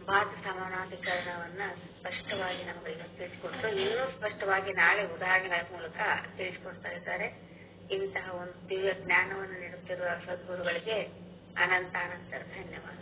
Speaker 2: ಬಾಧ್ಯ ಸಮಾನಾಧಿಕರಣವನ್ನ ಸ್ಪಷ್ಟವಾಗಿ ನಮಗೆ ತಿಳಿಸಿಕೊಟ್ಟು ಇನ್ನೂ ಸ್ಪಷ್ಟವಾಗಿ ನಾಳೆ ಉದಾಹರಣೆಗಳ ಮೂಲಕ ತಿಳಿಸಿಕೊಡ್ತಾ ಇದ್ದಾರೆ. ಇಂತಹ ಒಂದು ದಿವ್ಯ ಜ್ಞಾನವನ್ನು ನೀಡುತ್ತಿರುವ ಸದ್ಗುರುಗಳಿಗೆ ಅನಂತ ಧನ್ಯವಾದ.